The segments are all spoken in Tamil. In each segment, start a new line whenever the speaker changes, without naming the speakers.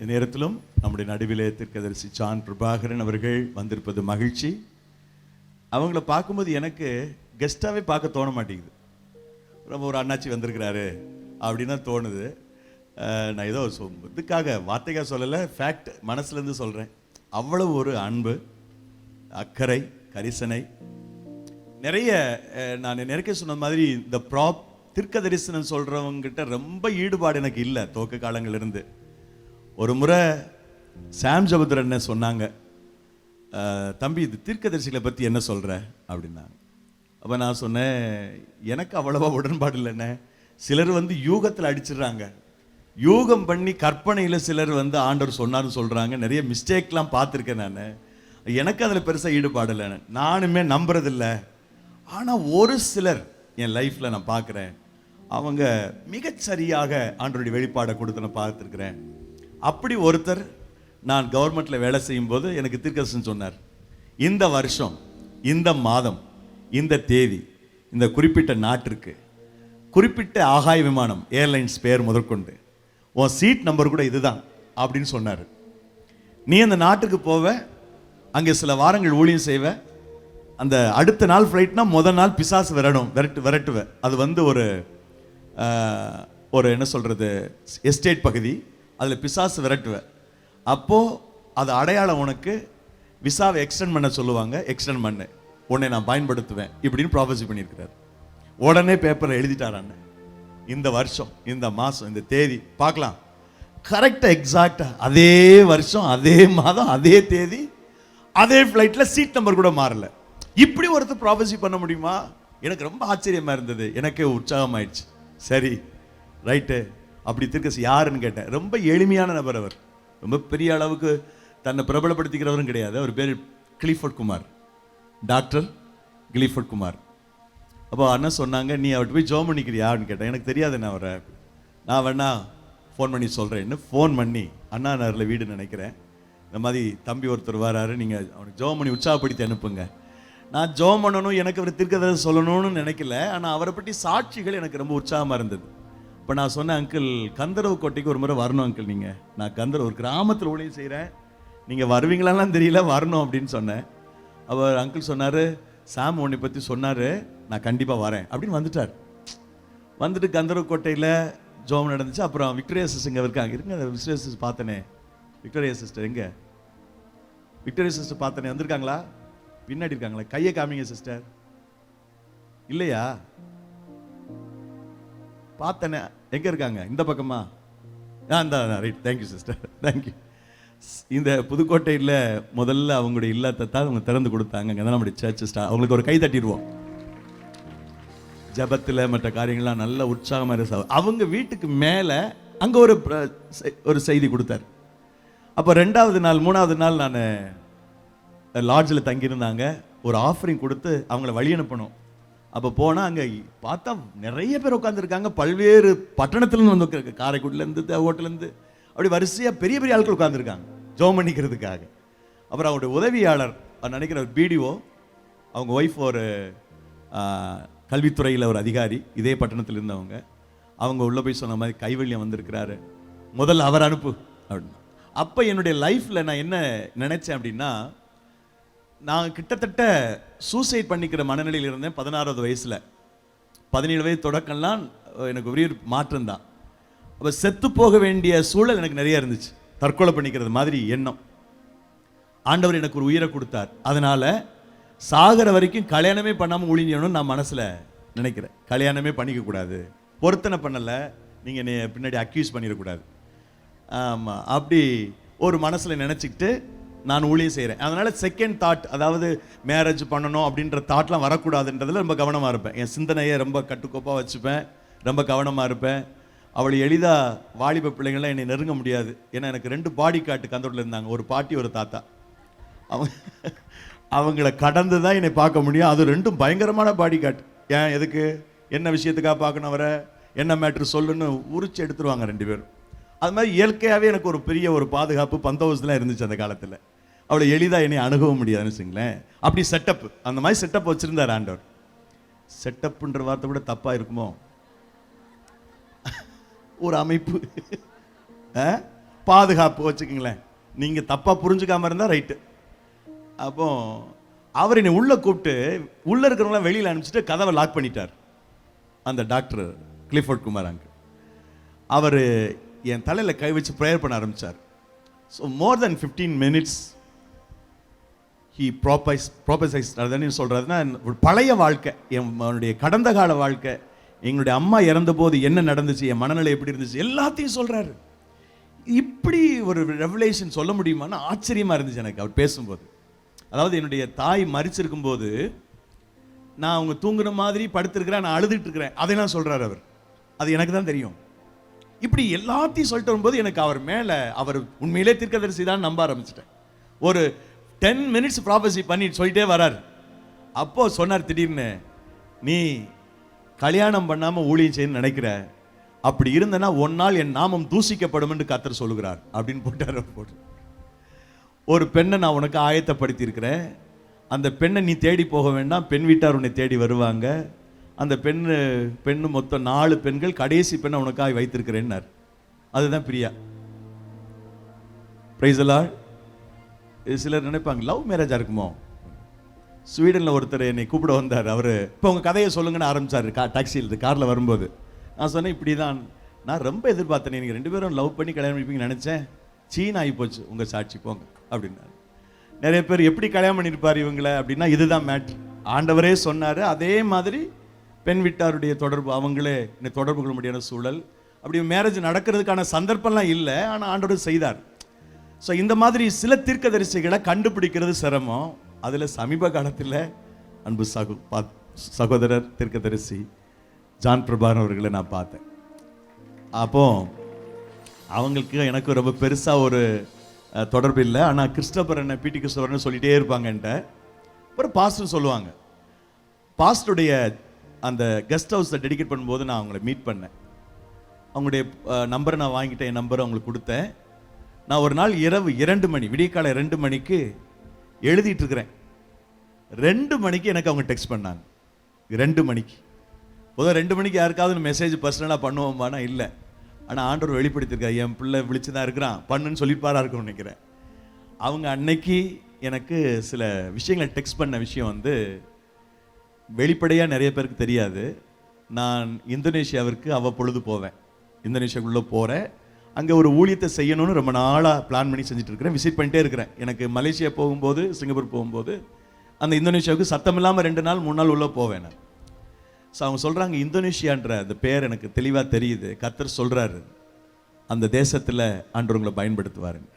நேரத்திலும் நம்முடைய நடுவிலே தீர்க்கதரிசி ஜான் பிரபாகரன் அவர்கள் வந்திருப்பது மகிழ்ச்சி. அவங்கள பார்க்கும்போது எனக்கு கெஸ்ட்டாகவே பார்க்க தோண மாட்டேங்குது. ரொம்ப ஒரு அண்ணாச்சி வந்திருக்கிறாரு அப்படின்னு தான் தோணுது. நான் ஏதோ இதுக்காக வார்த்தைக்காக சொல்லலை, ஃபேக்ட் மனசுலேருந்து சொல்கிறேன். அவ்வளவு ஒரு அன்பு, அக்கறை, கரிசனை நிறைய. நான் நிறைய சொன்ன மாதிரி இந்த தீர்க்க தரிசனம் சொல்கிறவங்ககிட்ட ரொம்ப ஈடுபாடு எனக்கு இல்லை துவக்க காலங்களிலிருந்து. ஒரு முறை சாம் ஜபதுரன் சொன்னாங்க, தம்பி இது தீர்க்கதரிசிகளை பற்றி என்ன சொல்கிற அப்படின்னாங்க. அப்போ நான் சொன்னேன், எனக்கு அவ்வளவா உடன்பாடு இல்லைண்ணே. சிலர் யூகத்தில் அடிச்சிடுறாங்க, யூகம் பண்ணி கற்பனையில் சிலர் ஆண்டவர் சொன்னார்னு சொல்கிறாங்க. நிறைய மிஸ்டேக்லாம் பார்த்துருக்கேன் நான். எனக்கு அதில் பெருசாக ஈடுபாடு இல்லைண்ணே, நானுமே நம்புறதில்லை. ஆனால் ஒரு சிலர் என் லைஃப்பில் நான் பார்க்குறேன், அவங்க மிகச்சரியாக ஆண்டவருடைய வெளிப்பாடை கொடுத்து நான் பார்த்துருக்குறேன். அப்படி ஒருத்தர் நான் கவர்மெண்ட்டில் வேலை செய்யும்போது எனக்கு தீர்க்கதரிசனம் சொன்னார். இந்த வருஷம், இந்த மாதம், இந்த தேதி, இந்த குறிப்பிட்ட நாட்டிற்கு குறிப்பிட்ட ஆகாய விமானம் ஏர்லைன்ஸ் பேர் முதற்கொண்டு உன் சீட் நம்பர் கூட இதுதான் அப்படின்னு சொன்னார். நீ அந்த நாட்டுக்கு போவ, அங்கே சில வாரங்கள் ஊழியம் செய்வ. அந்த அடுத்த நாள் ஃப்ளைட்னா முதல் நாள் பிசாசு விரட்டுவ. அது ஒரு என்ன சொல்கிறது, எஸ்டேட் பகுதி, அதில் பிசாசு விரட்டுவ. அப்போது அது அடையாளம், உனக்கு விசாவை எக்ஸ்டெண்ட் பண்ண சொல்லுவாங்க, எக்ஸ்டெண்ட் பண்ணு, உன்னை நான் பயன்படுத்துவேன் இப்படின்னு ப்ராஃபஸி பண்ணியிருக்கிறார். உடனே பேப்பரில் எழுதிட்டார் அண்ணன், இந்த வருஷம், இந்த மாதம், இந்த தேதி பார்க்கலாம். கரெக்டாக எக்ஸாக்டாக அதே வருஷம், அதே மாதம், அதே தேதி, அதே ஃப்ளைட்டில் சீட் நம்பர் கூட மாறல. இப்படி ஒருத்தர் ப்ராஃபஸி பண்ண முடியுமா? எனக்கு ரொம்ப ஆச்சரியமாக இருந்தது, எனக்கே உற்சாகமாயிடுச்சு. சரி, ரைட்டு, அப்படி தீர்க்கதரிசி யாருன்னு கேட்டேன். ரொம்ப எளிமையான நபர் அவர், ரொம்ப பெரிய அளவுக்கு தன்னை பிரபலப்படுத்திக்கிறவரும் கிடையாது. அவர் பேர் Clifford Kumar, doctor Clifford Kumar. அப்போ அண்ணன் சொன்னாங்க, நீ அவர்கிட்ட போய் ஜோம் பண்ணிக்கிறியான்னு கேட்டேன். எனக்கு தெரியாது நான் அவரை, நான் வேணா ஃபோன் பண்ணி சொல்கிறேன்னு ஃபோன் பண்ணி, அண்ணா நகரில் வீடு நினைக்கிறேன், இந்த மாதிரி தம்பி ஒருத்தர் வராரு, நீங்கள் அவனுக்கு ஜோம் பண்ணி உற்சாகப்படுத்தி அனுப்புங்க. நான் ஜோம் பண்ணணும், எனக்கு அவர் தீர்க்கதரிசனம் சொல்லணும்னு நினைக்கல. ஆனால் அவரை பற்றி சாட்சிகள் எனக்கு ரொம்ப உற்சாகமாக இருந்தது. இப்போ நான் சொன்னேன், அங்கிள் கந்தரவு கோட்டைக்கு ஒரு முறை வரணும் அங்கிள், நீங்கள், நான் ஒரு கிராமத்தில் ஊழியம் செய்கிறேன், நீங்கள் வருவீங்களாலாம் தெரியல, வரணும் அப்படின்னு சொன்னேன். அவர் அங்கிள் சொன்னார், சாம் உன்னை பற்றி சொன்னார், நான் கண்டிப்பாக வரேன் அப்படின்னு வந்துட்டார். வந்துட்டு கந்தரவு கோட்டையில் ஜோம் நடந்துச்சு. அப்புறம் விக்டோரியா சிஸ்டர் இங்கே இருக்காங்க, இருங்க, விக்டோரியா சிஸ்டர் பார்த்தனே, விக்டோரியா சிஸ்டர் எங்கே, விக்டோரியா சிஸ்டர் பார்த்தனே, வந்திருக்காங்களா? பின்னாடி இருக்காங்களா? கையை காமிங்க சிஸ்டர். இல்லையா? பார்த்தனே, எங்கே இருக்காங்க? இந்த பக்கமா? இந்த ரைட், தேங்க்யூ சிஸ்டர், தேங்க்யூ. இந்த புதுக்கோட்டையில் முதல்ல அவங்களுடைய இல்லத்தை தான் அவங்க திறந்து கொடுத்தாங்க. அங்கே தான் நம்முடைய சர்ச். அவங்களுக்கு ஒரு கை தட்டிடுவோம். ஜபத்தில் மற்ற காரியங்கள்லாம் நல்ல உற்சாகமாக இருக்க. அவங்க வீட்டுக்கு மேலே அங்கே ஒரு செய்தி கொடுத்தார். அப்போ 2வது நாள் 3வது நாள் நான் லாட்ஜில் தங்கியிருந்தாங்க. ஒரு ஆஃபரிங் கொடுத்து அவங்கள வழி அனுப்பணும். அப்போ போனால் அங்கே பார்த்தா நிறைய பேர் உட்காந்துருக்காங்க, பல்வேறு பட்டணத்துலேருந்து வந்து, காரைக்குடிலேருந்து, ஹோட்டலேருந்து, அப்படி வரிசையாக பெரிய பெரிய ஆட்கள் உட்காந்துருக்காங்க ஜோம் பண்ணிக்கிறதுக்காக. அப்புறம் அவருடைய உதவியாளர், நினைக்கிற ஒரு பிடிஓ, அவங்க ஒய்ஃப் ஒரு கல்வித்துறையில் ஒரு அதிகாரி, இதே பட்டணத்தில் இருந்தவங்க. அவங்க உள்ளே போய் சொன்ன மாதிரி, கைவல்யம் வந்திருக்கிறாரு, முதல்ல அவர் அனுப்பு அப்படின்னா. அப்போ என்னுடைய லைஃப்பில் நான் என்ன நினச்சேன் அப்படின்னா, நான் கிட்டத்தட்ட சூசைட் பண்ணிக்கிற மனநிலையில் இருந்தேன் 16வது வயசில். 17 வயது தொடக்கம்லாம் எனக்கு ஒரே மாற்றம் தான். அப்போ செத்து போக வேண்டிய சூழல் எனக்கு நிறைய இருந்துச்சு, தற்கொலை பண்ணிக்கிறது மாதிரி எண்ணம். ஆண்டவர் எனக்கு ஒரு உயிரை கொடுத்தார். அதனால் சாகிற வரைக்கும் கல்யாணமே பண்ணாமல் ஒழிஞ்சணும்னு நான் மனசில் நினைக்கிறேன். கல்யாணமே பண்ணிக்கக்கூடாது, பொருத்தனை பண்ணலை, நீங்கள் என்னை பின்னாடி அக்யூஸ் பண்ணிடக்கூடாது. ஆமாம், அப்படி ஒரு மனசில் நினச்சிக்கிட்டு நான் ஊழியம் செய்கிறேன். அதனால் செகண்ட் தாட், அதாவது மேரேஜ் பண்ணணும் அப்படின்ற தாட்லாம் வரக்கூடாதுன்றதில் ரொம்ப கவனமாக இருப்பேன். என் சிந்தனையை ரொம்ப கட்டுக்கோப்பாக வச்சுப்பேன், ரொம்ப கவனமாக இருப்பேன். அவள் எளிதாக வாலிப பிள்ளைங்கள்லாம் என்னை நெருங்க முடியாது. ஏன்னா எனக்கு 2 பாடி காட்டு கந்தூரில் இருந்தாங்க, ஒரு பாட்டி ஒரு தாத்தா. அவங்கள கடந்து தான் என்னை பார்க்க முடியும். அது 2ம் பயங்கரமான பாடி காட்டு. ஏன், எதுக்கு, என்ன விஷயத்துக்காக பார்க்கணும், அவரை என்ன மேட்ரு சொல்லுன்னு உரிச்சு எடுத்துருவாங்க 2 பேரும். அது மாதிரி இயற்கையாகவே எனக்கு ஒரு பெரிய ஒரு பாதுகாப்பு பந்தோபஸ்துலாம் இருந்துச்சு அந்த காலத்தில். அவளை எளிதாக என்னை அணுகவும் முடியாதுன்னு வச்சுங்களேன். அப்படி செட்டப், அந்த மாதிரி செட்டப் வச்சுருந்தார் ஆண்டவர். செட்டப்புன்ற வார்த்தை கூட தப்பாக இருக்குமோ? ஒரு அமைப்பு, பாதுகாப்பு வச்சுக்கோங்களேன். நீங்க தப்பா புரிஞ்சுக்காம இருந்தா ரைட்டு. அப்போ அவர் என்னை உள்ள கூப்பிட்டு உள்ள இருக்கிறவங்களாம் வெளியில அனுப்பிச்சிட்டு கதவை லாக் பண்ணிட்டார். அந்த டாக்டர் கிளிஃபோர்ட் குமார் அங்கு அவர் என் தலையில கை வச்சு ப்ரேயர் பண்ண ஆரம்பிச்சார். So more then 15 minutes he prophesies. அதுன்னு சொல்றதுன்னா ஒரு பழைய வாழ்க்கை, என்னுடைய கடந்த கால வாழ்க்கை, எங்களுடைய அம்மா இறந்த போது என்ன நடந்துச்சு, என் மனநிலை எப்படி இருந்துச்சு, எல்லாத்தையும் சொல்றாரு. இப்படி ஒரு ரெவலேஷன் சொல்ல முடியுமான்னு ஆச்சரியமா இருந்துச்சு எனக்கு அவர் பேசும்போது. அதாவது என்னுடைய தாய் மரிச்சிருக்கும் போது நான் அவங்க தூங்குற மாதிரி படுத்திருக்கிறேன், நான் அழுதுட்டு இருக்கிறேன், அதையெல்லாம் சொல்றாரு அவர். அது எனக்கு தான் தெரியும். இப்படி எல்லாத்தையும் சொல்லிட்டு வரும்போது எனக்கு அவர் மேல, அவர் உண்மையிலே தீர்க்கதரிசி தான் நம்ப ஆரம்பிச்சிட்டேன். ஒரு 10 minutes ப்ராபசி பண்ணி சொல்லிட்டே வரார். அப்போ சொன்னார் திடீர்னு, நீ கல்யாணம் பண்ணாம ஊழியம் செய்யணும்னு நினைக்கிற, அப்படி இருந்தனா ஒரு நாள் என் நாமம் தூசிக்கப்படும் என்று கர்த்தர் சொல்லுகிறார் அப்படின்னு போட்டார். ஒரு பெண்ணை நான் உனக்கு ஆயத்தப்படுத்தி இருக்கிறேன், அந்த பெண்ணை நீ தேடி போக வேண்டாம், பெண் வீட்டார் உன்னை தேடி வருவாங்க. அந்த பெண்ணு மொத்தம் 4 பெண்கள், கடைசி பெண்ணை உனக்காக வைத்திருக்கிறேன்னார். அதுதான் பிரியா. Praise the Lord. சிலர் நினைப்பாங்க லவ் மேரேஜா இருக்குமோ. ஸ்வீடன்ல ஒருத்தர் என்னை கூப்பிட வந்தார். அவர் இப்போ உங்க கதையை சொல்லுங்கன்னு ஆரம்பிச்சாரு. டாக்ஸியில் காரில் வரும்போது நான் சொன்னேன், இப்படி தான் நான் ரொம்ப எதிர்பார்த்தேன், நீங்கள் 2 பேரும் லவ் பண்ணி கல்யாணம் பண்ணிப்பீங்கன்னு நினச்சேன், சீன் ஆகி போச்சு, உங்கள் சாட்சி போங்க அப்படின்னாரு. நிறைய பேர் எப்படி கல்யாணம் பண்ணியிருப்பார் இவங்களை அப்படின்னா, இதுதான் மேட்ரு. ஆண்டவரே சொன்னார். அதே மாதிரி பெண் வீட்டாருடைய தொடர்பு, அவங்களே என்னை தொடர்பு கொள்ள முடியாத சூழல், அப்படி மேரேஜ் நடக்கிறதுக்கான சந்தர்ப்பம்லாம் இல்லை, ஆனால் ஆண்டவர் செய்தார். ஸோ இந்த மாதிரி சில தீர்க்கதரிசிகளை கண்டுபிடிக்கிறது சிரமம். அதில் சமீப காலத்தில் அன்பு சகோதரர் தீர்க்கதரிசி ஜான் பிரபாகரன் அவர்களை நான் பார்த்தேன். அப்போ அவங்களுக்கு எனக்கு ரொம்ப பெருசாக ஒரு தொடர்பு இல்லை. ஆனால் கிறிஸ்டபரன், பிடி கிறிஸ்டபரன் சொல்லிகிட்டே இருப்பாங்க. என்கிட்ட ஒரு பாஸ்டர் சொல்லுவாங்க. பாஸ்டருடைய அந்த கெஸ்ட் ஹவுஸை டெடிகேட் பண்ணும்போது நான் அவங்கள மீட் பண்ணேன். அவங்களுடைய நம்பரை நான் வாங்கிட்டேன், என் நம்பரை அவங்களுக்கு கொடுத்தேன். நான் ஒரு நாள் இரவு 2 மணி, விடியற்காலை 2 மணிக்கு எழுதிட்டு இருக்கிறேன். 2 மணிக்கு எனக்கு அவங்க டெக்ஸ்ட் பண்ணாங்க. 2 மணிக்கு. பொதுவாக 2 மணிக்கு யாருக்காவது மெசேஜ் பர்சனலாக பண்ணுவோம்பானா இல்லை. ஆனால் ஆண்டவர் வெளிப்படுத்தியிருக்காரு, என் பிள்ளை விழிச்சு தான் இருக்கிறான், பண்ணுன்னு சொல்லிப்பாரா இருக்கும்னு நினைக்கிறேன். அவங்க அன்னைக்கு எனக்கு சில விஷயங்களை டெக்ஸ்ட் பண்ண விஷயம் வந்து வெளிப்படையாக நிறைய பேருக்கு தெரியாது. நான் இந்தோனேஷியாவிற்கு அவ்வப்பொழுது போவேன். இந்தோனேஷியாவுக்குள்ளே போகிறேன். அங்கே ஒரு ஊழியத்தை செய்யணும்னு ரொம்ப நாளாக பிளான் பண்ணி செஞ்சுட்டு இருக்கிறேன், விசிட் பண்ணிட்டே இருக்கிறேன். எனக்கு மலேசியா போகும்போது, சிங்கப்பூர் போகும்போது அந்த இந்தோனேஷியாவுக்கு சத்தம் இல்லாமல் 2 நாள் 3 நாள் உள்ளே போவேன் நான். ஸோ அவங்க சொல்கிறாங்க, இந்தோனேஷியான்ற அந்த பேர் எனக்கு தெளிவாக தெரியுது, கர்த்தர் சொல்கிறாரு அந்த தேசத்தில் ஆண்டவங்களை பயன்படுத்துவாருங்க.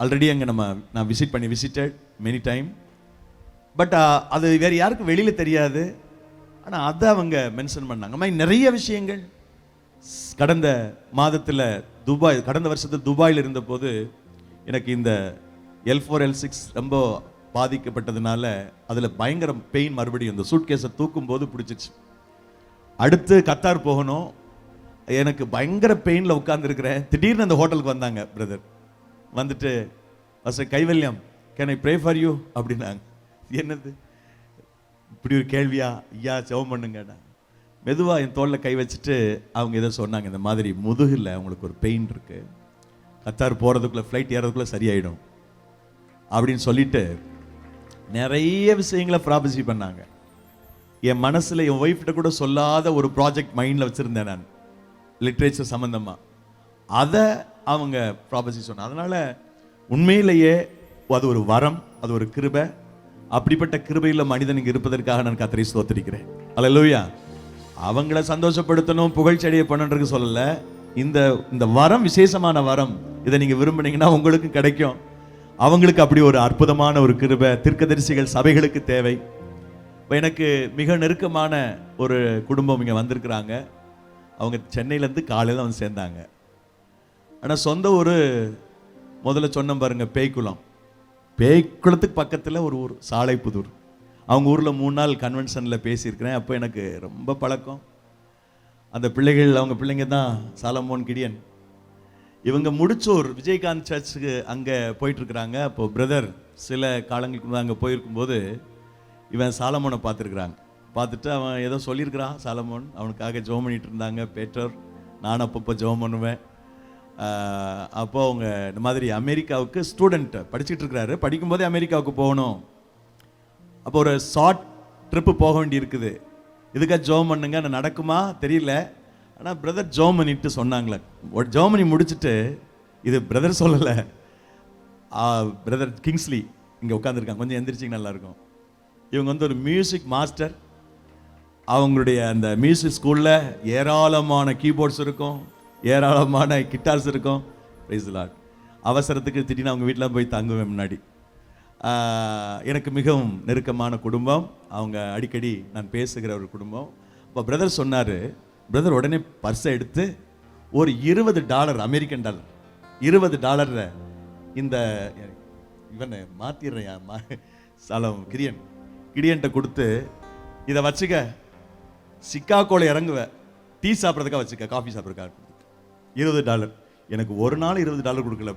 ஆல்ரெடி அங்கே நான் விசிட்டட் மெனி டைம். பட் அது வேறு யாருக்கும் வெளியில் தெரியாது. ஆனால் அதை அவங்க மென்ஷன் பண்ணாங்க. மாதிரி நிறைய விஷயங்கள். கடந்த மாதத்தில் கடந்த வருஷத்தில் துபாயில் இருந்தபோது எனக்கு இந்த L4 L6 ரொம்ப பாதிக்கப்பட்டதுனால அதில் பயங்கர பெயின். மறுபடியும் இந்த சூட்கேஸை தூக்கும் போது பிடிச்சிச்சு. அடுத்து கத்தார் போகணும், எனக்கு பயங்கர பெயினில் உட்கார்ந்துருக்கிறேன். திடீர்னு அந்த ஹோட்டலுக்கு வந்தாங்க பிரதர். வந்துட்டு Kaivalyam, can I pray for you அப்படின்னாங்க. என்னது இப்படி ஒரு கேள்வியா, ஐயா ஜெபம் பண்ணுங்க. மெதுவாக என் தோளில் கை வச்சுட்டு அவங்க எதை சொன்னாங்க, இந்த மாதிரி முதுகில் அவங்களுக்கு ஒரு பெயின் இருக்கு, கத்தார் போகிறதுக்குள்ளே ஃப்ளைட் ஏறதுக்குள்ளே சரியாயிடும் அப்படின்னு சொல்லிட்டு நிறைய விஷயங்களை ப்ராபசி பண்ணாங்க. என் மனசில் என் ஒய்ஃப்கிட்ட கூட சொல்லாத ஒரு ப்ராஜெக்ட் மைண்டில் வச்சுருந்தேன் நான், லிட்ரேச்சர் சம்மந்தமாக. அதை அவங்க ப்ராபசி சொன்னாங்க. அதனால் உண்மையிலேயே அது ஒரு வரம், அது ஒரு கிருபை. அப்படிப்பட்ட கிருபையில் மனிதன் இங்கே இருப்பதற்காக நான் கர்த்தரை ஸ்தோத்திரிக்கிறேன். அல்லேலூயா. அவங்கள சந்தோஷப்படுத்தணும், புகழ்ச்செடியை பண்ணணுன்றதுக்கு சொல்லலை. இந்த வரம் விசேஷமான வரம். இதை நீங்கள் விரும்புனீங்கன்னா உங்களுக்கு கிடைக்கும். அவங்களுக்கு அப்படி ஒரு அற்புதமான ஒரு கிருபை தீர்க்கதரிசிகள் சபைகளுக்கு தேவை. இப்போ எனக்கு மிக நெருக்கமான ஒரு குடும்பம் இங்கே வந்திருக்கிறாங்க. அவங்க சென்னையிலேருந்து காலையில் வந்து சேர்ந்தாங்க. ஆனால் சொந்த ஊர் முதல்ல சொன்ன பாருங்க, பேய்க்குளம். பேய்க்குளத்துக்கு பக்கத்தில் ஒரு ஊர் சாலைப்புதூர். அவங்க ஊரில் 3 நாள் கன்வென்ஷனில் பேசியிருக்கிறேன். அப்போ எனக்கு ரொம்ப பழக்கம். அந்த பிள்ளைகள், அவங்க பிள்ளைங்க தான் சாலமோன், கிடியன். இவங்க முடிச்சோர் விஜயகாந்த் சர்ச்சுக்கு அங்கே போயிட்டுருக்குறாங்க. அப்போது பிரதர் சில காலங்களுக்கு அங்கே போயிருக்கும்போது இவன் சாலமோனை பார்த்துருக்குறாங்க. பார்த்துட்டு அவன் ஏதோ சொல்லியிருக்கிறான். சாலமோன் அவனுக்காக ஜெபம் பண்ணிட்டு இருந்தாங்க. பேட்டர், நான் அப்பப்போ ஜெபம் பண்ணுவேன். அப்போ அவங்க இந்த மாதிரி அமெரிக்காவுக்கு ஸ்டூடெண்ட் படிச்சுட்டு இருக்கிறாரு. படிக்கும்போதே அமெரிக்காவுக்கு போகணும். அப்போ ஒரு ஷார்ட் ட்ரிப்பு போக வேண்டி இருக்குது. இதுக்காக ஜோம் பண்ணுங்க. நான் நடக்குமா தெரியல. ஆனால் பிரதர் ஜோம் பண்ணிட்டு சொன்னாங்களே. ஜோம் பண்ணி முடிச்சுட்டு, இது பிரதர் சொல்லலை, பிரதர் கிங்ஸ்லி இங்கே உட்காந்துருக்காங்க, கொஞ்சம் எந்திரிச்சிங்க நல்லாயிருக்கும். இவங்க வந்து ஒரு மியூசிக் மாஸ்டர். அவங்களுடைய அந்த மியூசிக் ஸ்கூலில் ஏராளமான கீபோர்ட்ஸ் இருக்கும், ஏராளமான கிட்டார்ஸ் இருக்கும். Praise the Lord. அவசரத்துக்கு திடீர்னு அவங்க வீட்டில் போய் தங்குவேன் முன்னாடி. எனக்கு மிகவும் நெருக்கமான குடும்பம். அவங்க அடிக்கடி நான் பேசுகிற ஒரு குடும்பம். இப்போ பிரதர் சொன்னார், பிரதர் உடனே பர்ஸை எடுத்து ஒரு $20 அமெரிக்கன் டாலர், $20 இந்த இவனை மாற்றிடுறேன் சாலம் கிரியன்ட்ட கொடுத்து, இதை வச்சுக்க, சிக்காகோல இறங்குவேன், டீ சாப்பிட்றதுக்காக வச்சுக்க, காஃபி சாப்பிட்றதுக்காக. $20. எனக்கு ஒரு நாள் $20 கொடுக்கல.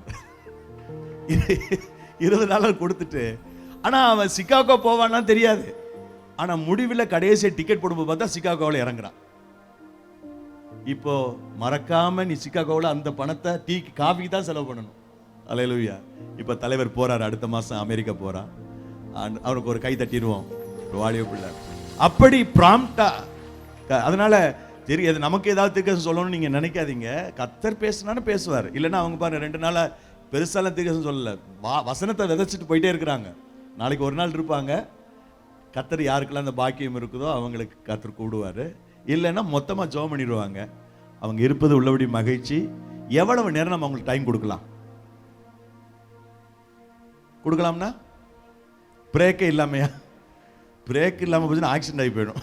$20 கொடுத்துட்டு, ஆனால் அவன் சிக்காகோ போவான்னா தெரியாது. ஆனால் முடிவில் கடைசியாக டிக்கெட் போடும்போது பார்த்தா சிக்காகோவில் இறங்குறான். இப்போ மறக்காம நீ சிக்காகோவில் அந்த பணத்தை டீக்கு காஃபிக்கு தான் செலவு பண்ணணும். அல்லேலூயா. இப்போ தலைவர் போறாரு, அடுத்த மாதம் அமெரிக்கா போறான். அவனுக்கு ஒரு கை தட்டிடுவோம், ஒரு வாலிப பிள்ளை. அப்படி ப்ராம்ப்டா. அதனால சரி, அது நமக்கு ஏதாவது தீர்க்கதரிசனம் சொல்லணும்னு நீங்க நினைக்காதீங்க. கர்த்தர் பேசினான்னு பேசுவார். இல்லைன்னா அவங்க பாருங்க 2 நாளா பெருசாலாம் தீர்க்கதரிசனம் சொல்லல, வசனத்தை விதைச்சிட்டு போயிட்டே இருக்கிறாங்க. நாளைக்கு ஒரு நாள் இருப்பாங்க. கர்த்தர் யாருக்கெல்லாம் அந்த பாக்கியம் இருக்குதோ அவங்களுக்கு கர்த்தர் கூடுவார். இல்லைன்னா மொத்தமாக ஜெபம் பண்ணிடுவாங்க. அவங்க இருப்பது உள்ளபடி மகிழ்ச்சி. எவ்வளவு நேரம் நம்ம அவங்களுக்கு டைம் கொடுக்கலாம்னா பிரேக்கே இல்லாமையா? பிரேக் இல்லாமல் போச்சுன்னா ஆக்சிடென்ட் ஆகி போயிடும்.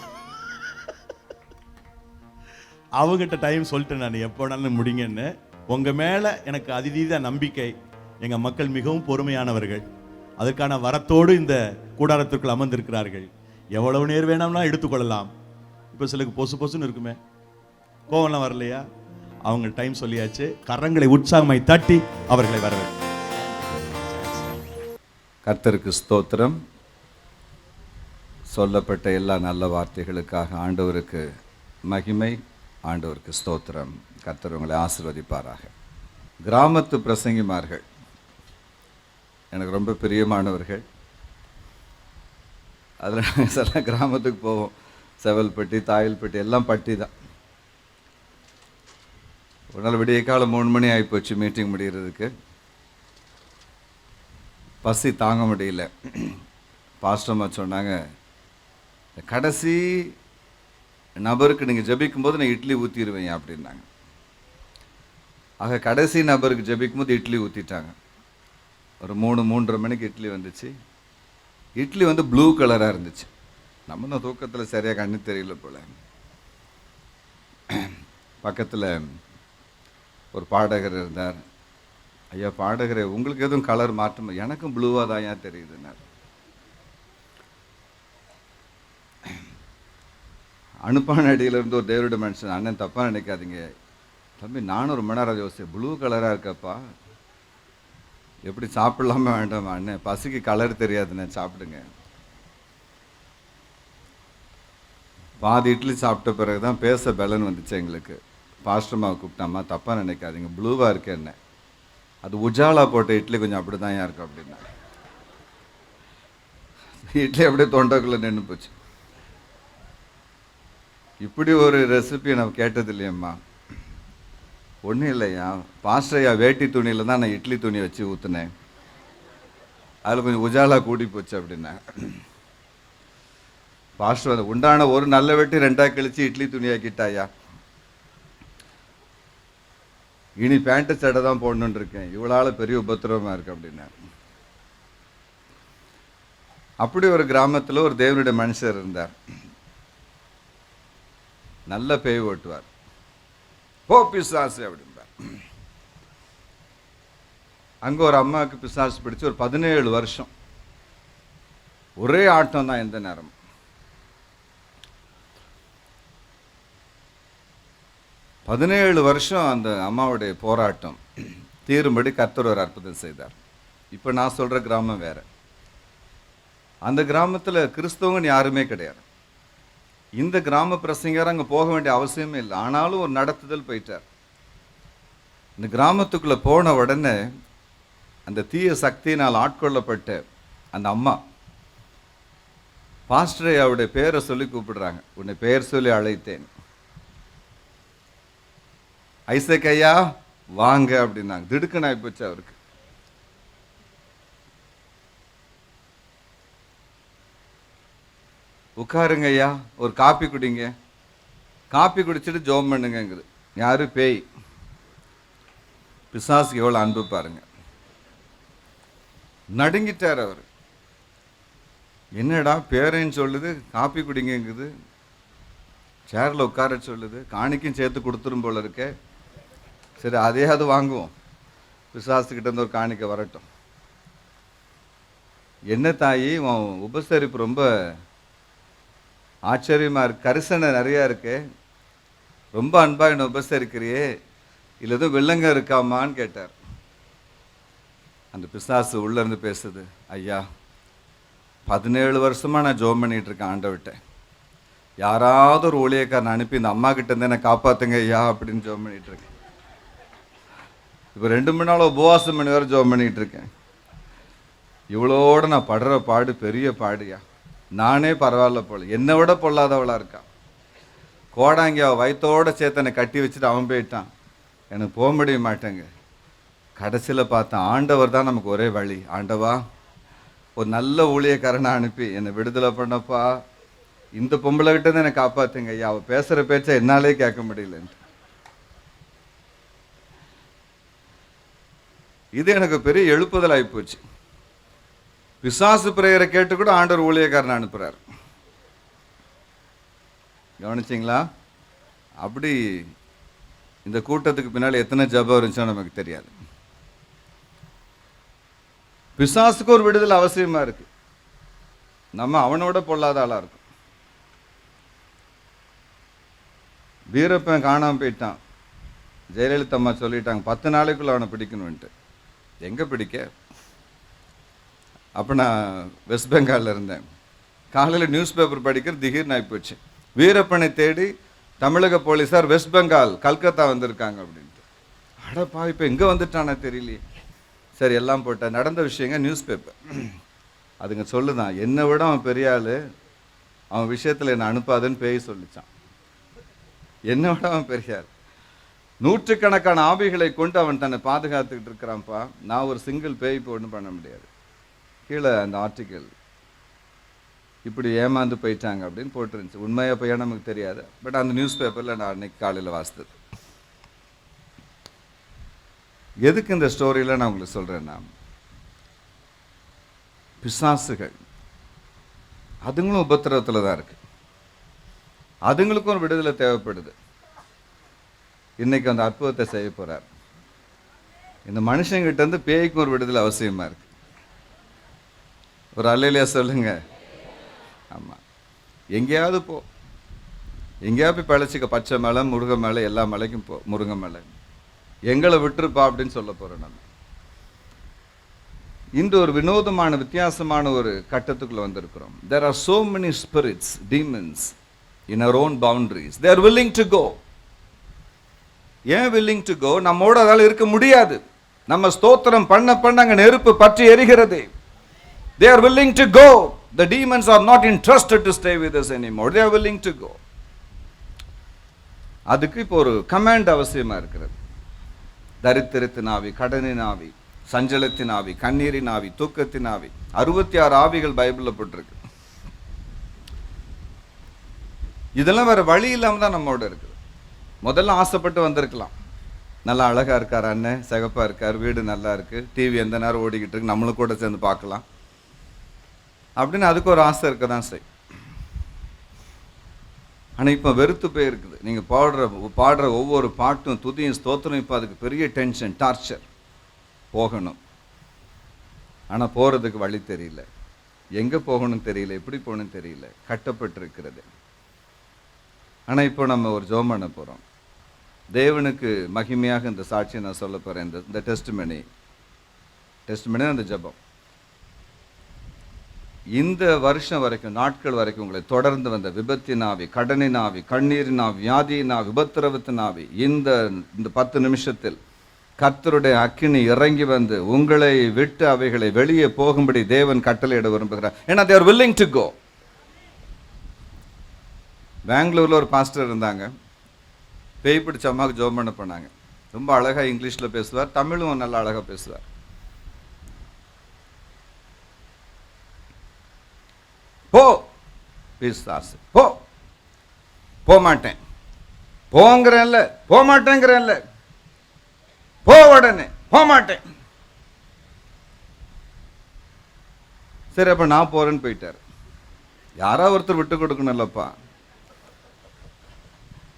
அவங்ககிட்ட டைம் சொல்லிட்டேன் நான், எப்போ வேணாலும் முடிங்கன்னு. உங்கள் மேலே எனக்கு அதீத நம்பிக்கை. எங்கள் மக்கள் மிகவும் பொறுமையானவர்கள். அதற்கான வரத்தோடு இந்த கூடாரத்திற்குள் அமர்ந்திருக்கிறார்கள். எவ்வளவு நேரம் வேணாம்னா எடுத்துக்கொள்ளலாம். இப்போ சிலருக்கு பொசுன்னு இருக்குமே, கோவம்லாம் வரலையா? அவங்க டைம் சொல்லியாச்சு. கரங்களை உற்சாகமாய் தட்டி அவர்களை வரவேற்று.
கர்த்தருக்கு ஸ்தோத்திரம். சொல்லப்பட்ட எல்லா நல்ல வார்த்தைகளுக்காக ஆண்டவருக்கு மகிமை, ஆண்டவருக்கு ஸ்தோத்திரம். கர்த்தர் உங்களை ஆசீர்வதிப்பாராக. கிராமத்து பிரசங்கிமார்கள் எனக்கு ரொம்ப பிரியமானவர்கள். அதில் சில கிராமத்துக்கு போவோம், செவல்பட்டி, தாயல்பட்டி எல்லாம் பட்டி தான். ஒரு நாள் விடிய காலம் 3 மணி ஆகிப்போச்சு மீட்டிங் முடிகிறதுக்கு. பசி தாங்க முடியல. பாஸ்டர்மா சொன்னாங்க, கடைசி நபருக்கு நீங்கள் ஜெபிக்கும்போது நான் இட்லி ஊற்றிடுவேன் அப்படின்னாங்க. ஆக கடைசி நபருக்கு ஜெபிக்கும்போது இட்லி ஊற்றிட்டாங்க. ஒரு 3-3:30 மணிக்கு இட்லி வந்துச்சு. இட்லி வந்து ப்ளூ கலராக இருந்துச்சு. நம்ம தான் தூக்கத்தில் சரியாக கண்ணு தெரியல போல். பக்கத்தில் ஒரு பாடகர் இருந்தார். ஐயா பாடகரே, உங்களுக்கு எதுவும் கலர் மாற்றம்? எனக்கும் ப்ளூவாக தான் ஏன் தெரியுதுன்னார். அனுப்பான அடியிலேருந்து ஒரு தேவருடைய மனுஷன், அண்ணன் தப்பாக நினைக்காதீங்க தம்பி, நானும் ஒரு மணி நேரம் யோசிச்சேன், ப்ளூ கலராக இருக்கப்பா, எப்படி சாப்பிடலாமா வேண்டாமா? அண்ணன் பசிக்கு கலர் தெரியாதுண்ணே, சாப்பிடுங்க. பாதி இட்லி சாப்பிட்ட பிறகு தான் பேச பலன் வந்துச்சு எங்களுக்கு. பாஸ்டர்மாவை கூப்பிட்டாமா, தப்பாக நினைக்காதீங்க, ப்ளூவாக இருக்கு என்ன, அது உஜாலா போட்ட இட்லி கொஞ்சம் அப்படி தான் இருக்கும் அப்படின்னா. இட்லி அப்படியே தொண்டைக்குள்ளே நின்று போச்சு. இப்படி ஒரு ரெசிபி நான் கேட்டது இல்லையம்மா. ஒன்றும் இல்லையா, பாஸ்டரையா வேட்டி துணியில் தான் நான் இட்லி துணி வச்சு ஊற்றுனேன், அதில் கொஞ்சம் உஜாலா கூடி போச்சு அப்படின்னா. பாஸ்டர் உண்டான ஒரு நல்ல வெட்டி 2ஆக கழிச்சு இட்லி துணியாக்கிட்டாயா, இனி பேண்ட்டு சட்டை தான் போடணுன்னு இருக்கேன், இவ்வளோ பெரிய உபத்திரவமாக இருக்கு அப்படின்னா. அப்படி ஒரு கிராமத்தில் ஒரு தேவனுடைய மனுஷர் இருந்தார். நல்ல பேய் ஓட்டுவார். போ பிசாசு அப்படின்பார். அங்கே ஒரு அம்மாவுக்கு பிசாசு பிடிச்சி ஒரு 17 வருஷம் ஒரே ஆட்டம் தான் எந்த நேரம். பதினேழு வருஷம் அந்த அம்மாவுடைய போராட்டம் தீரும்படி கர்த்தர் ஒரு அற்புதம் செய்தார். இப்போ நான் சொல்கிற கிராமம் வேறு. அந்த கிராமத்தில் கிறிஸ்தவங்கன்னு யாருமே கிடையாது. இந்த கிராம பிரசங்கர் அங்கே போக வேண்டிய அவசியமே இல்லை. ஆனாலும் ஒரு நடத்துதல் போயிட்டார். இந்த கிராமத்துக்குள்ளே போன உடனே அந்த தீய சக்தியினால் ஆட்கொள்ளப்பட்ட அந்த அம்மா பாஸ்டரை அவருடைய பேரை சொல்லி கூப்பிடுறாங்க. உன்னை பெயர் சொல்லி அழைத்தேன், ஐசக் ஐயா வாங்க அப்படின்னாங்க. திடுக்குன்னு ஆயிப்போச்சு அவருக்கு. உட்காருங்க ஐயா, ஒரு காப்பி குடிங்க. காப்பி குடிச்சிட்டு ஜோம் பண்ணுங்கங்குது. யாரு? பேய். பிசாசுக்கு எவ்வளோ அன்பு பாருங்க. நடுங்கிட்டார் அவர். என்னடா பேரைன்னு சொல்லுது, காப்பி குடிங்குது, சேரில் உட்கார சொல்லுது, காணிக்கும் சேர்த்து கொடுத்துரும் போல இருக்க. சரி அதையாவது வாங்குவோம், பிசாசுக்கிட்ட இருந்து ஒரு காணிக்க வரட்டும். என்ன தாயி உன் உபசரிப்பு ரொம்ப ஆச்சரியமா இருக்கு, கரிசனை நிறையா இருக்கு, ரொம்ப அன்பா என்னை உபசரிக்கிறியே, இல்லை எதுவும் வில்லங்க இருக்காமான்னு கேட்டார். அந்த பிசாசு உள்ள இருந்து பேசுது. ஐயா 17 வருஷமா நான் ஜோம் பண்ணிட்டு இருக்கேன் ஆண்டவர்கிட்ட. யாராவது ஒரு ஊழியக்காரன் அனுப்பி இந்த அம்மா கிட்ட இருந்து என்னை காப்பாத்துங்க ஐயா அப்படின்னு ஜோம் பண்ணிட்டு இருக்கேன். இப்போ 2 மணி நாள் உபவாசம் மணி வரை ஜோம் பண்ணிட்டு இருக்கேன். இவ்வளோட நான் படுற பாடு பெரிய பாடுயா. நானே பரவாயில்ல போல, என்னை விட பொல்லாதவளா இருக்கா. கோடாங்கி அவள் வயிற்றோட சேர்த்து என்னை கட்டி வச்சுட்டு அவன் போயிட்டான். எனக்கு போக முடிய மாட்டேங்க. கடைசியில் பார்த்தேன் ஆண்டவர் தான் நமக்கு ஒரே வழி. ஆண்டவா ஒரு நல்ல ஊழியக்காரனை அனுப்பி என்னை விடுதலை பண்ணப்பா, இந்த பொம்பளை கிட்ட தான் என்னை காப்பாத்துங்க ஐயா. அவள் பேசுகிற பேச்சை என்னாலே கேட்க முடியலன்ட்டு. இது எனக்கு பெரிய எழுப்புதல் ஆகிப்போச்சு. பிசாசு பிரேயரை கேட்டு கூட ஆண்டவர் ஊழியக்காரனை அனுப்புறார். கவனிச்சிங்களா? அப்படி இந்த கூட்டத்துக்கு பின்னால் எத்தனை ஜபம் இருந்துச்சோ நமக்கு தெரியாது. பிசாசுக்கு ஒரு விடுதலை அவசியமா இருக்கு. நம்ம அவனோட பொல்லாத ஆளா இருக்கும். வீரப்பன் காணாம போயிட்டான். ஜெயலலிதா அம்மா சொல்லிட்டாங்க 10 நாளைக்குள்ள அவனை பிடிக்கணும்ட்டு. எங்க பிடிக்க? அப்போ நான் வெஸ்ட் பெங்காலில் இருந்தேன். காலையில் நியூஸ் பேப்பர் படிக்கிற திடீர்னு ஆகிப்போச்சு. வீரப்பனை தேடி தமிழக போலீஸார் வெஸ்ட் பெங்கால் கல்கத்தா வந்திருக்காங்க அப்படின்ட்டு. அடப்பா இப்போ எங்கே வந்துட்டானே தெரியலையே. சரி எல்லாம் போட்டேன். நடந்த விஷயங்க நியூஸ் பேப்பர். அதுங்க சொல்லுதான், என்னை விட அவன் பெரிய ஆள், அவன் விஷயத்தில் என்னை அனுப்பாதுன்னு பேய் சொல்லிச்சான். என்னை விட அவன் பெரிய ஆள். 100கணக்கான ஆவிகளை கொண்டு அவன் தன்னை பாதுகாத்துக்கிட்டு இருக்கிறான்ப்பா. நான் ஒரு சிங்கிள் பேய் இப்போ ஒன்றும் பண்ண முடியாது. கீழே அந்த ஆர்டிக்கல் இப்படி ஏமாந்து போயிட்டாங்க அப்படின்னு போட்டுருந்துச்சு. உண்மையாக போய் நமக்கு தெரியாது. பட் அந்த நியூஸ் பேப்பரில் நான் அன்னைக்கு காலையில் வாசித்தது. எதுக்கு இந்த ஸ்டோரியில் நான் உங்களுக்கு சொல்கிறேன்னா, பிசாசுகள் அதுங்களும் உபத்திரவத்தில் தான் இருக்கு. அதுங்களுக்கும் ஒரு விடுதலை தேவைப்படுது. இன்னைக்கு அந்த அற்புதத்தை செய்ய போகிறார். இந்த மனுஷங்கிட்ட இருந்து பேய்க்கும் ஒரு விடுதலை அவசியமாக இருக்கு. ஒரு அல்லையிலையா சொல்லுங்க. ஆமாம், எங்கேயாவது போ, எங்கேயாவது போய் பழச்சிக்க. பச்சை மலை, முருகை மலை, எல்லா மலைக்கும் போ. முருங்கை மலை எங்களை விட்டுருப்பா அப்படின்னு சொல்ல போகிறோம். நம்ம இன்று ஒரு வினோதமான வித்தியாசமான ஒரு கட்டத்துக்குள்ள வந்திருக்கிறோம். There are so many spirits, demons in our own boundaries. They are willing to go. ஏன் willing to go? நம்மோட அதால் இருக்க முடியாது. நம்ம ஸ்தோத்திரம் பண்ண பண்ண அங்கே நெருப்பு பற்றி எரிகிறது. They are willing to go. The demons are not interested to stay with us anymore. They are willing to go. அதுக்கு இப்போ ஒரு கமாண்ட் அவசியமா இருக்கிறது. தரித்திரத்தின் ஆவி, கடனின் ஆவி, சஞ்சலத்தின் ஆவி, கண்ணீரின் ஆவி, தூக்கத்தின் ஆவி, 66 ஆவிகள் பைபிளில் போட்டிருக்கு. இதெல்லாம் வேற வழி இல்லாம தான் நம்மோட இருக்குது. முதல்ல ஆசைப்பட்டு வந்திருக்கலாம். நல்லா அழகா இருக்கார் அண்ணன், சிகப்பா இருக்கார், வீடு நல்லா இருக்கு, டிவி எந்த நேரம் ஓடிக்கிட்டு இருக்கு, நம்மளும் கூட சேர்ந்து பார்க்கலாம் அப்படின்னு அதுக்கு ஒரு ஆசை இருக்க தான் செய்யும். ஆனால் இப்போ வெறுத்து போயிருக்குது. நீங்கள் பாடுற ஒவ்வொரு பாட்டும், துதியும், ஸ்தோத்திரம், இப்போ அதுக்கு பெரிய டென்ஷன், டார்ச்சர். போகணும், ஆனால் போகிறதுக்கு வழி தெரியல, எங்கே போகணும் தெரியல, எப்படி போகணும்னு தெரியல, கட்டப்பட்டிருக்கிறது. ஆனால் இப்போ நம்ம ஒரு ஜெபம் பண்ண போகிறோம். தேவனுக்கு மகிமையாக இந்த சாட்சியை நான் சொல்ல போகிறேன். இந்த டெஸ்டிமனி அந்த ஜெபம் இந்த வருஷம் வரைக்கும், நாட்கள் வரைக்கும் உங்களை தொடர்ந்து வந்த விபத்தின் ஆவி, கடனின் ஆவி, கண்ணீரின் ஆவி, வியாதியின் ஆவி, உபத்திரவத்தின் ஆவி இந்த 10 நிமிஷத்தில் கர்த்தருடைய அக்கினி இறங்கி வந்து உங்களை விட்டு அவைகளை வெளியே போகும்படி தேவன் கட்டளையிட விரும்புகிறார். ஏன்னா they are willing to go. பெங்களூர்ல ஒரு பாஸ்டர் இருந்தாங்க. பேய் பிடிச்ச அம்மாவுக்கு ஜெபம் பண்ண போனாங்க. ரொம்ப அழகா இங்கிலீஷ்ல பேசுவார், தமிழும் நல்லா அழகா பேசுவார். போ பிசாசு, போ, போக மாட்டேன், போங்கிறேன்ல, போக மாட்டேங்கிறேன்ல, போ உடனே, போக மாட்டேன். சரி அப்ப நான் போறேன்னு போயிட்டார். யாரா ஒருத்தர் விட்டு கொடுக்கணும்லப்பா.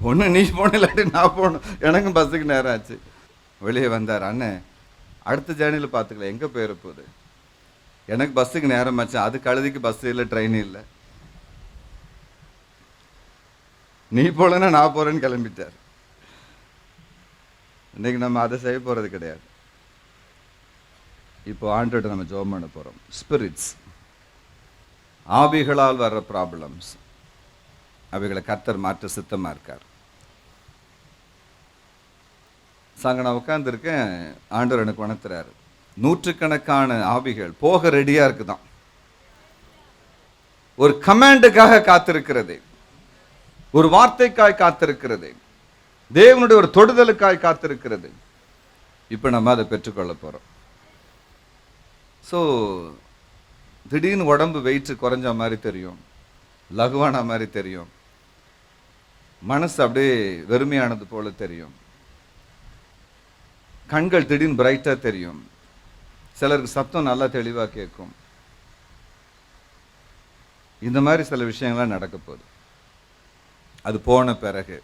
ஒண்ணு நீ போன இல்லாட்டி நான் போகணும். எனக்கும் பஸ்ஸுக்கு நேரம் ஆச்சு. வெளியே வந்தார். அண்ணன் அடுத்த ஜேர்னியில் பார்த்துக்கலாம், எங்கே போயிட போகுது, எனக்கு பஸ்ஸுக்கு நேரம் ஆச்சு, அது கழுதிக்கு பஸ் இல்லை, ட்ரெயின் இல்லை, நீ போலன்னா நான் போறேன்னு கிளம்பிட்டார். இன்னைக்கு நம்ம அதை செய்ய போறது கிடையாது. இப்போ ஆண்டோட நம்ம ஜெபம் பண்ண போறோம். ஸ்பிரிட்ஸ், ஆவிகளால் வர்ற ப்ராப்ளம்ஸ், அவைகளை கர்த்தர் மாற்ற சித்தமா இருக்கார். சாங்க நான் உட்கார்ந்துருக்கேன், ஆண்டவர் எனக்கு உணர்த்துறாரு. நூற்றுக்கணக்கான ஆவிகள் போக ரெடியா இருக்குதான், ஒரு கமாண்டுக்காக காத்திருக்கிறது, ஒரு வார்த்தைக்காய் காத்திருக்கிறது, தேவனுடைய ஒரு தொடுதலுக்காய் காத்திருக்கிறது. இப்ப நம்ம அதை பெற்றுக்கொள்ள போறோம். ஸோ திடீர்னு உடம்பு வெயிட் குறைஞ்ச மாதிரி தெரியும், லகுவான மாதிரி தெரியும், மனசு அப்படியே வெறுமையானது போல தெரியும், கண்கள் திடீர்னு பிரைட்டா தெரியும், சிலருக்கு சத்தம் நல்லா தெளிவா கேட்கும். இந்த மாதிரி சில விஷயங்கள்லாம் நடக்க போகுது. அது போன பிறகு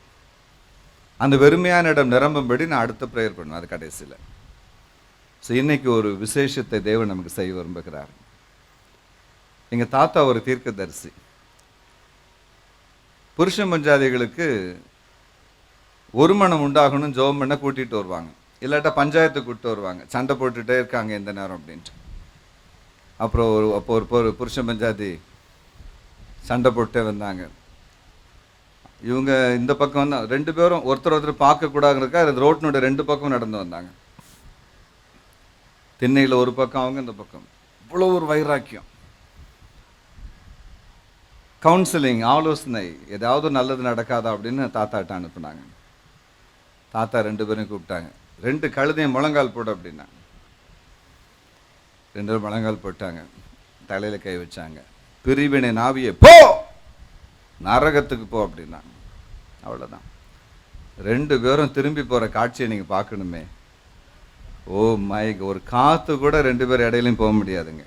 அந்த வெறுமையான இடம் நிரம்பும்படி நான் அடுத்த ப்ரேயர் பண்ணுவேன், அது கடைசியில். ஸோ இன்னைக்கு ஒரு விசேஷத்தை தேவன் நமக்கு செய்ய விரும்புகிறார். எங்கள் தாத்தா ஒரு தீர்க்கதரிசி. புருஷன் பஞ்சாதிகளுக்கு ஒரு மனம் உண்டாகணும் ஜெபம் பண்ண கூட்டிகிட்டு வருவாங்க, இல்லாட்டா பஞ்சாயத்து கூப்பிட்டு வருவாங்க, சண்டை போட்டுகிட்டே இருக்காங்க எந்த நேரம் அப்படின்ட்டு. அப்புறம் ஒரு புருஷன் பஞ்சாதி சண்டை போட்டே வந்தாங்க. இவங்க இந்த பக்கம் வந்து ரெண்டு பேரும் ஒருத்தர் பார்க்கக்கூடாதுக்கா ரோட்டினுடைய ரெண்டு பக்கம் நடந்து வந்தாங்க. திண்ணையில் ஒரு பக்கம், அவங்க இந்த பக்கம். இவ்வளோ ஒரு வைராக்கியம். கவுன்சிலிங், ஆலோசனை, ஏதாவது நல்லது நடக்காதா அப்படின்னு தாத்தாட்ட அனுப்புனாங்க. தாத்தா ரெண்டு பேரும் கூப்பிட்டாங்க. ரெண்டு கழுதையும் முழங்கால் போடு அப்படின்னா ரெண்டு பேரும் முழங்கால் போட்டாங்க, தலையில கை வச்சாங்க. பிரிவினை நாவியே போ, நரகத்துக்கு போ அப்படின்னா. அவ்வளோதான். ரெண்டு பேரும் திரும்பி போகிற காட்சியை நீங்கள் பார்க்கணுமே. ஓ மை, ஒரு காற்று கூட ரெண்டு பேர் இடையிலையும் போக முடியாதுங்க.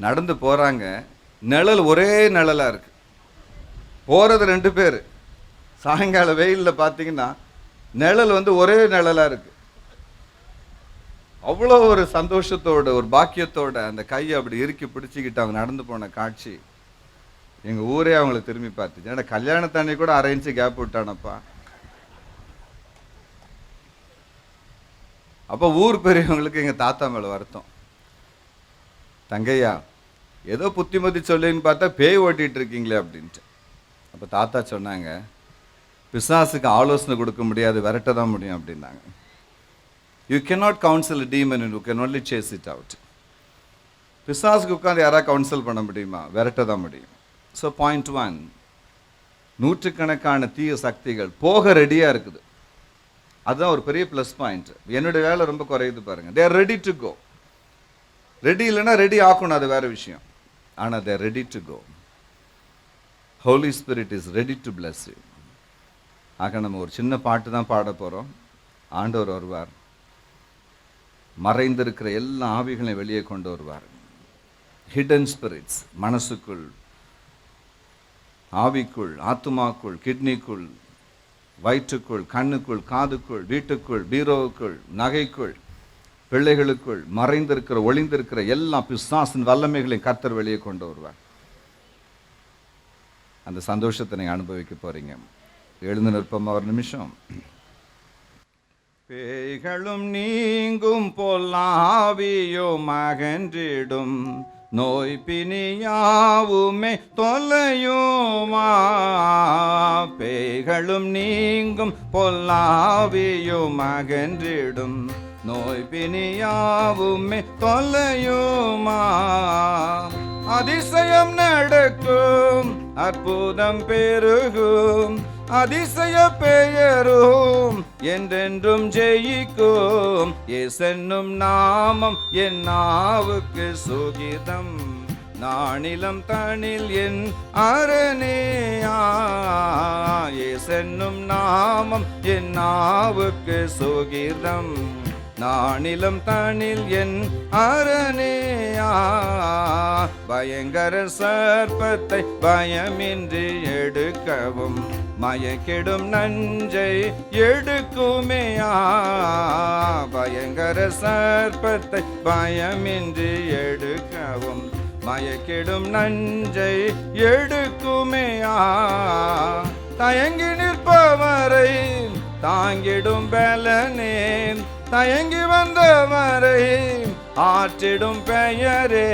நடந்து போகிறாங்க, நிழல் ஒரே நிழலாக இருக்கு, போகிறது ரெண்டு பேர். சாயங்கால வெயிலில் பார்த்தீங்கன்னா நிழல் வந்து ஒரே நிழலாக இருக்கு. அவ்வளோ ஒரு சந்தோஷத்தோட, ஒரு பாக்கியத்தோட அந்த கையை அப்படி இறுக்கி பிடிச்சிக்கிட்டு அவங்க நடந்து போன காட்சி எங்கள் ஊரே அவங்கள திரும்பி பார்த்துச்சு. ஏன்னா கல்யாணத்தானே கூட 1/2 இன்ச்சு கேப் விட்டானப்பா. அப்போ ஊர் பெரியவங்களுக்கு எங்கள் தாத்தா மேலே வருத்தம். தங்கையா, ஏதோ புத்திமதி சொல்லின்னு பார்த்தா பேய் ஓட்டிகிட்டு இருக்கீங்களே அப்படின்ட்டு. அப்போ தாத்தா சொன்னாங்க, பிசாசுக்கு ஆலோசனை கொடுக்க முடியாது, விரட்ட தான் முடியும் அப்படின்னாங்க. You cannot counsel a demon, and you can only chase it out. பிசாசுக்கு உட்காந்து யாராவது கவுன்சில் பண்ண முடியுமா? விரட்ட தான் முடியும். ஸோ பாயிண்ட் 1, நூற்றுக்கணக்கான தீய சக்திகள் போக ரெடியாக இருக்குது. அதுதான் ஒரு பெரிய ப்ளஸ் பாயிண்ட். என்னுடைய வேலை ரொம்ப குறையுது பாருங்க. they are ready to go. Ready இல்லைன்னா ரெடி ஆக்கணும், அது வேற விஷயம். ஆனால் they are ready to go. Holy Spirit is ready to bless you. ஆக நம்ம ஒரு சின்ன பாட்டு தான் பாட போகிறோம். ஆண்டவர் வருவார், மறைந்திருக்கிற எல்லா ஆவிகளையும் வெளியே கொண்டு வருவார். ஹிடன் ஸ்பிரிட்ஸ், மனசுக்குள், ஆவிக்குள், ஆத்துமாக்குள், கிட்னிக்குள், வயிற்றுக்குள், கண்ணுக்குள், காதுக்குள், வீட்டுக்குள், பீரோவுக்குள், நகைக்குள், பிள்ளைகளுக்குள் மறைந்திருக்கிற, ஒளிந்திருக்கிற எல்லா பிசாசின் வல்லமைகளையும் கர்த்தர் வெளியே கொண்டு வருவார். அந்த சந்தோஷத்தை நீங்கள் அனுபவிக்க போறீங்க. எழுந்து நிற்போம் ஒரு நிமிஷம். பேய்களும் நீங்கும் பொல்லாவியும் அகன்றிடும், நோய் பிணியாவுமே தொல்லையுமா, பேய்களும் நீங்கும் பொல்லாவியும் அகன்றிடும். நோய் பிணியாவுமே தொல்லையுமா, அதிசயம் நடக்கும் அற்புதம் பெருகும், அதிசய பெயரும் என்றென்றும் ஜெயிக்கும். இயேசென்னும் நாமம் என் நாவுக்கு சுகிதம், நானிலம் தனில் என் அரணேயா. இயேசென்னும் நாமம் என் நாவுக்கு சுகிதம், நானிலம் தனில் என் அரணேயா. பயங்கர சர்ப்பத்தை பயமின்றி எடுக்கவும், மயக்கிடும் நஞ்சை எடுக்குமேயா. பயங்கர சர்ப்பத்தை பயமின்றி எடுக்கவும், மயக்கிடும் நஞ்சை எடுக்குமேயா. தயங்கி நிற்பவரை தாங்கிடும் பலனே, தயங்கி வந்தவரை ஆற்றிடும் பெயரே.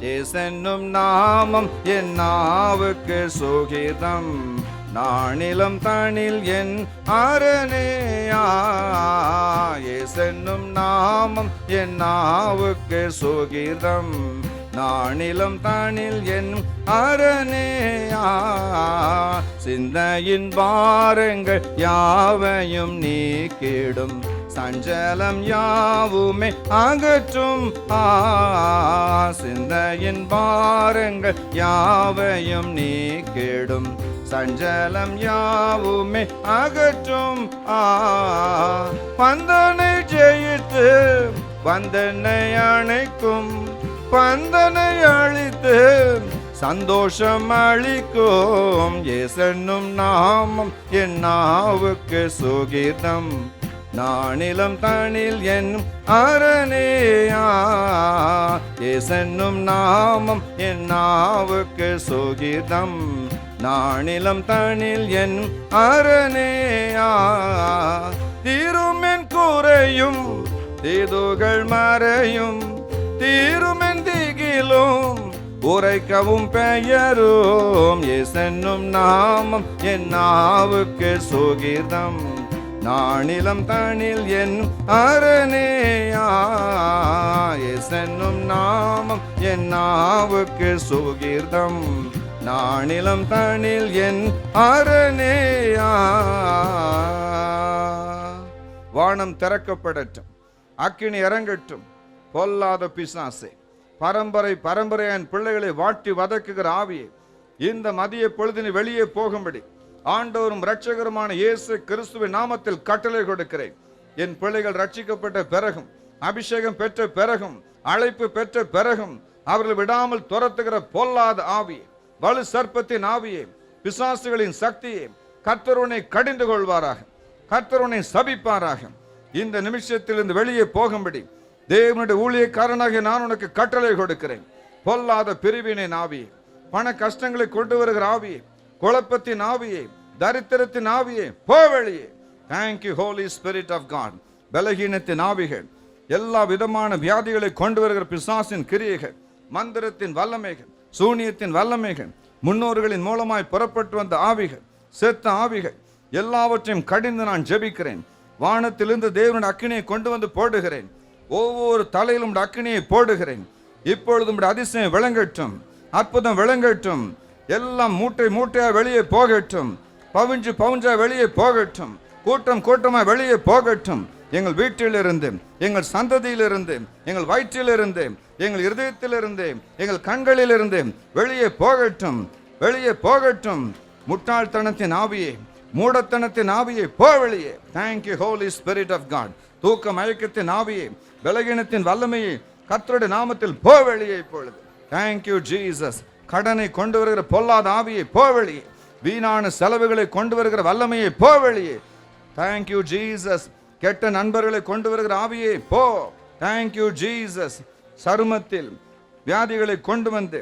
இயேசென்னும் நாமம் என் நாவுக்கு சுகிதம், நானிலம் தனில் என் அரணேயா. இயேசென்னும் நாமம் என் நாவுக்கு சுகிதம், நானிலம் தனில் என் அரணேயா. சிந்தையின் பாரங்கள் யாவையும் நீக்கிடும், சஞ்சலம் யாவுமே அகற்றும். சிந்தையின் பாரங்கள் யாவையும் நீக்கிடும், சஞ்சலம் யாவுமே அகற்றும். பந்தனை ஜெயித்து பந்தனை அணைக்கும், பந்தனை அழித்து சந்தோஷம் அளிக்கும். இயேசென்னும் நாமம் என் நாவுக்கு சுகிதம், நானிலம் தனில் என் அரணேயா. இயேசென்னும் நாமம் என் நாவுக்கு சுகிதம், நானிலம் தனில் என் அரணேயா. தீரும் என் குறையும் தீதுகள் மறையும், தீரும் என் திகிலும் உரைக்கவும் பெயரும். இயேசென்னும் நாமம் என் நாவுக்கு சுகிதம், நானிலம் தனில் என் அரணேயா. இயேசென்னும் நாமம் என் நாவுக்கு சுகிதம், நானிலம் தனில் என் அரணேயா. வானம் திறக்கப்படட்டும், அக்கினி இறங்கட்டும். பொல்லாத பிசாசே, பரம்பரையான் பிள்ளைகளை வாட்டி வதக்குகிற ஆவியே, இந்த மதிய பொழுதினை வெளியே போகும்படி ஆண்டவரும் இரட்சகருமான இயேசு கிறிஸ்துவின் நாமத்தில் கட்டளை கொடுக்கிறேன். என் பிள்ளைகள் ரட்சிக்கப்பட்ட பிறகும், அபிஷேகம் பெற்ற பிறகும், அழைப்பு பெற்ற பிறகும் அவர்கள் விடாமல் துரத்துகிற பொல்லாத ஆவியே, வலு சர்ப்பத்தின் ஆவியே, பிசாசுகளின் சக்தியே, கர்த்தர் உன்னை கடிந்து கொள்வாராக, கர்த்தர் உன்னை சபிப்பாராக. இந்த நிமிஷத்தில் இருந்து வெளியே போகும்படி தேவனுடைய ஊழியக்காரனாக நான் உனக்கு கட்டளை கொடுக்கிறேன். பொல்லாத பிரிவினை ஆவியே, பண கஷ்டங்களை கொண்டு வருகிற ஆவியே, குழப்பத்தின் ஆவியே, தரித்திரத்தின் ஆவியே, போ வெளியே. Thank you holy spirit of God. பலகீனத்தின் ஆவிகள், எல்லா விதமான வியாதிகளை கொண்டு வருகிற பிசாசின் கிரியைகள், மந்திரத்தின் வல்லமைகள், சூனியத்தின் வல்லமைகள், முன்னோர்களின் மூலமாய் புறப்பட்டு வந்த ஆவிகள், செத்த ஆவிகள் எல்லாவற்றையும் கடிந்து நான் ஜெபிக்கிறேன். வானத்திலிருந்து தேவனுடைய அக்கினியை கொண்டு வந்து போடுகிறேன். ஒவ்வொரு தலையிலும் அக்கினியை போடுகிறேன். இப்பொழுதும் அதிசயம் விளங்கட்டும், அற்புதம் விளங்கட்டும். எல்லாம் மூட்டை மூட்டையா வெளியே போகட்டும், பவுஞ்சு பவுஞ்சா வெளியே போகட்டும், கூட்டம் கூட்டமாக வெளியே போகட்டும். எங்கள் வீட்டிலிருந்து, எங்கள் சந்ததியிலிருந்து, எங்கள் வயிற்றிலிருந்து, எங்கள் இருதயத்திலிருந்து, எங்கள் கண்களிலிருந்து வெளியே போகட்டும், வெளியே போகட்டும். முட்டாள்தனத்தின் ஆவியே, மூடத்தனத்தின் ஆவியை போ வெளியே. Thank you holy spirit of God. தூக்க மயக்கத்தின் ஆவியை, பலகீனத்தின் வல்லமையை கர்த்தருடைய நாமத்தில் போ வெளியே இப்பொழுது. Thank you Jesus. கடனை கொண்டு வருகிற பொல்லாத ஆவியை போ வெளியே. வீணான செலவுகளை கொண்டு வருகிற வல்லமையை போ வெளியே. Thank you Jesus. கெட்ட நண்பர்களை கொண்டு வருகிற ஆவியை போ. Thank you Jesus. சருமத்தில் வியாதிகளை கொண்டு வந்து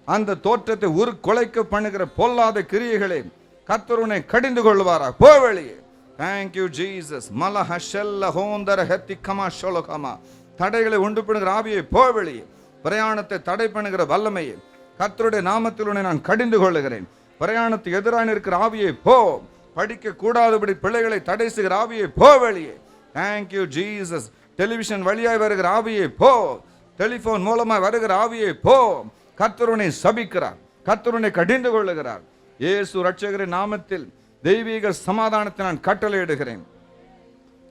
அந்த தோற்றத்தை குலைக்க பண்ணுகிற பொல்லாத கிரியைகளை கர்த்தர் உன்னை கடிந்து கொள்வாரா, போ வெளியே. Thank you Jesus. மலஹ ஷெல்ல ஹோந்தர ஹத்தி கமா ஷொலகமா. தடைகளை உண்டு பண்ணுகிற ஆவியை போ வெளியே. பிரயாணத்தை தடை பண்ணுகிற வல்லமையை கர்த்தருடைய நாமத்தில் உன்னை நான் கடிந்து கொள்ளுகிறேன். பிரயாணத்துக்கு எதிராக இருக்கிற ஆவியை போ. படிக்க கூடாதபடி பிள்ளைகளை தடை செய்கிற ஆவியை போ வெளியே. Thank you Jesus. டெலிவிஷன் வழியாய் வருகிற ஆவியை போ. டெலிபோன் மூலமாக வருகிற ஆவியை போ. கர்த்தருனை சபிக்கிறார், கர்த்தருனை கடிந்து கொள்ளுகிறார். இயேசு ரட்சகரின் நாமத்தில் தெய்வீக சமாதானத்தை நான் கட்டளையிடுகிறேன்.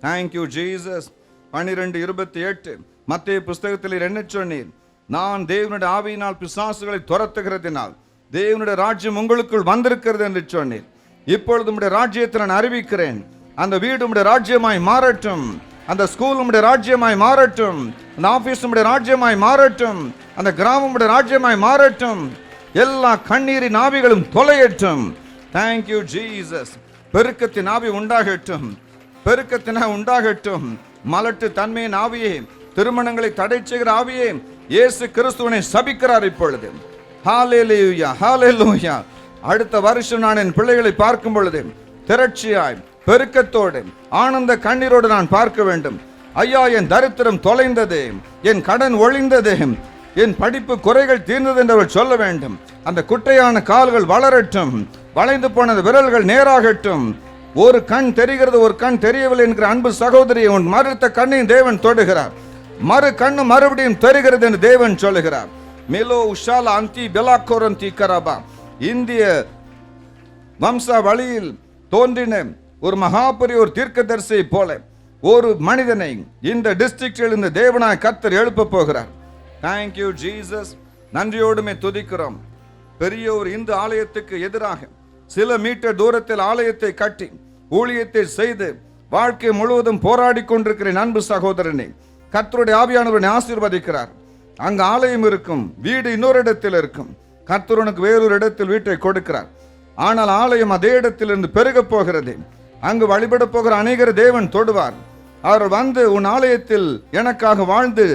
Thank you Jesus. 12:28 மத்தேயு புஸ்தகத்தில் என்ன சொன்னீர்? நான் தேவனுடைய ஆவியினால் பிசாசுகளை துரத்துகிறதினால் தேவனுடைய ராஜ்யம் உங்களுக்குள் வந்திருக்கிறது என்று சொன்னீர். இப்பொழுது உம்முடைய ராஜ்யத்தை நான் அறிவிக்கிறேன். அந்த வீடு உம்முடைய ராஜ்யமாய் மாறட்டும், அந்த ஸ்கூல் உம்முடைய ராஜ்யமாய் மாறட்டும், அந்த ஆபீஸ் உம்முடைய ராஜ்யமாய் மாறட்டும், அந்த கிராமம் உம்முடைய ராஜ்யமாய் மாறட்டும். எல்லா கண்ணீரின் ஆவிகளும் தொலையட்டும். Thank you Jesus. பெருக்கத்தின் ஆவி உண்டாகட்டும், பெருக்கத்தின் உண்டாகட்டும். மலட்டு தன்மையின் ஆவியே, திருமணங்களை தடை செய்கிற ஆவியே, இயேசு கிறிஸ்துவனை சபிக்கிறார் இப்பொழுது. ஹல்லேலூயா, ஹல்லேலூயா. அடுத்த வருஷம் நான் என் பிள்ளைகளை பார்க்கும் பொழுது திரட்சியாய், பெருக்கத்தோடு, ஆனந்த கண்ணீரோடு நான் பார்க்க வேண்டும். ஐயா, என் தரித்திரம் தொலைந்தது, என் கடன் ஒழிந்தது, என் படிப்பு குறைகள் தீர்ந்தது என்று சொல்ல வேண்டும். அந்த குட்டையான கால்கள் வளரட்டும், வளைந்து போன விரல்கள் நேராகட்டும். ஒரு கண் தெரிகிறது, ஒரு கண் தெரியவில்லை என்கிற அன்பு சகோதரியை உன் மறுத்த கண்ணையும் தேவன் தொடுகிறார். மறு கண்ணு மறுபடியும் தெரிகிறது என்று தேவன் சொல்லுகிறார். மிலோ உஷாலா அந்தி பெலாக்கோரந்தி கரபா. இந்திய வம்ச வழியில் தோன்றின ஒரு மகாபெரிய ஒரு தீர்க்கதரிசியை போல ஒரு மனிதனை இந்த டிஸ்ட்ரிக்டில் இந்த தேவனாய் கர்த்தர் எழுப்ப போகிறார். Thank you Jesus. நன்றியோடுமே துதிக்கிறோம். பெரிய ஒரு இந்து ஆலயத்துக்கு எதிராக சில மீட்டர் தூரத்தில் ஆலயத்தை கட்டி ஊழியத்தை செய்து வாழ்க்கை முழுவதும் போராடி கொண்டிருக்கிற அன்பு சகோதரனை கர்த்தருடைய ஆவியானவரை ஆசீர்வதிக்கிறார். அங்கு ஆலயம் இருக்கும், வீடு இன்னொரு இடத்தில் இருக்கும். கர்த்தருக்கு வேறொரு இடத்தில் வீட்டை கொடுக்கிறார். ஆனால் ஆலயம் அதே இடத்திலிருந்து பெருக போகிறது. அங்கு வழிபட போகிற அநேகர் தேவன் தொடுவார். அவர் வந்து உன் ஆலயத்தில் எனக்காக வாழ்ந்து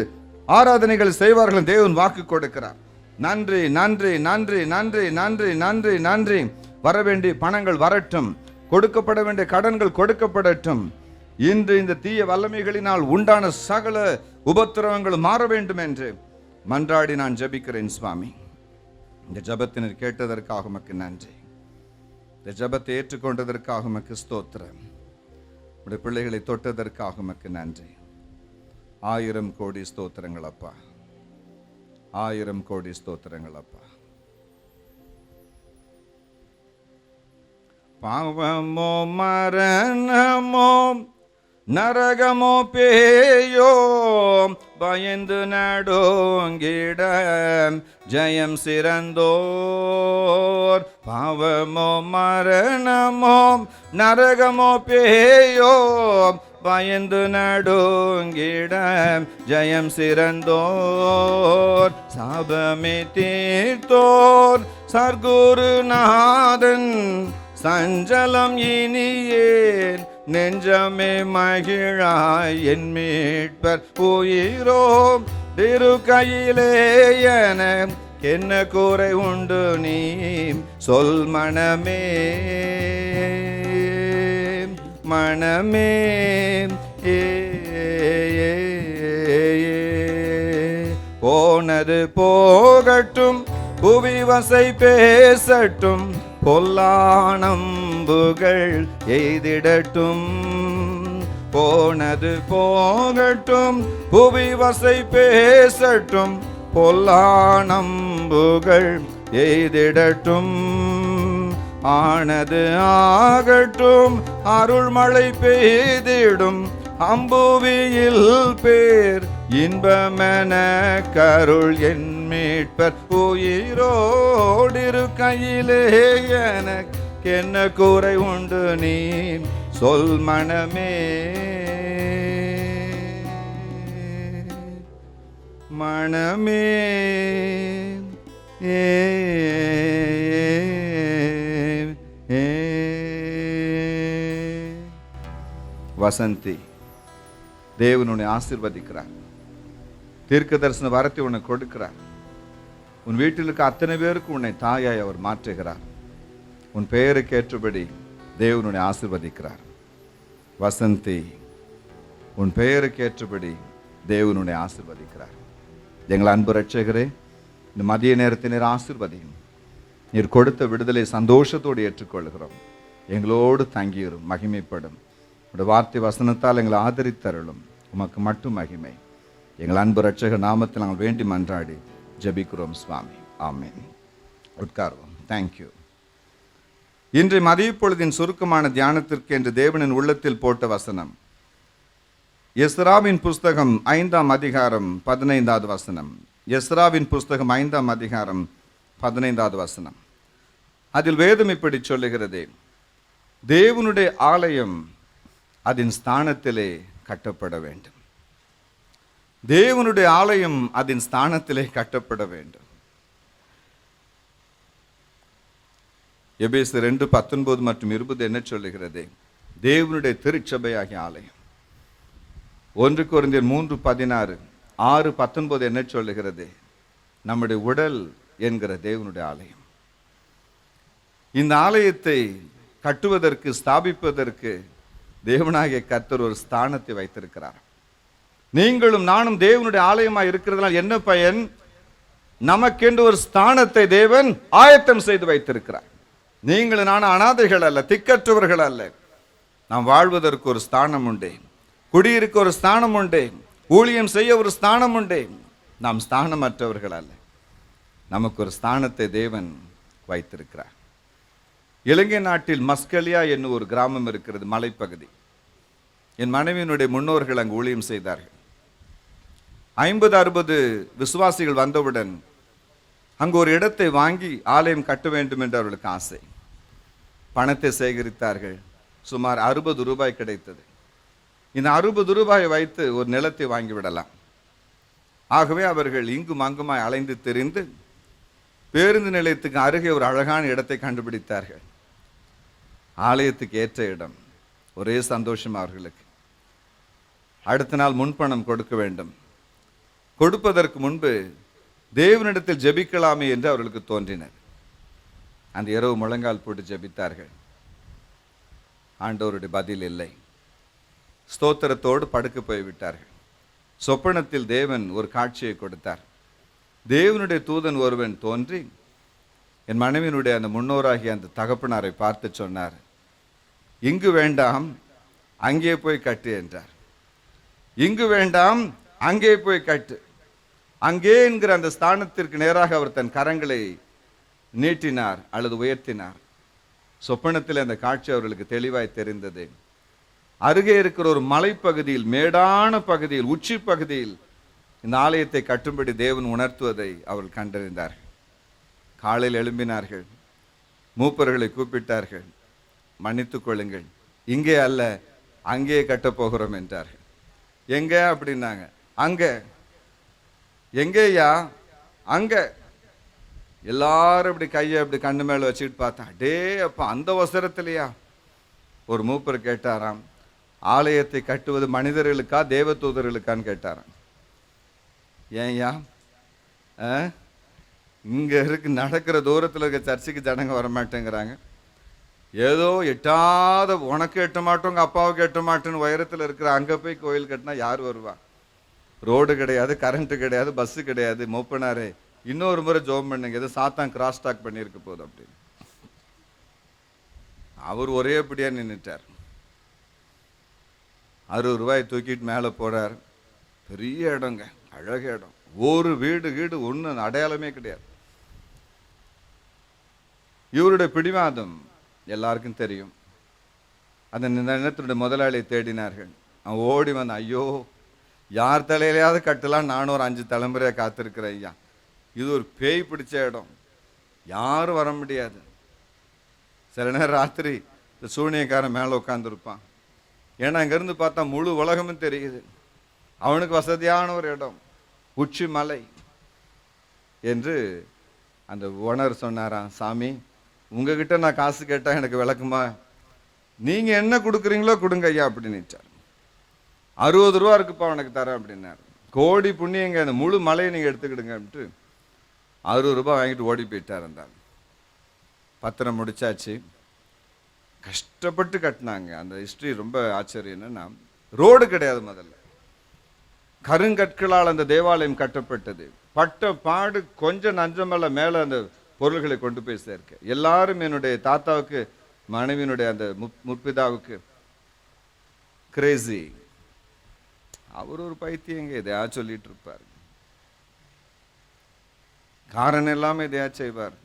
ஆராதனைகள் செய்வார்கள். தேவன் வாக்கு கொடுக்கிறார். நன்றி, நன்றி, நன்றி, நன்றி, நன்றி, நன்றி, நன்றி. வரவேண்டிய பணங்கள் வரட்டும், கொடுக்கப்பட வேண்டிய கடன்கள் கொடுக்கப்படட்டும். இன்று இந்த தீய வல்லமைகளினால் உண்டான சகல உபத்திரவங்கள் மாற வேண்டும் என்று மன்றாடி நான் ஜெபிக்கிறேன் சுவாமி. இந்த ஜெபத்தினர் கேட்டதற்காக உமக்கு நன்றி. இந்த ஜெபத்தை ஏற்றுக்கொண்டதற்காக உமக்கு ஸ்தோத்திரம். உடைய பிள்ளைகளை தொட்டதற்காக உமக்கு நன்றி. 1000 கோடி ஸ்தோத்திரங்கள் அப்பா, 1000 கோடி ஸ்தோத்திரங்கள் அப்பா. பாவமோ மரணமோ நரகமோ பேயோ பயந்து நடுங்கிட ஜெயம் சிறந்தோர். பாவமோ மரணமோ நரகமோ பேயோ பயந்து நடுங்கிட ஜெயம் சிறந்தோர். சாபமே தீர்த்தோர் சர்க்குருநாதன் சஞ்சலம் இனியேன் நெஞ்சமே மகிழாய் என் மீட்பர் உயிரோ திரு கையிலே என என்ன குறை உண்டு நீ சொல் மனமே, மனமே. போனது போகட்டும், புவி வசை பேசட்டும், பொல்லானம்புகள் எய்திடட்டும். போனது போகட்டும், புவி வசை பேசட்டும், பொல்லானம்புகள் எய்திடட்டும். ஆனது ஆகட்டும், அருள்மழை பெய்திடும், அம்புவியில் பேர் இன்பமென கருள் என் மீட்பர் உயிரோடிரு கையிலே எனக்கு என்ன குறை உண்டு நீ சொல் மனமே, மனமே. வசந்தி, தேவன் உன்னை ஆசீர்வதிக்கிறார். தீர்க்க தரிசன வரத்தை உன்னை கொடுக்கிறார். உன் வீட்டில் இருக்க அத்தனை பேருக்கு உன்னை தாயாய் அவர் மாற்றுகிறார். உன் பெயருக்கு ஏற்றபடி தேவன் உன்னை ஆசீர்வதிக்கிறார். வசந்தி, உன் பெயருக்கு ஏற்றபடி தேவன் உன்னை ஆசீர்வதிக்கிறார். எங்கள் அன்பு ரட்சகரே, இந்த மதிய நேரத்தை நீர் ஆசீர்வதியும். நீர் கொடுத்த விடுதலை சந்தோஷத்தோடு ஏற்றுக்கொள்கிறோம். எங்களோடு தங்கியிரும், மகிமைப்படும். உடைய வார்த்தை வசனத்தால் எங்களை ஆதரித்தருளும். உமக்கு மட்டும் மகிமை. எங்கள் அன்பு ரட்சகர் நாமத்தில் நாங்கள் வேண்டி மன்றாடி ஜெபிக்கிறோம் சுவாமி. ஆமென். உட்கார்வோம். தேங்க்யூ. இன்றைய மதிய பொழுதின் சுருக்கமான தியானத்திற்கு என்று தேவனின் உள்ளத்தில் போட்ட வசனம் எஸ்ராவின் புஸ்தகம் 5ஆம் அதிகாரம் 15வது வசனம். எஸ்ராவின் புஸ்தகம் 5ஆம் அதிகாரம் 15வது வசனம். அதில் வேதம் இப்படி சொல்லுகிறது, தேவனுடைய ஆலயம் அதன் ஸ்தானத்திலே கட்டப்பட வேண்டும். தேவனுடைய ஆலயம் அதன் ஸ்தானத்திலே கட்டப்பட வேண்டும். எபேசியர் 2:19 மற்றும் 20 என்ன சொல்லுகிறது? தேவனுடைய திருச்சபையாகிய ஆலயம். 1 கொரிந்தியர் 3:16 6:19 என்ன சொல்லுகிறது? நம்முடைய உடல் என்கிற தேவனுடைய ஆலயம். இந்த ஆலயத்தை கட்டுவதற்கு, ஸ்தாபிப்பதற்கு தேவனாகிய கர்த்தர் ஒரு ஸ்தானத்தை வைத்திருக்கிறார். நீங்களும் நானும் தேவனுடைய ஆலயமாய் இருக்கிறதுனால் என்ன பயன்? நமக்கென்று ஒரு ஸ்தானத்தை தேவன் ஆயத்தம் செய்து வைத்திருக்கிறார். நீங்கள் நானும் அனாதைகள் அல்ல, திக்கற்றவர்கள் அல்ல. நாம் வாழ்வதற்கு ஒரு ஸ்தானம் உண்டு, குடியிருக்க ஒரு ஸ்தானம் உண்டு, ஊழியம் செய்ய ஒரு ஸ்தானம் உண்டு. நாம் ஸ்தானமற்றவர்கள் அல்ல. நமக்கு ஒரு ஸ்தானத்தை தேவன் வைத்திருக்கிறார். இலங்கை நாட்டில் மஸ்கலியா என்னும் ஒரு கிராமம் இருக்கிறது, மலைப்பகுதி. என் மனைவியினுடைய முன்னோர்கள் அங்கு ஊழியம் செய்தார்கள். 50-60 விசுவாசிகள் வந்தவுடன் அங்கு ஒரு இடத்தை வாங்கி ஆலயம் கட்ட வேண்டும் என்று அவர்களுக்கு ஆசை. பணத்தை சேகரித்தார்கள். சுமார் 60 ரூபாய் கிடைத்தது. இந்த 60 ரூபாயை வைத்து ஒரு நிலத்தை வாங்கிவிடலாம். ஆகவே அவர்கள் இங்கும் அங்குமாய் அலைந்து திரிந்து பேருந்து நிலையத்துக்கு அருகே ஒரு அழகான இடத்தை கண்டுபிடித்தார்கள். ஆலயத்துக்கு ஏற்ற இடம். ஒரே சந்தோஷம் அவர்களுக்கு. அடுத்த நாள் முன்பணம் கொடுக்க வேண்டும். கொடுப்பதற்கு முன்பு தேவனிடத்தில் ஜெபிக்கலாமே என்று அவர்களுக்கு தோன்றினர். அந்த இரவு முழங்கால் போட்டு ஜெபித்தார்கள். ஆண்டவருடைய பதில் இல்லை. ஸ்தோத்திரத்தோடு படுக்க போய்விட்டார்கள். சொப்பனத்தில் தேவன் ஒரு காட்சியை கொடுத்தார். தேவனுடைய தூதன் ஒருவன் தோன்றி என் மனைவியினுடைய அந்த முன்னோராகிய அந்த தகப்பனாரை பார்த்து சொன்னார், இங்கு வேண்டாம், அங்கே போய் கட்டு என்றார். இங்கு வேண்டாம், அங்கே போய் கட்டு. அங்கே என்கிற அந்த ஸ்தானத்திற்கு நேராக அவர் தன் கரங்களை நீட்டினார் அல்லது உயர்த்தினார். சொப்பனத்தில் அந்த காட்சி அவர்களுக்கு தெளிவாய் தெரிந்தது. அருகே இருக்கிற ஒரு மலைப்பகுதியில், மேடான பகுதியில், உச்சி பகுதியில் இந்த ஆலயத்தை கட்டும்படி தேவன் உணர்த்துவதை அவர்கள் கண்டறிந்தார்கள். காலையில் எழும்பினார்கள். மூப்பர்களை கூப்பிட்டார்கள். மன்னித்துக் கொள்ளுங்கள், இங்கே அல்ல, அங்கே கட்டப்போகிறோம் என்றார்கள். எங்க அப்படின்னாங்க. அங்க. எங்கேயா? அங்க. எல்லாரும் இப்படி கையை அப்படி கண்ணு மேல வச்சுக்கிட்டு பார்த்தா, டே அப்பா, அந்த அவசரத்திலையா? ஒரு மூப்பர் கேட்டாராம், ஆலயத்தை கட்டுவது மனிதர்களுக்கா தேவதூதர்களுக்கான்னு கேட்டாராம். ஏன்யா? இங்க இருக்கு, நடக்கிற தூரத்தில் இருக்க சர்ச்சுக்கு ஜனங்க வரமாட்டேங்கிறாங்க. ஏதோ எட்டாத, உனக்கு எட்ட மாட்டோம், உங்க அப்பாவுக்கு எட்ட மாட்டோன்னு உயரத்தில் இருக்கிற அங்கே போய் கோயில் கட்டினா யார் வருவா? ரோடு கிடையாது, கரண்ட்டு கிடையாது, பஸ்ஸு கிடையாது. மூப்பனாரே, இன்னொரு முறை ஜோம் பண்ணுங்க, எதோ சாத்தான் கிராஸ் டாக் பண்ணியிருக்க போதும் அப்படின்னு. அவர் ஒரே படியா நின்றுட்டார். 60 ரூபாய் தூக்கிட்டு மேலே போறார். பெரிய இடங்க, அழக இடம். ஒரு வீடு ஒன்று அடையாளமே கிடையாது. இவருடைய பிடிவாதம் எல்லாருக்கும் தெரியும். அந்த நிலத்தினுடைய முதலாளியை தேடினார்கள். அவன் ஓடி வந்தான். ஐயோ, யார் தலையிலையாவது கட்டலாம், நானும் ஒரு 5 தலைமுறையாக காத்திருக்கிறேன் ஐயா. இது ஒரு பேய் பிடிச்ச இடம், யாரும் வர முடியாது. சில நேரம் ராத்திரி இந்த சூனியக்காரன் மேலே உட்காந்துருப்பான். ஏன்னா இங்கேருந்து பார்த்தா முழு உலகமும் தெரியுது. அவனுக்கு வசதியான ஒரு இடம், உச்சி மலை என்று அந்த ஓனர் சொன்னாராம், சாமி, உங்ககிட்ட நான் காசு கேட்டால் எனக்கு விளக்குமா? நீங்கள் என்ன கொடுக்குறீங்களோ கொடுங்க ஐயா அப்படின்னுச்சார். 60 ரூபா இருக்குப்பா உனக்கு தரேன் அப்படின்னாரு. கோடி புண்ணியங்க, அந்த முழு மலையை நீங்கள் எடுத்துக்கிடுங்க அப்படின்ட்டு 60 ரூபாய் வாங்கிட்டு ஓடி போயிட்டார். இருந்தாங்க. பத்திரம் முடிச்சாச்சு. கஷ்டப்பட்டு கட்டினாங்க. அந்த ஹிஸ்ட்ரி ரொம்ப ஆச்சரியம். என்னன்னா, ரோடு கிடையாது. முதல்ல கருங்கற்களால் அந்த தேவாலயம் கட்டப்பட்டது. பட்ட பாடு கொஞ்சம் நஞ்சமல்ல, மேலே அந்த பொருள்களை கொண்டு போய் சேர்க்க. எல்லாரும் என்னுடைய தாத்தாவுக்கு, மனைவியினுடைய அந்த முற்பிதாவுக்கு கிரேசி, அவர் ஒரு பைத்தியங்க, எதையா சொல்லிட்டு இருப்பார், காரணம் இல்லாமல் எதையா செய்வார்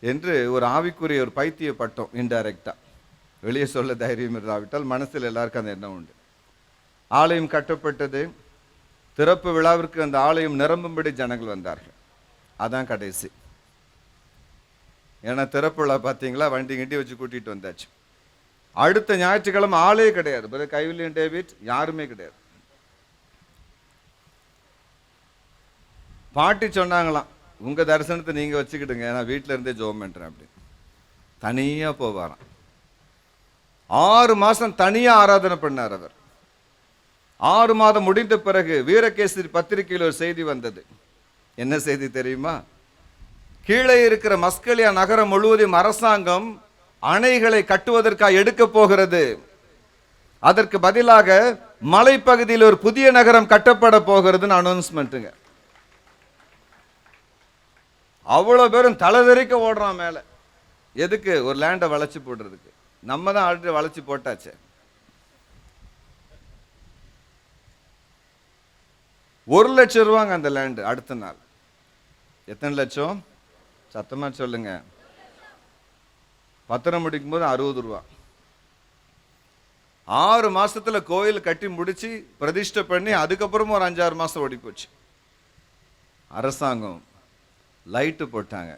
என்று ஒரு ஆவிக்குரிய ஒரு பைத்திய பட்டம் இன்டைரக்டா. வெளியே சொல்ல தைரியம் இல்லாவிட்டால் மனசில் எல்லாருக்கும் அந்த எண்ணம் உண்டு. ஆலயம் கட்டப்பட்டது. திறப்பு விழாவிற்கு அந்த ஆலயம் நிரம்பும்படி ஜனங்கள் வந்தார்கள். அதான் கடைசி. ஏன்னா திறப்பு விழா பார்த்தீங்களா, வண்டி கிண்டி வச்சு கூட்டிட்டு வந்தாச்சு. அடுத்த ஞாயிற்றுக்கிழமை ஆளே கிடையாது. கைவில்லியன் டேவிட் யாருமே கிடையாது. பாட்டி சொன்னாங்களாம், உங்க தரிசனத்தை நீங்க வச்சுக்கிடுங்க, நான் வீட்டில இருந்தே ஜோம் பண்றேன் அப்படி. தனியா போவாராம். 6 மாசம் தனியா ஆராதனை பண்ணார் அவர். 6 மாதம் முடிந்த பிறகு வீரகேசரி பத்திரிகையில் ஒரு செய்தி வந்தது. என்ன செய்தி தெரியுமா? கீழே இருக்கிற மஸ்கலியா நகரம் முழுவதும் அரசாங்கம் அணைகளை கட்டுவதற்காக எடுக்க போகிறது. அதற்கு பதிலாக மலைப்பகுதியில் ஒரு புதிய நகரம் கட்டப்பட போகிறதுன்னு அனௌன்ஸ்மெண்ட்டுங்க. அவ்வளவு பேரும் தலைதெறிக்க ஓடுறான் மேல. எதுக்கு? ஒரு லேண்டை வளைச்சு போடுறதுக்கு. நம்ம தான் ஆல்ரெடி வளைச்சு போட்டாச்சு. ₹1,00,000 அந்த லேண்டு. அடுத்த நாள் எத்தனை லட்சம்? சத்தமா சொல்லுங்க. பத்திரம் முடிக்கும் போது ₹60. 6 மாசத்துல கோயில் கட்டி முடிச்சு பிரதிஷ்டை பண்ணி அதுக்கப்புறமும் ஒரு 5-6 மாசம் ஓடி போச்சு. அரசாங்கம் லைட்டு போட்டாங்க,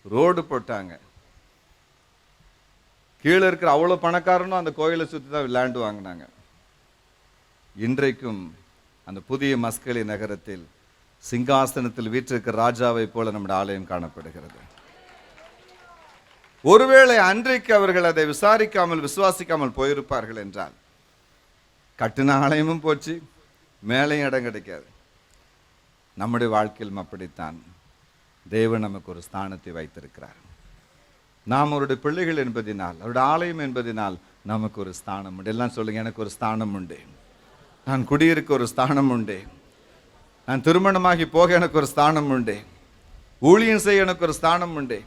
ரோடு போட்டாங்க. கீழே இருக்கிற அவ்வளோ பணக்காரனும் அந்த கோயிலை சுற்றி தான் லேண்டு வாங்கினாங்க. இன்றைக்கும் அந்த புதிய மஸ்கலி நகரத்தில் சிங்காசனத்தில் வீற்றிருக்கிற ராஜாவை போல நம்முடைய ஆலயம் காணப்படுகிறது. ஒருவேளை அன்றைக்கு அவர்கள் அதை விசாரிக்காமல் விசுவாசிக்காமல் போயிருப்பார்கள் என்றால் கட்டின ஆலயமும் போச்சு, மேலையும் இடம் கிடைக்காது. நம்முடைய வாழ்க்கையிலும் அப்படித்தான். தேவன் நமக்கு ஒரு ஸ்தானத்தை வைத்திருக்கிறார். நாம் அவருடைய பிள்ளைகள் என்பதினால், அவருடைய ஆலயம் என்பதினால் நமக்கு ஒரு ஸ்தானம் உண்டு. எல்லாம் சொல்லுங்க, எனக்கு ஒரு ஸ்தானம் உண்டு. நான் குடியிருக்க ஒரு ஸ்தானம் உண்டு. நான் திருமணமாகி போக எனக்கு ஒரு ஸ்தானம் உண்டு. ஊழியம் செய்ய எனக்கு ஒரு ஸ்தானம் உண்டு.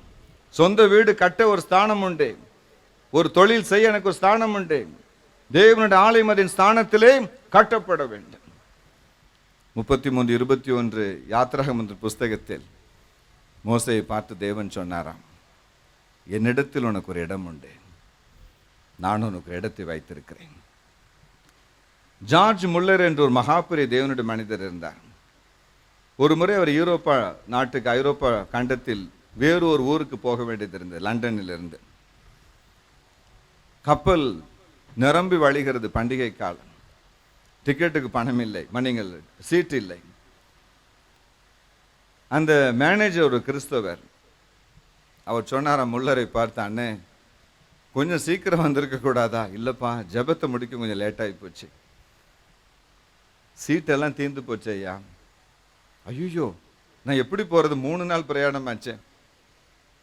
சொந்த வீடு கட்ட ஒரு ஸ்தானம் உண்டு. ஒரு தொழில் செய்ய எனக்கு ஒரு ஸ்தானம் உண்டு. தேவனுடைய ஆலயம் அதன் ஸ்தானத்திலே கட்டப்பட வேண்டும். 33:21 யாத்திராகமம் புஸ்தகத்தில் மோசேயை பார்த்து தேவன் சொன்னாராம், என்னிடத்தில் உனக்கு ஒரு இடம் உண்டு, நான் உனக்கு இடத்தை வைத்திருக்கிறேன். ஜார்ஜ் முல்லர் என்ற ஒரு மகாபெரிய தேவனுடைய மனிதர் இருந்தார். ஒரு முறை அவர் யூரோப்பா நாட்டுக்கு, ஐரோப்பா கண்டத்தில் வேறு ஒரு ஊருக்கு போக வேண்டியது இருந்தது. லண்டனில் இருந்து கப்பல் நிரம்பி வழிகிறது. பண்டிகை காலம். டிக்கெட்டுக்கு பணம் இல்லை, மணிகள் சீட் இல்லை. அந்த மேனேஜர் ஒரு கிறிஸ்தவர். அவர் சொன்னாராம் முல்லரை பார்த்து, அண்ணே கொஞ்சம் சீக்கிரம் வந்திருக்க கூடாதா? இல்லைப்பா, ஜெபத்தை முடிக்க கொஞ்சம் லேட்டாகி போச்சு, சீட்டெல்லாம் தீர்ந்து போச்சு ஐயா. ஐயோ, நான் எப்படி போகிறது? 3 நாள் பிரயாணம் ஆச்சேன்,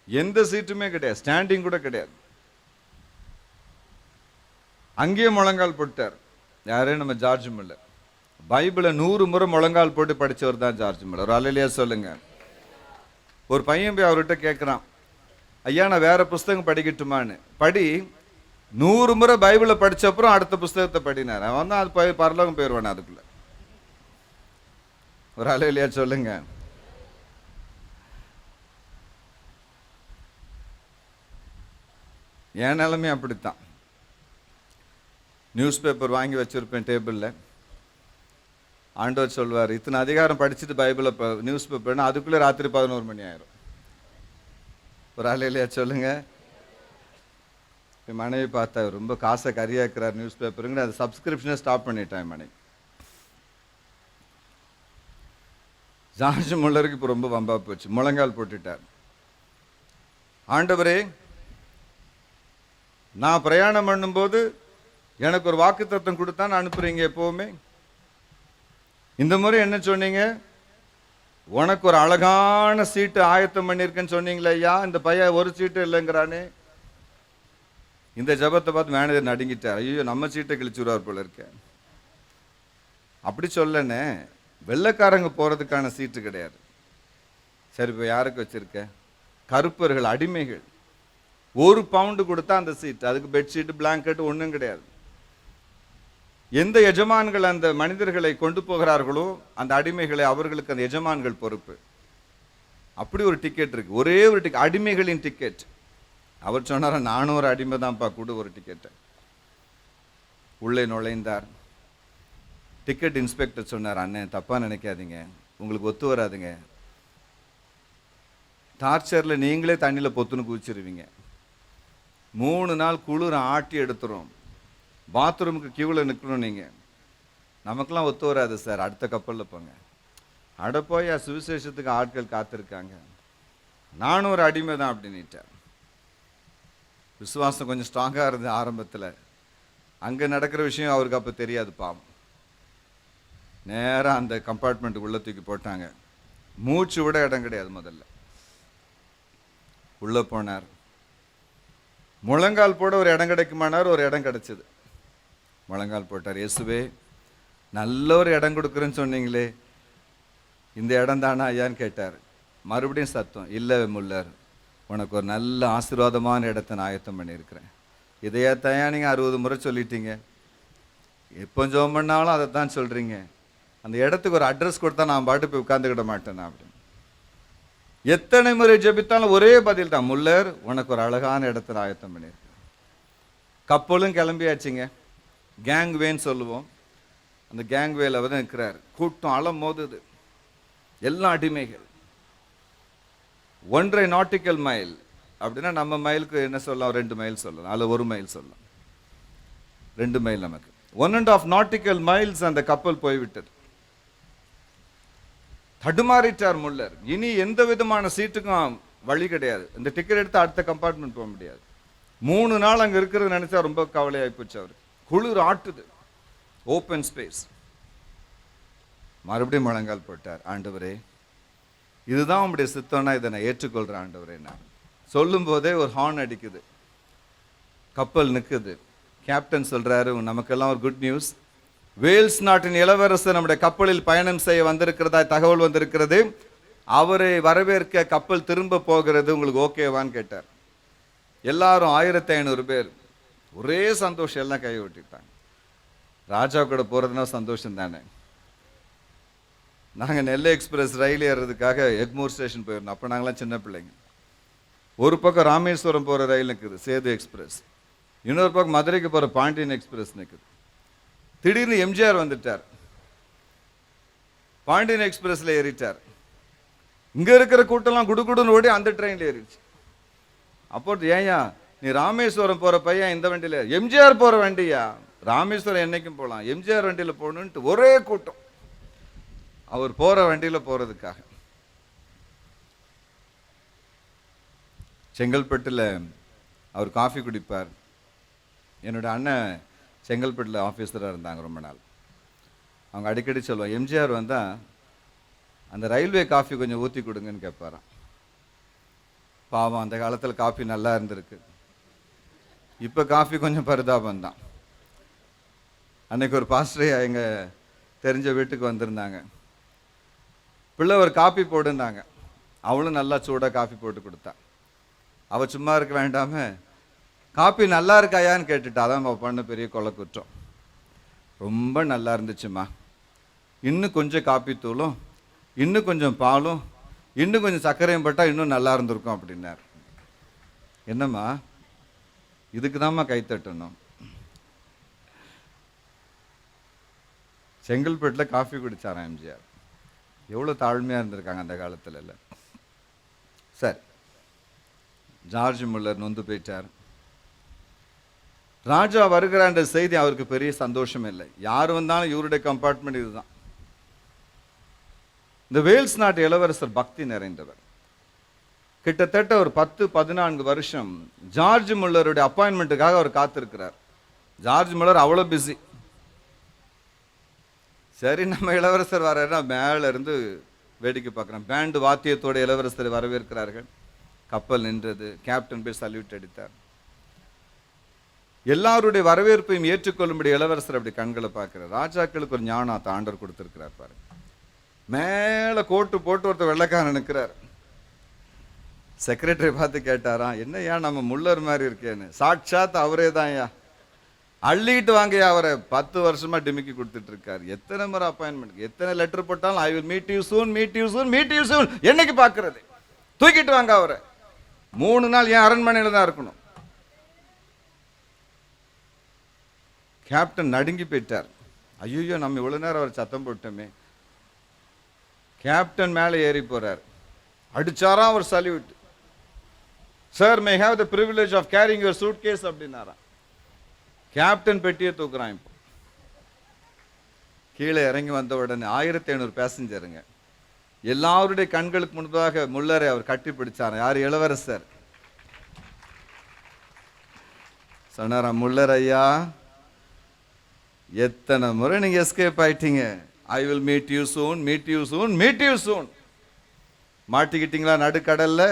எந்த சீட்டுமே கிடையாது, ஸ்டாண்டிங் கூட கிடையாது. அங்கேயே முழங்கால் போட்டார். யாரே? நம்ம ஜார்ஜ் முல்லர். பைபிளை 100 முறை முழங்கால் போட்டு படித்தவர் தான் ஜார்ஜ் முல்லர். அல்லேலூயா சொல்லுங்க. ஒரு பையன் போய் அவர்கிட்ட கேட்குறான், ஐயா நான் வேற புஸ்தகம் படிக்கட்டுமான்னு. படி. 100 முறை பைபிளை படித்த அப்புறம் அடுத்த புஸ்தகத்தை படினார். அவன் தான் அது பரலோகம் போயிடுவானே அதுக்குள்ள. ஒரு அல்லேலூயா சொல்லுங்க. என் நிலைமை அப்படித்தான். நியூஸ் பேப்பர் வாங்கி வச்சிருப்பேன் டேபிளில். ஆண்டவர் சொல்வார், இத்தனை அதிகாரம் படிச்சுட்டு பைபிளை நியூஸ் பேப்பர்னா அதுக்குள்ளே ராத்திரி 11 மணி ஆயிரும். ஒரு அல்லேலூயா சொல்லுங்க. என் மனைவி பார்த்தா ரொம்ப காசை கரியாக்குறார் நியூஸ் பேப்பருங்க, அது சப்ஸ்கிரிப்ஷனை ஸ்டாப் பண்ணிட்டேன் மனைவி. ஜார்ஜ் முல்லருக்கு இப்போ ரொம்ப வம்பா போச்சு, முழங்கால் போட்டுட்டார். ஆண்டவரே, நான் பிரயாணம் பண்ணும்போது எனக்கு ஒரு வாக்குத்தத்தம் கொடுத்தா நான் அனுப்புறீங்க எப்பவுமே. இந்த முறை என்ன சொன்னீங்க? உனக்கு ஒரு அழகான சீட்டு ஆயத்தம் பண்ணியிருக்கேன்னு சொன்னீங்களே ஐயா, இந்த பையன் ஒரு சீட்டு இல்லைங்கிறானே. இந்த ஜபத்தை பார்த்து மேனேஜர் நடுங்கிட்டார். ஐயோ, நம்ம சீட்டை கிழிச்சுடுவார் போல இருக்க. அப்படி சொல்லனே, வெள்ளைக்காரங்க போகிறதுக்கான சீட்டு கிடையாது. சரி, இப்போ யாருக்கு வச்சிருக்க? கருப்பர்கள், அடிமைகள். 1 பவுண்டு கொடுத்தா அந்த சீட். அதுக்கு பெட்ஷீட், பிளாங்கெட் ஒன்றும் கிடையாது. எந்த எஜமான்கள் அந்த மனிதர்களை கொண்டு போகிறார்களோ அந்த அடிமைகளை, அவர்களுக்கு அந்த எஜமான்கள் பொறுப்பு. அப்படி ஒரு டிக்கெட் இருக்கு. ஒரே ஒரு டிக்கெட், அடிமைகளின் டிக்கெட். அவர் சொன்னார, நானும் ஒரு அடிமை தான்ப்பா, கூட ஒரு டிக்கெட்டை. உள்ளே நுழைந்தார். டிக்கெட் இன்ஸ்பெக்டர் சொன்னார், அண்ணன் தப்பா நினைக்காதீங்க, உங்களுக்கு ஒத்து வராதுங்க. டார்ச்சரில் நீங்களே தண்ணியில் பொத்துன்னு குதிச்சிருவீங்க. 3 நாள் குளிர் ஆட்டி எடுத்துரும். பாத்ரூமுக்கு கியூவில் நிற்கணும் நீங்கள். நமக்கெல்லாம் ஒத்து வராது சார், அடுத்த கப்பலில் போங்க. அட போய் சுவிசேஷத்துக்கு ஆட்கள் காத்திருக்காங்க, நானும் ஒரு அடிமை தான் அப்படின்னுட்டார். விசுவாசம் கொஞ்சம் ஸ்ட்ராங்காக இருந்தது ஆரம்பத்தில். அங்கே நடக்கிற விஷயம் அவருக்கு அப்போ தெரியாது பாவம். நேராக அந்த கம்பார்ட்மெண்ட்டுக்கு உள்ள தூக்கி போட்டாங்க. மூச்சு விட இடம் கிடையாது. முதல்ல உள்ளே போனார். முழங்கால் போட ஒரு இடம் கிடைக்குமானார். ஒரு இடம் கிடைச்சது. முழங்கால் போட்டார். இயேசுவே, நல்ல ஒரு இடம் கொடுக்குறேன்னு சொன்னீங்களே, இந்த இடம் தானா ஐயான்னு கேட்டார். மறுபடியும் சத்தம், இல்லை முல்லர், உனக்கு ஒரு நல்ல ஆசீர்வாதமான இடத்தை நான் ஆயத்தம் பண்ணியிருக்கிறேன். இதையா தயா நீங்கள் 60 முறை சொல்லிட்டீங்க, எப்போ ஜெபம் பண்ணாலும் அதை தான் சொல்கிறீங்க. அந்த இடத்துக்கு ஒரு அட்ரஸ் கொடுத்தா நான் பாட்டு போய் உட்காந்துக்கிட மாட்டேன் அப்படின்னு. எத்தனை முறை ஜெபித்தாலும் ஒரே பதில் தான், முல்லர், உனக்கு ஒரு அழகான இடத்துல ஆயத்தம் பண்ணியிருக்கேன். கப்பலும் கிளம்பியாச்சுங்க. கேங்வேன்னு சொல்லுவோம். அந்த கேங்வேல வந்து நிற்கிறார். கூட்டம் அலம் மோதுது. எல்லா அடிமைகள். 1.5 நாட்டிக்கல் மைல் அப்படின்னா நம்ம மைலுக்கு என்ன சொல்லலாம்? 2 மைல் சொல்லலாம், அதில் 1 மைல் சொல்லலாம். 2 மைல் நமக்கு. 1.5 நாட்டிக்கல் மைல்ஸ் அந்த கப்பல் போய்விட்டது. தடுமாறிட்டார் முல்லர். இனி எந்த விதமான சீட்டுக்கும் வழி கிடையாது. இந்த டிக்கெட் எடுத்து அடுத்த கம்பார்ட்மெண்ட் போக முடியாது. 3 நாள் அங்கே இருக்கிறது நினைச்சா ரொம்ப கவலையாகி போச்சு அவருக்கு. குளிர் ஆட்டுது, ஓப்பன் ஸ்பேஸ். மறுபடியும் முழங்கால் போட்டார். ஆண்டவரே, இதுதான் உங்களுடைய சித்தம்னா இதை நான் ஏற்றுக்கொள்கிறேன் ஆண்டவரே. நான் சொல்லும் போதே ஒரு ஹார்ன் அடிக்குது. கப்பல் நிற்குது. கேப்டன் சொல்றாரு, நமக்கெல்லாம் ஒரு குட் நியூஸ். வேல்ஸ் நாட்டின் இளவரசர் நம்முடைய கப்பலில் பயணம் செய்ய வந்திருக்கிறதா தகவல் வந்திருக்கிறது. அவரை வரவேற்க கப்பல் திரும்ப போகிறது. உங்களுக்கு ஓகேவான்னு கேட்டார். எல்லாரும் 1500 பேர் ஒரே சந்தோஷம், எல்லாம் கை விட்டுட்டாங்க. ராஜா கூட போறதுனா சந்தோஷம் தானே. நாங்கள் நெல்லை எக்ஸ்பிரஸ் ரயில் ஏறுறதுக்காக எக்மூர் ஸ்டேஷன் போயிருந்தோம். அப்போ நாங்களாம் சின்ன பிள்ளைங்க. ஒரு பக்கம் ராமேஸ்வரம் போகிற ரயில் நிற்குது, சேது எக்ஸ்பிரஸ். இன்னொரு பக்கம் மதுரைக்கு போகிற பாண்டியன் எக்ஸ்பிரஸ் நிற்குது. திடீர்னு எம்ஜிஆர் வந்துட்டார். பாண்டியன் எக்ஸ்பிரஸ்ல ஏறிட்டார். இங்க இருக்கிற கூட்டம்லாம் குடுகுடுன்னு ஓடி அந்த ட்ரெயின்ல ஏறிடுச்சு. அப்போ ஏயா நீ ராமேஸ்வரம் போற பையன் இந்த வண்டியில? எம்ஜிஆர் போற வண்டியா? ராமேஸ்வரம் என்னைக்கும் போகலாம், எம்ஜிஆர் வண்டியில போகணுன்ட்டு ஒரே கூட்டம் அவர் போற வண்டியில போறதுக்காக. செங்கல்பட்டுல அவர் காஃபி குடிப்பார். என்னோட அண்ணன் செங்கல்பட்டில் ஆஃபீஸராக இருந்தாங்க ரொம்ப நாள். அவங்க அடிக்கடி சொல்லுவாங்க, எம்ஜிஆர் வந்தால் அந்த ரயில்வே காஃபி கொஞ்சம் ஊற்றி கொடுங்கன்னு கேட்பாராம். பாவம், அந்த காலத்தில் காஃபி நல்லா இருந்திருக்கு. இப்போ காஃபி கொஞ்சம் பரிதாபம் தான். அன்னைக்கு ஒரு பாஸ்டர் எங்கள் தெரிஞ்ச வீட்டுக்கு வந்திருந்தாங்க. பிள்ளை ஒரு காஃபி போடுன்னாங்க. அவளும் நல்லா சூடாக காஃபி போட்டு கொடுத்தா. அவள் சும்மா இருக்க வேண்டாம, காப்பி நல்லா இருக்காயான்னு கேட்டுட்டா. அதான் நம்ம பண்ண பெரிய கொலை குற்றம். ரொம்ப நல்லா இருந்துச்சுமா, இன்னும் கொஞ்சம் காப்பி தூளும், இன்னும் கொஞ்சம் பாலும், இன்னும் கொஞ்சம் சர்க்கரையும் பட்டா இன்னும் நல்லா இருந்திருக்கும் அப்படின்னார். என்னம்மா, இதுக்கு தான்மா கைத்தட்டணும். செங்கல்பட்டில் காஃபி குடிச்சாராம் எம்ஜிஆர். எவ்வளோ தாழ்மையாக இருந்திருக்காங்க அந்த காலத்துல. இல்லை சார், ஜார்ஜ் முல்லர் நொந்து போயிட்டார். ராஜா வருகிறான்ற செய்தி அவருக்கு பெரிய சந்தோஷம் இல்லை. யார் வந்தாலும் இவருடைய கம்பார்ட்மெண்ட் இதுதான். இந்த வேல்ஸ் நாட்டு இளவரசர் பக்தி நிறைந்தவர். கிட்டத்தட்ட ஒரு 10-14 வருஷம் ஜார்ஜ் முல்லருடைய அப்பாயின்மெண்ட்டுக்காக அவர் காத்திருக்கிறார். ஜார்ஜ் முல்லர் அவ்வளோ பிஸி. சரி, நம்ம இளவரசர் வர்றாருன்னா மேல இருந்து வேடிக்கை பார்க்குறேன். பேண்டு வாத்தியத்தோட இளவரசரை வரவேற்கிறார்கள். கப்பல் நின்றது. கேப்டன் போய் சல்யூட் அடித்தார். எல்லாருடைய வரவேற்பையும் ஏற்றுக்கொள்ளும்படி இளவரசர் அப்படி கண்களை பார்க்கிறார். ராஜாக்களுக்கு ஒரு ஞானம் ஆண்டவர் கொடுத்திருக்கிறார் பாருங்க. மேலே கோட்டு போட்டு ஒருத்தர் வெள்ளைக்காரன் நிற்கிறார். செக்ரட்டரி பார்த்து கேட்டாராம், என்ன ஏன் நம்ம முள்ளர் மாதிரி இருக்கேன்னு. சாட்சாத் அவரே தான் ஐயா, அள்ளிட்டு வாங்கய்யா அவரை. 10 வருஷமா டிமிக்கி கொடுத்துட்டு இருக்காரு. எத்தனை முறை அப்பாயின்மெண்ட், எத்தனை லெட்டர் போட்டாலும் ஐ will meet you soon, meet you soon, meet you சூன். என்னைக்கு பார்க்கறது, தூக்கிட்டு வாங்க அவரை. 3 நாள் என் அரண்மனையில் தான் இருக்கணும். கேப்டன் நடுங்கி போயிட்டார். ஐயோ, நம்ம இவ்வளவு நேரம் அவர் சத்தம் போட்டோமே. கேப்டன் மேலே ஏறி போறார். அடிச்சாராம் அவர் salute. Sir, may have the privilege of carrying your suitcase அப்படின்னாராம். கேப்டன் பெட்டியை தூக்குறான். இப்போ கீழே இறங்கி வந்த உடனே 1500 பேசஞ்சருங்க. எல்லாருடைய கண்களுக்கு முன்பாக முள்ளரை அவர் கட்டி பிடிச்சார். யார்? இளவரசர். சொன்னாராம், முள்ளர் ஐயா, எத்தனை முறை நீங்க எஸ்கேப் ஆயிட்டீங்க. I will meet you soon, meet you soon, meet you soon. மாட்டிக்கிட்டீங்களா நடுக்கடல்ல?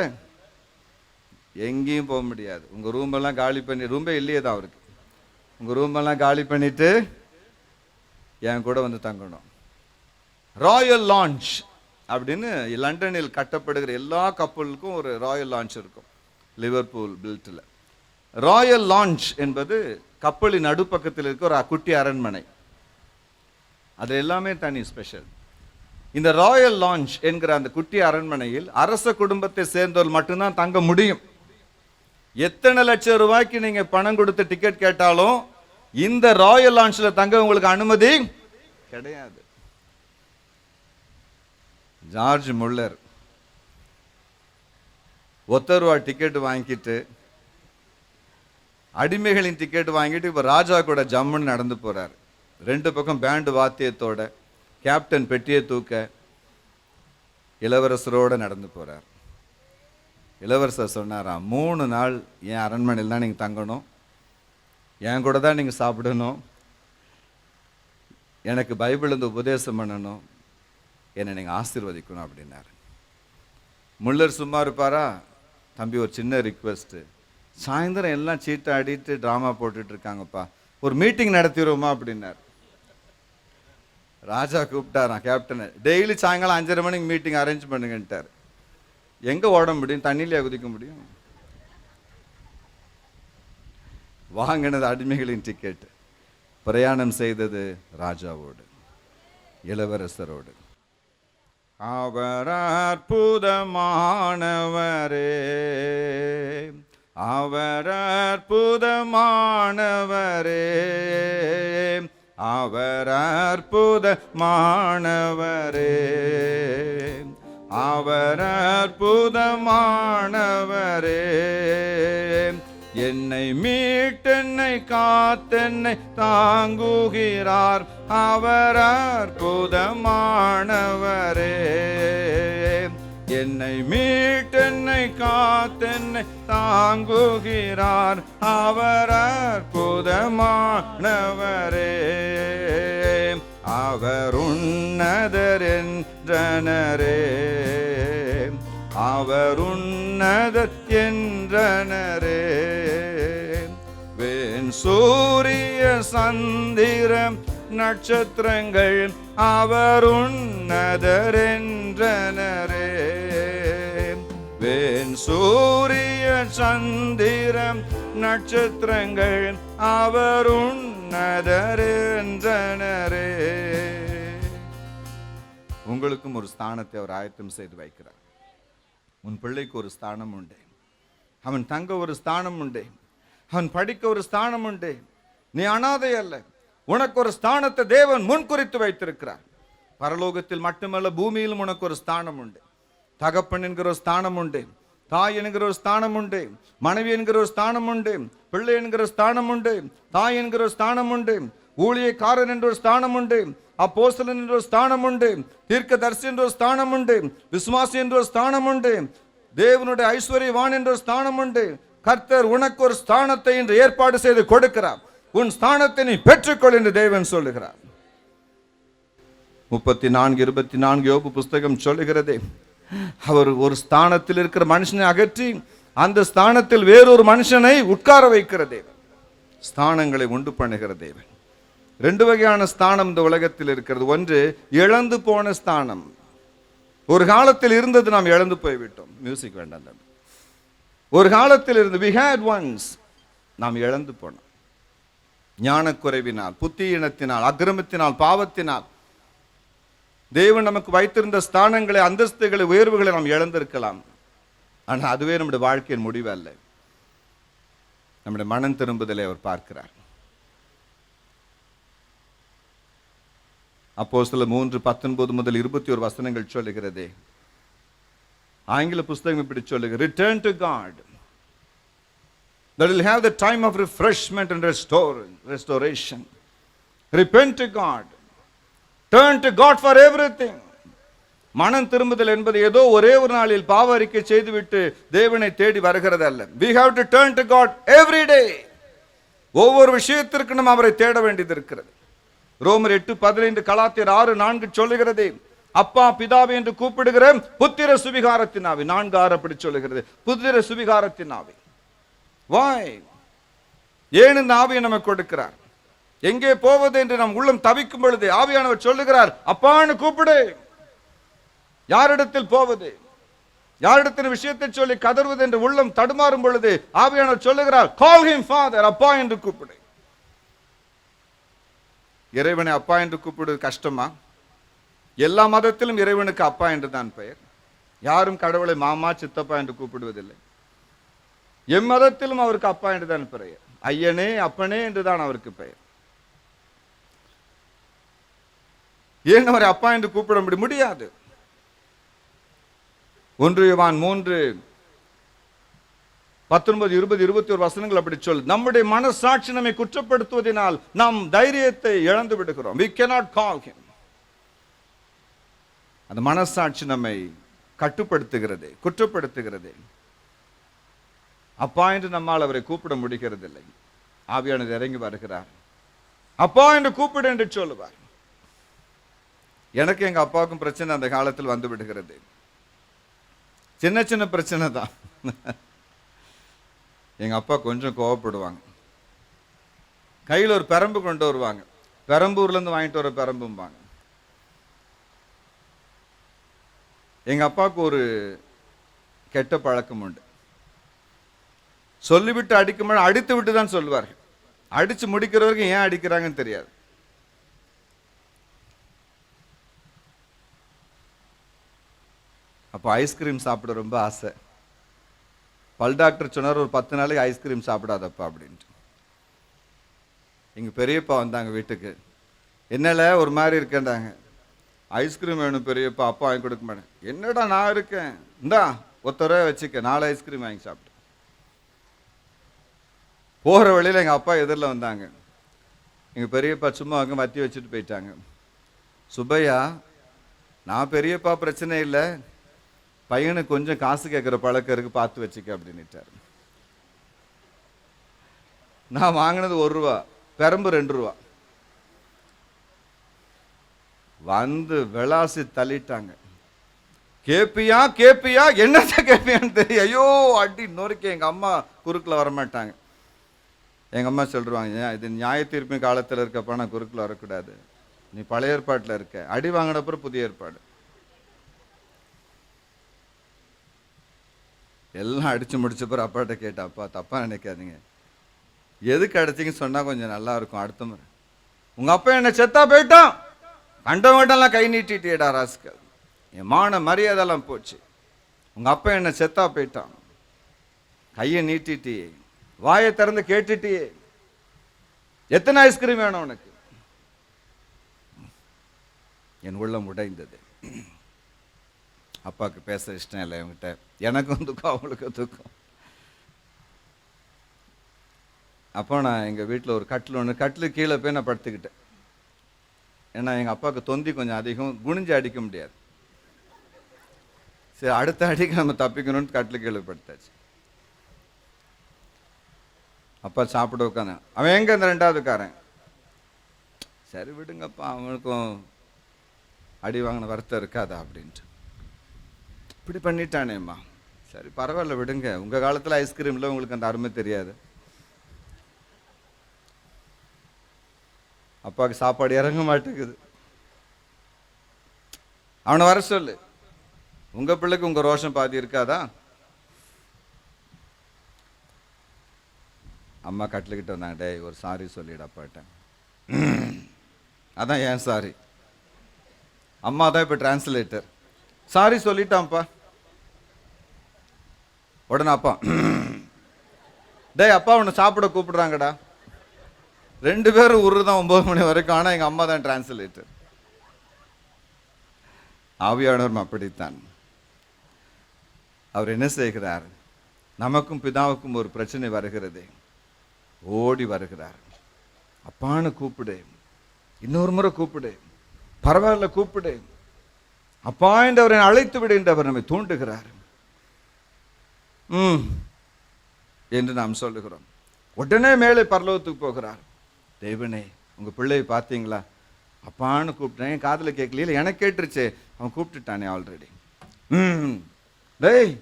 எங்கேயும் போக முடியாது. உங்க ரூம் எல்லாம் காலி பண்ணி, ரூம்பே இல்லையே தான் அவருக்கு. உங்க ரூம் எல்லாம் காலி பண்ணிட்டு என் கூட வந்து தங்கணும். ராயல் லான்ச் அப்படின்னு லண்டனில் கட்டப்படுகிற எல்லா கப்பலுக்கும் ஒரு ராயல் லான்ச் இருக்கும். லிவர்பூல் பில்ட்ல ராயல் லான்ச் என்பது கப்பலின் நடுப்பக்கத்தில் இருக்க ஒரு குட்டி அரண்மனை. அது எல்லாமே தனி ஸ்பெஷல். இந்த ராயல் லான்ச் என்கிற அந்த குட்டி அரண்மனையில் அரச குடும்பத்தை சேர்ந்தவர்கள் மட்டும்தான் தங்க முடியும். எத்தனை லட்சம் ரூபாய்க்கு நீங்க பணம் கொடுத்து டிக்கெட் கேட்டாலும் இந்த ராயல் லான்ச்ல தங்க உங்களுக்கு அனுமதி கிடையாது. ஜார்ஜ் முல்லர் ₹1 டிக்கெட் வாங்கிட்டு, அடிமைகளின் டிக்கெட் வாங்கிட்டு இப்ப ராஜா கூட ஜம்முன்னு நடந்து போறார். 2 பக்கம் பேண்டு வாத்தியத்தோட கேப்டன் பெட்டியை தூக்க இளவரசரோட நடந்து போறார். இளவரசர் சொன்னாராம், 3 நாள் என் அரண்மனையில் தான் நீங்க தங்கணும், என் கூட தான் நீங்க சாப்பிடணும், எனக்கு பைபிள் இருந்து உபதேசம் பண்ணணும், என்னை நீங்க ஆசீர்வதிக்கணும் அப்படின்னாரு. முள்ளர் சும்மா இருப்பாரா? தம்பி, ஒரு சின்ன ரிக்வெஸ்ட். சாயந்தரம் எல்லாம் சீட்டை ஆடிட்டு ட்ராமா போட்டுட்டு இருக்காங்கப்பா, ஒரு மீட்டிங் நடத்திடுவோமா அப்படின்னாரு. ராஜா கூப்பிட்டாராம் கேப்டனை. டெய்லி சாயங்காலம் 5:30 மணிக்கு மீட்டிங் அரேஞ்ச் பண்ணுங்கன்ட்டார். எங்க ஓட முடியும்? தண்ணியிலே குதிக்க முடியும்? வாங்கினது அடிமைகளின் டிக்கெட், பிரயாணம் செய்தது ராஜாவோடு, இளவரசரோடு. அவர் அற்புதமானவரே, அவர் அற்புதமானவரே, அவர் அற்புதமானவரே, அவர் அற்புதமானவரே. என்னை மீட்டென்னை காத்தென்னை தாங்குகிறார், அவர் அற்புதமானவரே. என்னை மீட்டென்னை காத்தென்னை தாங்குகிறார், அவர் அற்புதமானவரே. அவர் உன்னதர் என்றனரே, அவர் உன்னதர் என்றனரே. வேன் சூரிய சந்திரம் நட்சத்திரங்கள் அவர் உன்னதர் என்றனரே. வேன் சூரிய சந்திரம் நட்சத்திரங்கள் அவர் உன்னதர் என்றனரே. உங்களுக்கும் ஒரு ஸ்தானத்தை அவர் ஆயத்தம் செய்து வைக்கிறார். உன் பிள்ளைக்கு ஒரு ஸ்தானம் உண்டு, அவன் தங்க ஒரு ஸ்தானம் உண்டு, அவன் படிக்க ஒரு ஸ்தானம் உண்டு. நீ அனாதை அல்ல, உனக்கு ஒரு ஸ்தானத்தை தேவன் முன்குறித்து வைத்திருக்கிறார். பரலோகத்தில் மட்டுமல்ல, பூமியிலும் உனக்கு ஒரு ஸ்தானம் உண்டு. தகப்பன் என்கிற ஒரு ஸ்தானம் உண்டு, தாய் என்கிற ஒரு ஸ்தானம் உண்டு, மனைவி என்கிற ஒரு ஸ்தானம் உண்டு, பிள்ளை என்கிற ஸ்தானம் உண்டு, தாய் என்கிற ஒரு ஸ்தானம் உண்டு, ஊழியக்காரன் என்ற ஒரு ஸ்தானம் உண்டு, அப்போஸ்தலன் என்ற ஒரு ஸ்தானம் உண்டு, தீர்க்கதரிசி என்ற ஒரு ஸ்தானம் உண்டு, விசுவாசி என்ற ஒரு ஸ்தானம் உண்டு, தேவனுடைய ஐஸ்வர்யவான் என்ற ஒரு ஸ்தானம் உண்டு. கர்த்தர் உனக்கு ஒரு ஸ்தானத்தை இன்று ஏற்பாடு செய்து கொடுக்கிறார். உன் ஸ்தானத்தை நீ பெற்றுக்கொள் என்று தேவன் சொல்லுகிறார். 34:24 யோபு புஸ்தகம் சொல்லுகிறதே, அவர் ஒரு ஸ்தானத்தில் இருக்கிற மனுஷனை அகற்றி அந்த ஸ்தானத்தில் வேறொரு மனுஷனை உட்கார வைக்கிற தேவன், ஸ்தானங்களை உண்டு பண்ணுகிற தேவன். 2 வகையான ஸ்தானம் இந்த உலகத்தில் இருக்கிறது. ஒன்று இழந்து போன ஸ்தானம், ஒரு காலத்தில் இருந்தது நாம் இழந்து போய்விட்டோம். மியூசிக் வேண்டாம் தம்பி. ஒரு காலத்தில் இருந்து we had once, நாம் இழந்து போனோம். ஞானக்குறைவினால், புத்தியினத்தினால், அக்கிரமத்தினால், பாவத்தினால் தேவன் நமக்கு வைத்திருந்த ஸ்தானங்களை, அந்தஸ்துகளை, உயர்வுகளை நாம் இழந்திருக்கலாம். ஆனால் அதுவே நம்முடைய வாழ்க்கையின் முடிவு அல்ல. நம்முடைய மனம் திரும்புதலை அவர் பார்க்கிறார். அப்போஸ்தலர் 3:19 முதல் 21 வசனங்கள் சொல்லுகிறதே. ஆங்கில புஸ்தகம் இப்படி சொல்லுகிறது, return to God that will have the time of refreshment and restoration. Repent to God, turn to God for everything. மனம் திரும்புதல் என்பது ஏதோ ஒரே ஒரு நாளில் பாவ அறிக்கை செய்துவிட்டு தேவனை தேடி வருகிறது அல்ல. We have to turn to God every day. ஒவ்வொரு விஷயத்திற்கு நாம் அவரை தேட வேண்டியது இருக்கிறது. ரோமர் 8:15, கலாத்தியர் 6:4 சொல்லுகிறது, அப்பா பிதாவே என்று கூப்பிடுகிற புத்திர சுவிகாரத்தின் ஆவி. 4:6 அப்படி சொல்லுகிறது, புத்திர சுவிகாரத்தின் ஆவி. Why? ஏன் இந்த ஆவியை நமக்கு கொடுக்கிறார்? எங்கே போவது என்று நம் உள்ளம் தவிக்கும் பொழுது ஆவியானவர் சொல்லுகிறார், அப்பான்னு கூப்பிடு. யாரிடத்தில் போவது? யாரிடத்தில் விஷயத்தை சொல்லி கதறுவது என்று உள்ளம் தடுமாறும் பொழுது ஆவியானவர் சொல்லுகிறார், call him father, அப்பா என்று கூப்பிடு. இறைவனை அப்பா என்று கூப்பிடுவது கஷ்டமா? எல்லா மதத்திலும் இறைவனுக்கு அப்பா என்று தான் பெயர். யாரும் கடவுளை மாமா சித்தப்பா என்று கூப்பிடுவதில்லை. எம்மதத்திலும் அவருக்கு அப்பா என்று தான் பெயர். ஐயனே அப்பனே என்று தான் அவருக்கு பெயர். ஏன் அவரை அப்பா என்று கூப்பிட முடியாது? 1 யோவான் 3:19-20-21 வசனங்கள் அப்படி சொல்லு. நம்முடைய மனசாட்சி நம்மை குற்றப்படுத்துவதனால் நாம் தைரியத்தை இழந்து விடுகிறோம். We cannot call him. அந்த மனசாட்சி நம்மை கட்டுப்படுத்துகிறது, குற்றப்படுத்துகிறது. அப்பா என்று நம்மால் அவரை கூப்பிட முடிகிறதில்லை. ஆவியானவர் இறங்கி வருகிறார், அப்பா என்று கூப்பிடு என்று சொல்லுவார். எனக்கு எங்க அப்பாவுக்கும் பிரச்சனை அந்த காலத்தில் வந்து விடுகிறது. சின்ன சின்ன பிரச்சனை தான். எங்க அப்பா கொஞ்சம் கோவப்படுவாங்க. கையில் ஒரு பெரம்பு கொண்டு வருவாங்க, பெரம்பூர்ல இருந்து வாங்கிட்டு வர பெரம்பும்பாங்க. எங்க அப்பாவுக்கு ஒரு கெட்ட பழக்கம் உண்டு. சொல்லிவிட்டு அடிக்கும், அடித்து விட்டு தான் சொல்லுவார்கள். அடிச்சு முடிக்கிறவருக்கு ஏன் அடிக்கிறாங்கன்னு தெரியாது. அப்போ ஐஸ்கிரீம் சாப்பிட ரொம்ப ஆசை. பல் டாக்டர் சொன்னார், ஒரு 10 நாளைக்கு ஐஸ்கிரீம் சாப்பிடாதப்பா அப்படின்ட்டு. எங்க பெரியப்பா வந்தாங்க வீட்டுக்கு. என்னல ஒரு மாதிரி இருக்கேன்டாங்க. ஐஸ்கிரீம் வேணும் பெரியப்பா, அப்பா வாங்கி கொடுக்க மாட்டேன். என்னடா நான் இருக்கேன், இந்தா ஒருத்தர வச்சுக்க, 4 ஐஸ்கிரீம் வாங்கி சாப்பிட்டு. போகிற வழியில் எங்கள் அப்பா எதிரில் வந்தாங்க. எங்கள் பெரியப்பா சும்மா அங்கே வத்தி வச்சுட்டு போயிட்டாங்க. சுப்பையா, நான் பெரியப்பா பிரச்சனை இல்லை, பையனுக்கு கொஞ்சம் காசு கேட்குற பழக்கம் இருக்கு, பார்த்து வச்சுக்க அப்படின்னுட்டார். நான் வாங்கினது 1 ரூபா, பெரம்பு 2 ரூபா. வந்து விளாசி தள்ளிட்டாங்க. கேப்பியா கேப்பியா, என்னத்த கேப்பியான்னு தெரியும். ஐயோ அடி நொறுக்கி. எங்கள் அம்மா குறுக்கில் வரமாட்டாங்க. எங்கள் அம்மா சொல்லிடுவாங்க, இது நியாய தீர்ப்பு காலத்தில் இருக்கப்ப நான் குறுக்கில் வரக்கூடாது, நீ பழைய ஏற்பாட்டில் இருக்க. அடி வாங்கினப்புறம் புதிய ஏற்பாடு. எல்லாம் அடித்து முடிச்ச பிறகு அப்பாட்ட கேட்டேன், அப்பா தப்பாக நினைக்காதீங்க, எதுக்கு அடிச்சிங்கன்னு சொன்னால் கொஞ்சம் நல்லா இருக்கும் அடுத்த முறை. உங்கள் அப்பா என்னை செத்தா போயிட்டான், கண்டவங்கள்டெல்லாம் கை நீட்டிட்டேடா ராஸ்கல், என் மான மரியாதைலாம் போச்சு. உங்கள் அப்பா என்னை செத்தா போயிட்டான், கையை நீட்டிட்டியே, வாயை திறந்து கேட்டுட்டியே, எத்தனை ஐஸ்கிரீம் வேணும் உனக்கு? என் உள்ளம் உடைந்தது. அப்பாவுக்கு பேச இஷ்டம் இல்லை இவங்கிட்ட. எனக்கும் துக்கம், அவங்களுக்கும் துக்கம். அப்போ நான் எங்கள் வீட்டில் ஒரு கட்டில் கீழே போய் நான் படுத்துக்கிட்டேன். ஏன்னா எங்கள் அப்பாவுக்கு தொந்தி கொஞ்சம் அதிகம், குனிஞ்சு அடிக்க முடியாது. சரி, அடுத்த அடிக்கு நம்ம தப்பிக்கணும்னு கட்டில் கீழே படுத்தாச்சு. அப்பா சாப்பிட உட்காந்து, அவன் எங்கே இந்த 2வது காரன்? சரி விடுங்கப்பா, அவனுக்கும் அடி வாங்கின வருத்தம் இருக்காதா அப்படின்ட்டு. இப்படி பண்ணிட்டானேம்மா, சரி பரவாயில்ல விடுங்க, உங்கள் காலத்தில் ஐஸ்கிரீமில் உங்களுக்கு அந்த அருமை தெரியாது. அப்பாவுக்கு சாப்பாடு இறங்க மாட்டேங்குது. அவனை வர சொல்லு. உங்கள் பிள்ளைக்கு உங்கள் ரோஷம் பாதி இருக்காதா? அம்மா கட்டளைக்கிட்ட வந்தாங்க, டேய் ஒரு சாரி சொல்லிடப்பாட்டேன். அதான் ஏன் சாரி. அம்மா தான் இப்போ டிரான்ஸ்லேட்டர். சாரி சொல்லிட்டான்ப்பா. உடனே அப்பா, டேய் அப்பா உன்னை சாப்பிட கூப்பிடுறாங்கடா. 2 பேரும் உருதான் 9 மணி வரைக்கும். ஆனால் எங்கள் அம்மா தான் டிரான்ஸ்லேட்டர். ஆவியானவரும் அப்படித்தான். அவர் என்ன செய்கிறார்? நமக்கும் பிதாவுக்கும் ஒரு பிரச்சனை வருகிறது, ஓடி வருகிறார். அப்பான்னு கூப்பிடு, இன்னொரு முறை கூப்பிடு, பரவாயில்ல கூப்பிடு, அப்பா என்றவரை அழைத்து விடு என்று அவர் நம்மை தூண்டுகிறார். என்று நாம் சொல்லுகிறோம். உடனே மேலே பரலோகத்துக்கு போகிறார். தேவனே உங்க பிள்ளையை பார்த்தீங்களா? அப்பான்னு கூப்பிட்டேன், காதில் கேட்கல, எனக்கு கேட்டுருச்சே, அவன் கூப்பிட்டுட்டானே ஆல்ரெடி. டேய்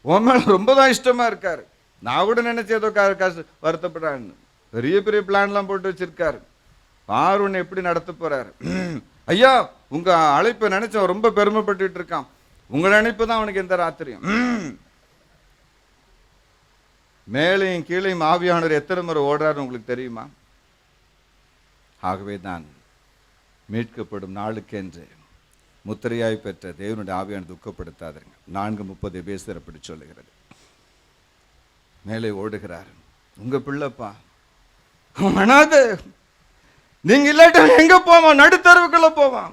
உன் மேல ரொம்ப தான் இஷ்டமா இருக்காரு. நான் கூட நினைச்சேன் ஏதோ வருத்தப்படுறான்னு. பெரிய பெரிய பிளான்லாம் போட்டு வச்சிருக்காரு. பாரு உன்னை எப்படி நடத்த போறாரு. ஐயா உங்க அழைப்பை நினைச்சவன் ரொம்ப பெருமைப்பட்டு இருக்கான். உங்களை நினைப்பு தான் அவனுக்கு எந்த ராத்திரியும். மேலையும் கீழையும் ஆவியானவர் எத்தனை முறை ஓடுறாரு உங்களுக்கு தெரியுமா? ஆகவே தான் மீட்கப்படும் நாளுக்கென்று முத்திரையாய் பெற்ற தேவனுடைய ஆவியான துக்கப்படுத்தாதீங்க. 4:30 பேசுகிற அப்படி சொல்லுகிறது. மேலே ஓடுகிறார். உங்க பிள்ளைப்பா மனாது, நீங்க இல்லாட்ட எங்க போவான்? நடுத்தருவுக்குள்ள போவான்.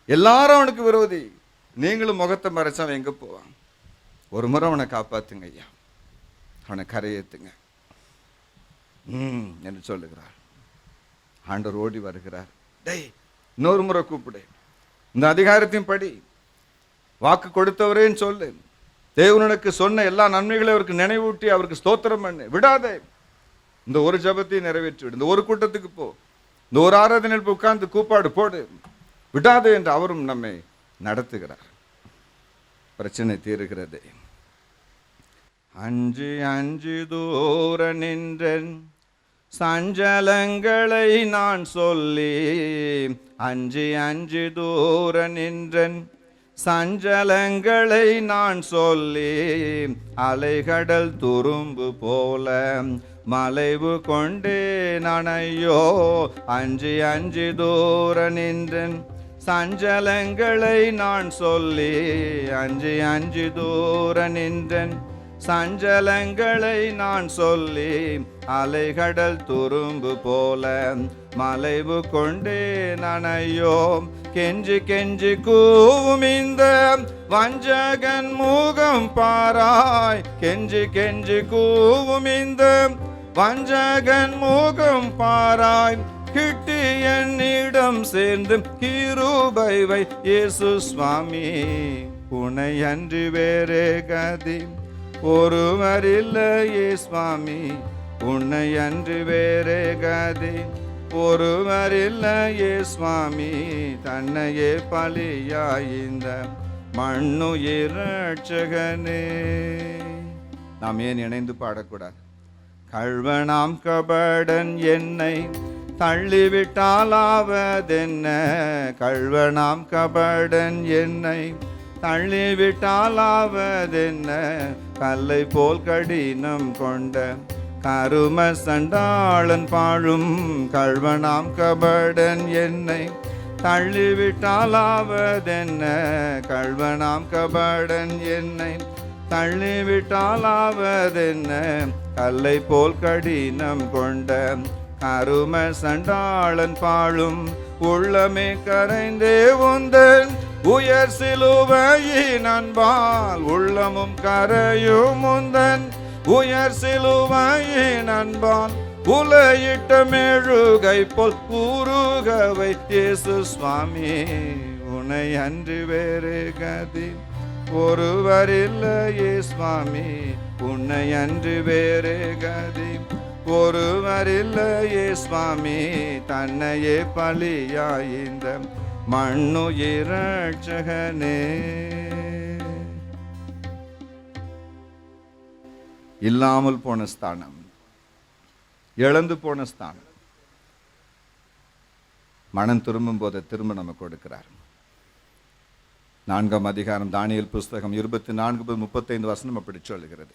எல்லாரும் அவனுக்கு விரோதி. நீங்களும் முகத்தை மறைச்சா அவன் எங்க போவான்? ஒரு முறை அவனை காப்பாத்துங்க ஐயா, அவனை கரையேத்துங்க என்று சொல்லுகிறார். ஆண்டவர் ஓடி வருகிறார். டேய் இன்னொரு முறை கூப்பிடு, இந்த அதிகாரத்தையும் படி, வாக்கு கொடுத்தவரேன்னு சொல்லு, தேவனுக்கு சொன்ன எல்லா நன்மைகளையும் அவருக்கு நினைவூட்டி அவருக்கு ஸ்தோத்திரம் பண்ணு, விடாதே. இந்த ஒரு ஜபத்தையும் நிறைவேற்றி விடு, இந்த ஒரு கூட்டத்துக்கு போ, இந்த ஒரு ஆராதனையில் உட்கார்ந்து கூப்பாடு போடு, விடாதே என்று அவரும் நம்மை நடத்துகிறார். பிரச்சனை தீருகிறது. அஞ்சு அஞ்சு தூர நின்றன் சஞ்சலங்களை நான் சொல்லி, அஞ்சு அஞ்சு தூர நின்றன் சஞ்சலங்களை நான் சொல்லி, அலைகடல் துரும்பு போல மலைவு கொண்டே நனையோ. அஞ்சு அஞ்சு தூர நின்றன் சஞ்சலங்களை நான் சொல்லி, அஞ்சு அஞ்சு தூர நின்றன் சஞ்சலங்களை நான் சொல்லி, அலைகடல் துரும்பு போல மலைவு கொண்டே நனையோ. கெஞ்சி கெஞ்சி கூவும் இந்த வஞ்சகன் முகம் பாராய், கெஞ்சி கெஞ்சி கூவும் இந்த வஞ்சகன் முகம் பாராய், கிட்டி என்னிடம் சேர்ந்து கிருபை வை இயேசு சுவாமி, உனை அன்றி வேறே கதி ஒருவரில்லையே சுவாமி, உன்னை அன்றி வேறே கதி ஒருவரில்லையே சுவாமி, தன்னையே பலியாய்ந்த மண்ணுயிர் ரட்சகனே. நாம் ஏன் இணைந்து பாடக்கூடாது? கள்வனாம் கபடன் என்னை தள்ளிவிட்டாலாவதென்ன, கள்வனாம் கபடன் என்னை தள்ளிவிட்டாலாவதென்ன, கல்லை போல் கடினம் கொண்ட கரும சண்டாளன் பாழும், கள்வனாம் கபடன் என்னை தள்ளிவிட்டாலாவதென்ன, கள்வனாம் கபடன் என்னை தள்ளிவிட்டாலாவதென்ன, கல்லை போல் கடினம் கொண்ட கரும சண்டாளன் பாழும், உள்ளமே கரைந்தே உந்தன் உயர் சிலுவையின் அன்பால், உள்ளமும் கரையும் உந்தன் உயர் சிலுவையின் அன்பால், உலையிட்ட மெழுகை போல் உருகவை இயேசு சுவாமி, உன்னை அன்றி வேறே கதி ஒருவரில்லையே சுவாமி, உன்னை அன்றி வேறே கதி ஒருவரில்லையே சுவாமி, தன்னையே பலியாய்ந்த மண்ணுயிர் ரட்சகனே. இல்லாமல் போன ஸ்தானம், இழந்து போன ஸ்தானம், மனம் திரும்பும் போது திரும்ப நம்ம கொடுக்கிறார். 4ஆம் அதிகாரம் தானியேல் புஸ்தகம் 24-35 வசனம் அப்படி சொல்லுகிறது.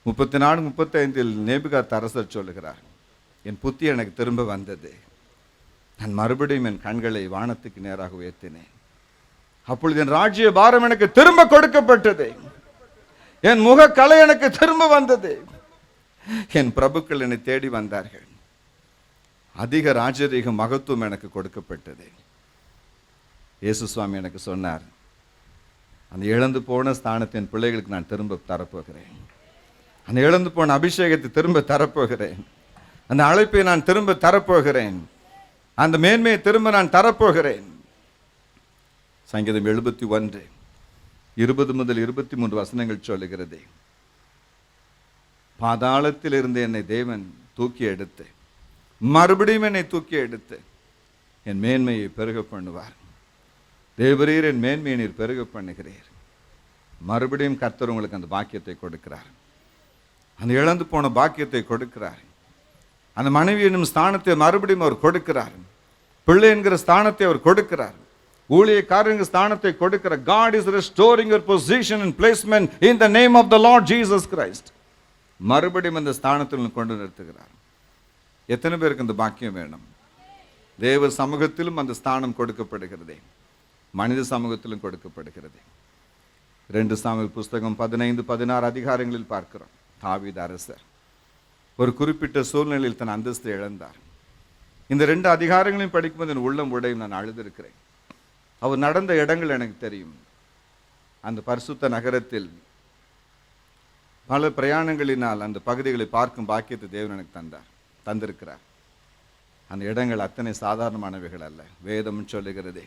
34-35 நேபுகாத் அரசர் சொல்லுகிறார், என் புத்தி எனக்கு திரும்ப வந்தது. நான் மறுபடியும் என் கண்களை வானத்துக்கு நேராக உயர்த்தினேன். அப்பொழுது என் ராஜ்ய பாரம் எனக்கு திரும்ப கொடுக்கப்பட்டது. என் முக கலை எனக்கு திரும்ப வந்தது. என் பிரபுக்கள் என்னை தேடி வந்தார்கள். அதிக ராஜரீக மகத்துவம் எனக்கு கொடுக்கப்பட்டது. இயேசு சுவாமி எனக்கு சொன்னார், அந்த இழந்து போன ஸ்தானத்தை என் பிள்ளைகளுக்கு நான் திரும்ப தரப்போகிறேன். அந்த இழந்து போன அபிஷேகத்தை திரும்ப தரப்போகிறேன். அந்த அழைப்பை நான் திரும்ப தரப்போகிறேன். அந்த மேன்மையை திரும்ப நான் தரப்போகிறேன். சங்கீதம் 71 20-23 வசனங்கள் சொல்லுகிறது, பாதாளத்தில் இருந்து என்னை தேவன் தூக்கி எடுத்து மறுபடியும் என்னை தூக்கி எடுத்து என் மேன்மையை பெருக பண்ணுவார். தேவரீர் என் மேன்மையை நீர் பெருக பண்ணுகிறீர். மறுபடியும் கர்த்தர் உங்களுக்கு அந்த பாக்கியத்தை கொடுக்கிறார். அந்த இழந்து போன பாக்கியத்தை கொடுக்கிறார். அந்த மனைவி என்னும் ஸ்தானத்தை மறுபடியும் அவர் கொடுக்கிறார். பிள்ளை என்கிற ஸ்தானத்தை அவர் கொடுக்கிறார். ஊழியக்காரங்க ஸ்தானத்தை கொடுக்கிறார். God is restoring your position and placement in the name of the Lord Jesus Christ. மறுபடியும் அந்த ஸ்தானத்தில் கொண்டு நிறுத்துகிறார். எத்தனை பேருக்கு அந்த பாக்கியம் வேணும்? தேவ சமூகத்திலும் அந்த ஸ்தானம் கொடுக்கப்படுகிறது, மனித சமூகத்திலும் கொடுக்கப்படுகிறது. 2 சாமுவேல் புஸ்தகம் 15-16 அதிகாரங்களில் பார்க்கிறோம். தாவீது அரசர் ஒரு குறிப்பிட்ட சூழ்நிலையில் தன் அந்தஸ்தை இழந்தார். இந்த 2 அதிகாரங்களையும் படிக்கும்போது என் உள்ளம் உடையும். நான் அழுதிருக்கிறேன். அவர் நடந்த இடங்கள் எனக்கு தெரியும். அந்த பரிசுத்த நகரத்தில் பல பிரயாணங்களினால் அந்த பகுதிகளை பார்க்கும் பாக்கியத்தை தேவன் எனக்கு தந்திருக்கிறார். அந்த இடங்கள் அத்தனை சாதாரணமானவைகள் அல்ல. வேதம் சொல்லுகிறதே,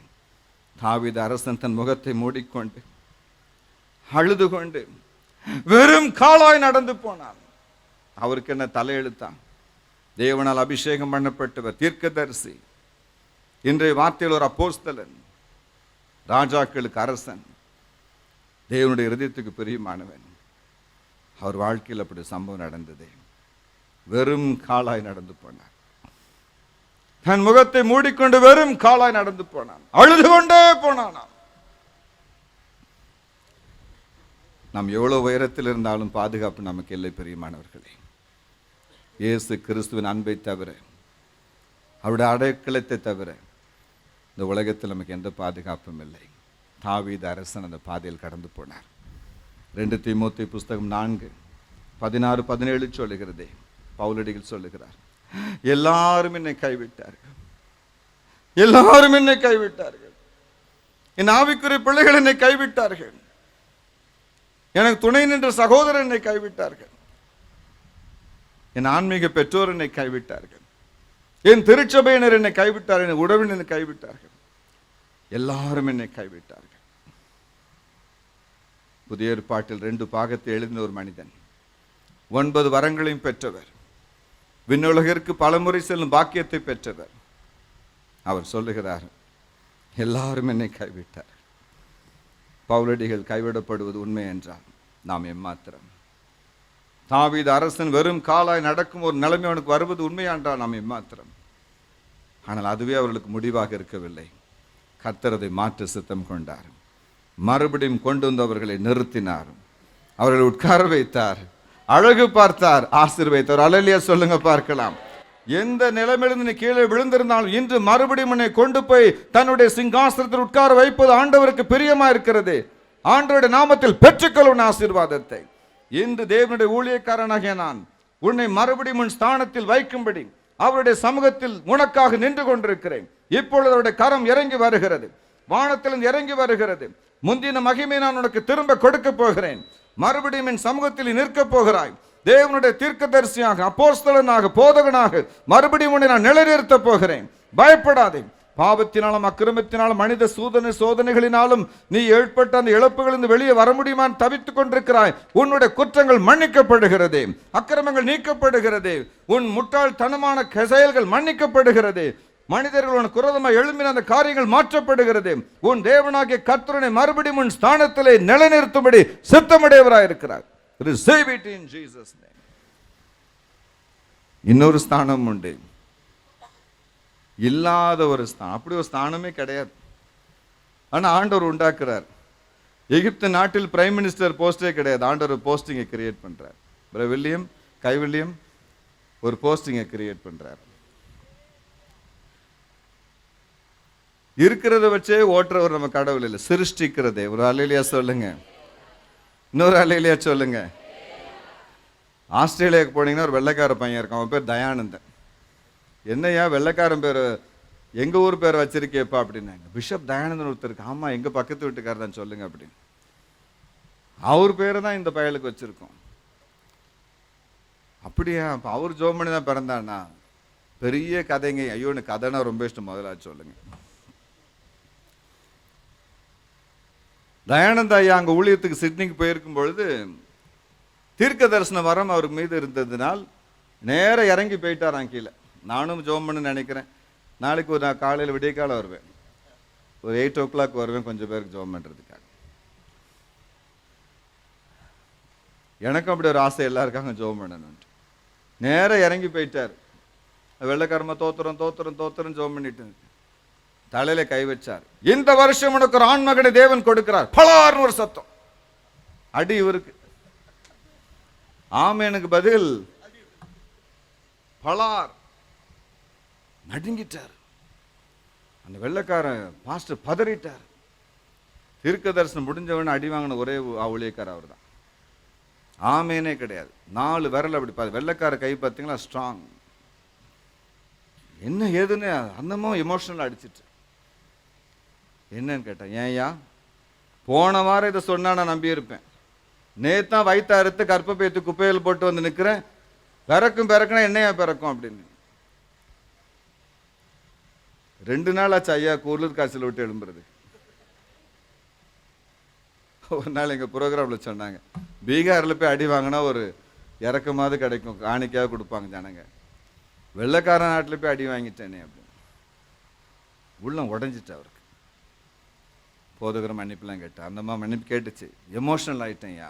தாவீது அரசன் தன் முகத்தை மூடிக்கொண்டு அழுது கொண்டு வெறும் காலாய் நடந்து போனான். அவருக்கு என்ன தலையெழுத்தான்? தேவனால் அபிஷேகம் பண்ணப்பட்டவர், தீர்க்கதரிசி, இன்றைய வார்த்தையில் ஒரு அப்போஸ்தலன், ராஜாக்களுக்கு அரசன், தேவனுடைய இருதயத்துக்கு பிரியமானவன். அவர் வாழ்க்கையில் அப்படி சம்பவம் நடந்தது. வெறும் காலாய் நடந்து போனார். தன் முகத்தை மூடிக்கொண்டு வெறும் காலாய் நடந்து போனான். அழுது கொண்டே போனான். நாம் எவ்வளவு உயரத்தில் இருந்தாலும் பாதுகாப்பு நமக்கு இல்லை பிரியமானவர்களே. இயேசு கிறிஸ்துவின் அன்பை தவிர, அவருடைய அடைக்கலத்தை தவிர இந்த உலகத்தில் நமக்கு எந்த பாதுகாப்பும் இல்லை. தாவீது அரசன் அந்த பாதையில் கடந்து போனார். 2 தீமோத்தேயு புஸ்தகம் 4:16-17 சொல்லுகிறதே, பவுலடிகள் சொல்லுகிறார், எல்லாரும் என்னை கைவிட்டார்கள். எல்லாரும் என்னை கைவிட்டார்கள். என் ஆவிக்குரிய பிள்ளைகள் என்னை கைவிட்டார்கள். எனக்கு துணை நின்ற சகோதரர் என்னை கைவிட்டார்கள். என் ஆன்மீக பெற்றோர் என்னை கைவிட்டார்கள். என் திருச்சபையினர் என்னை கைவிட்டார்கள். என் உறவினர் கைவிட்டார்கள். எல்லாரும் என்னை கைவிட்டார்கள். புதிய ஏற்பாட்டில் 2 பாகத்தை எழுதின ஒரு மனிதன், 9 வரங்களையும் பெற்றவர், விண்ணுலகிற்கு பலமுறை செல்லும் பாக்கியத்தை பெற்றவர். அவர் சொல்லுகிறார், எல்லாரும் என்னை கைவிட்டார். பவுலடிகள் கைவிடப்படுவது உண்மை என்றால் நாம் எம்மாத்திரம்? தாவீது அரசன் வெறும் காலாய் நடக்கும் ஒரு நிலைமை அவனுக்கு வருவது உண்மை என்றால் நாம் எம்மாத்திரம்? ஆனால் அதுவே அவர்களுக்கு முடிவாக இருக்கவில்லை. கர்த்தர் அதை மாற்ற சித்தம் கொண்டார். மறுபடியும் கொண்டு வந்து அவர்களை நிறுத்தினார். அவர்களை உட்கார வைத்தார், அழகு பார்த்தார், ஆசீர்வதித்தார். அல்லேலூயா சொல்லுங்க பார்க்கலாம். எந்த நிலைமையிலிருந்து நீ கீழே விழுந்திருந்தாலும் இன்று மறுபடியும் உன்னை கொண்டு போய் தன்னுடைய சிங்காசனத்தில் உட்கார வைப்பது ஆண்டவருக்கு பிரியமா இருக்கிறது. ஆண்டவருடைய நாமத்தில் பெற்றுக்கொள்ளும் ஆசீர்வாதத்தை இன்று தேவனுடைய ஊழியக்காரனாகிய நான் உன்னை மறுபடியும் உன் ஸ்தானத்தில் வைக்கும்படி அவருடைய சமூகத்தில் உனக்காக நின்று கொண்டிருக்கிறேன். இப்பொழுது அவருடைய கரம் இறங்கி வருகிறது, வானத்திலிருந்து இறங்கி வருகிறது. முந்தின மகிமை நான் உனக்கு திரும்ப கொடுக்க போகிறேன். மறுபடியும் என் சமூகத்தில் நிற்க போகிறாய். தேவனுடைய தீர்க்கதரிசியாக, அப்போஸ்தலனாக, போதகனாக மறுபடியும் உன்னை நான் நிலைநிறுத்த போகிறேன். பயப்படாதே. பாவத்தினாலும் அக்கிரமத்தினாலும் மனித சோதனைகளினாலும் நீ ஏற்பட்ட அந்த இழப்புகளிலிருந்து வெளியே வர முடியுமா தவித்துக் கொண்டிருக்கிறாய். உன்னுடைய குற்றங்கள் மன்னிக்கப்படுகிறது, அக்கிரமங்கள் நீக்கப்படுகிறது, உன் முட்டாள்தனமான செயல்கள் மன்னிக்கப்படுகிறது, மனிதர்கள் உனக்கு விரோதமாக எழும்பின அந்த காரியங்கள் மாற்றப்படுகிறது. உன் தேவனாகிய கர்த்தரை மறுபடியும் உன் ஸ்தானத்திலே நிலைநிறுத்தும்படி சித்தமுடையவராய் இருக்கிறார். Receive it in Jesus' name. இன்னொரு ஸ்தானம் உண்டு, இல்லாத ஒரு ஸ்தானம். அப்படி ஒரு ஸ்தானமே கிடையாது. ஆனா ஆண்டவர் உண்டாக்குறார். எகிப்து நாட்டில் பிரைம் மினிஸ்டர் போஸ்டே கிடையாது, ஆண்டவர் போஸ்டிங்கை கிரியேட் பண்றார். வில்லியம் கைவில்லியம் ஒரு போஸ்டிங்கை கிரியேட் பண்றார். இருக்கிறத வச்சே ஓட்டுறவர் நம்ம கடவுள் இல்லை, சிருஷ்டிக்கிறதே. ஒரு அல்லேலியா சொல்லுங்க, இன்னொரு அல்லேலியா சொல்லுங்க. ஆஸ்திரேலியாவுக்கு போனீங்கன்னா ஒரு வெள்ளைக்கார பையன் இருக்கான், அவன் பேர் தயானந்தன். என்னையா வெள்ளைக்காரன் பேர் எங்க ஊர் பேர் வச்சிருக்கேப்பா அப்படின்னாங்க. பிஷப் தயானந்தன் ஒருத்தர் இருக்கு. ஆமா, எங்க பக்கத்து வீட்டுக்காரர் தான், சொல்லுங்க அப்படின்னு. அவர் பேரை தான் இந்த பயலுக்கு வச்சிருக்கோம். அப்படியா? அப்ப அவர் ஜோம் பண்ணி தான் பிறந்தானா? பெரிய கதைங்க. ஐயோ, எனக்கு கதைனா ரொம்ப இஷ்டம். முதல்ல சொல்லுங்க. தயானந்த ஐயா அங்க ஊழியத்துக்கு சிட்னிக்கு போயிருக்கும் பொழுது தீர்க்க தரிசன வரம் அவர் மீது இருந்ததுனால் நேர இறங்கி போயிட்டாராம் கீழே. நானும் ஜோம் பண்ணு நினைக்கிறேன். நாளைக்கு நான் காலையில் விடிய காலம் வருவேன், ஒரு 8 o'clock வருவேன் கொஞ்சம் பேருக்கு ஜோம் பண்ணுறதுக்காக. எனக்கும் அப்படி ஒரு ஆசை எல்லாருக்காக ஜோம் பண்ணணும்ட்டு. நேரம் இறங்கி போயிட்டார். வெள்ளைக்காரமா தோத்துறோம் தோத்துறோம் தோத்துறோம் ஜோம் பண்ணிட்டு தலையில கை வச்சார். இந்த வருஷம் உனக்கு ஒரு ஆண் மகனை தேவன் கொடுக்கிறார். பலார்னு ஒரு சத்தம். அடி இவருக்கு. ஆமேனுக்கு பதில் பலார். நடுங்கிட்டார். அந்த வெள்ளைக்காரன் பாஸ்டர் பதறிட்டார். தீர்க்க தரிசனம் முடிஞ்சவன அடி வாங்கின ஒரே ஊழியக்காரர் அவர் தான். ஆமேனே கிடையாது. 4 விரல் அப்படி பார்த்து வெள்ளைக்கார கை பார்த்தீங்களா, ஸ்ட்ராங். என்ன ஏதுன்னு அந்தமும் எமோஷனல் அடிச்சிட்டு என்னன்னு கேட்டேன். ஏன்யா போன வாரம் இதை சொன்னா நான் நம்பியிருப்பேன். நேத்தான் வயிற்று அறுத்து கற்பப்பையத்து குப்பையில் போட்டு வந்து நிற்கிறேன். பிறக்குன்னா என்னையா பிறக்கும் அப்படின்னு. 2 நாள் ஆச்சு ஐயா குளிர் காய்ச்சல் விட்டு எழும்புறது. ஒரு நாள் எங்கள் ப்ரோக்ராமில் சொன்னாங்க, பீகாரில் போய் அடி வாங்கினா ஒரு இறக்கமாவது கிடைக்கும், காணிக்காக கொடுப்பாங்க ஜனங்க. வெள்ளைக்காரன் நாட்டில் போய் அடி வாங்கிட்டேனே அப்படின்னு உள்ளம் உடஞ்சிட்டு அவருக்கு. போதுகிற மன்னிப்புலாம் கேட்டேன். அந்த மாதிரி மன்னிப்பு கேட்டுச்சு. எமோஷனல் ஆகிட்டேன்யா.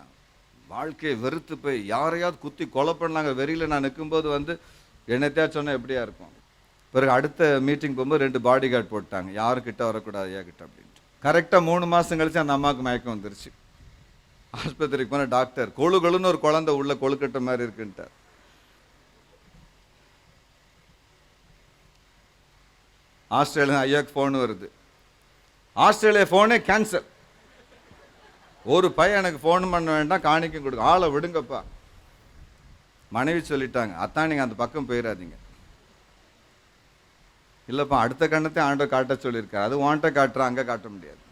வாழ்க்கையை வெறுத்து போய் யாரையாவது குத்தி கொலை பண்ணலாங்க வெறியில் நான் நிற்கும்போது வந்து என்னத்தையா சொன்னால் எப்படியா இருக்கும். பிறகு அடுத்த மீட்டிங் போகும்போது 2 பாடி கார்டு போட்டாங்க, யாருக்கிட்ட வரக்கூடாது ஐயா கிட்ட அப்படின்ட்டு. கரெக்டாக 3 மாதம் கழிச்சு அந்த அம்மாவுக்கு மயக்கம் வந்துருச்சு. ஆஸ்பத்திரிக்கு போன டாக்டர் கொழுன்னு ஒரு குழந்தை உள்ள கொழுக்கட்டை மாதிரி இருக்குன்ட்டார். ஆஸ்திரேலியா ஐயாவுக்கு ஃபோன் வருது. ஆஸ்திரேலியா ஃபோனே கேன்சல். ஒரு பையன் எனக்கு ஃபோன் பண்ண வேண்டாம், காணிக்கும் கொடுக்க, ஆளை விடுங்கப்பா. மனைவி சொல்லிட்டாங்க, அத்தான் நீங்கள் அந்த பக்கம் போயிடாதீங்க. இல்லைப்பா, அடுத்த கண்ணத்தை ஆண்டவர் காட்ட சொல்லியிருக்காரு, அது வாண்ட காட்டுறா, அங்கே காட்ட முடியாது.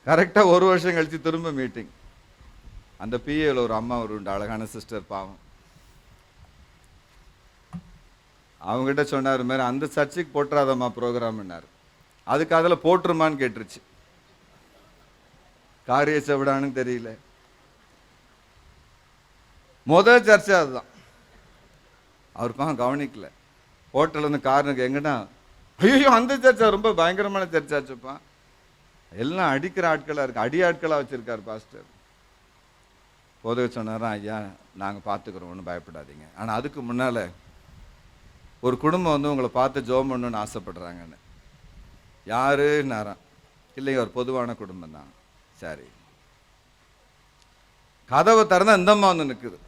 கரெக்டாக 1 வருஷம் கழிச்சு திரும்ப மீட்டிங். அந்த பிஏவில் ஒரு அம்மா ஒரு உண்டு, அழகான சிஸ்டர், பாவம். அவங்ககிட்ட சொன்னார், மாதிரி அந்த சர்ச்சுக்கு போட்டுறாதம்மா ப்ரோக்ராம்னார். அதுக்கு அதில் போட்டுருமான்னு கேட்டுருச்சு. காரிய செவிடான்னு தெரியல. முதல் சர்ச்சை அதுதான். அவர் கவனிக்கல. ஹோட்டல் வந்து காரனுக்கு எங்கன்னா, ஐயோ அந்த சர்ச்சா ரொம்ப பயங்கரமான சர்ச்சாச்சுப்பா, எல்லாம் அடிக்கிற ஆட்களாக இருக்கு, அடி ஆட்களாக வச்சிருக்காரு பாஸ்டர். போதக சொன்னாராம், ஐயா நாங்கள் பார்த்துக்குறோம், ஒன்றும் பயப்படாதீங்க. ஆனால் அதுக்கு முன்னால் ஒரு குடும்பம் வந்து உங்களை பார்த்து ஜோம் பண்ணணுன்னு ஆசைப்படுறாங்கன்னு. யாருன்னாராம். இல்லைங்க, ஒரு பொதுவான குடும்பம் தான். சரி. கதவை திறந்தா இந்தம்மா வந்து நிற்குது.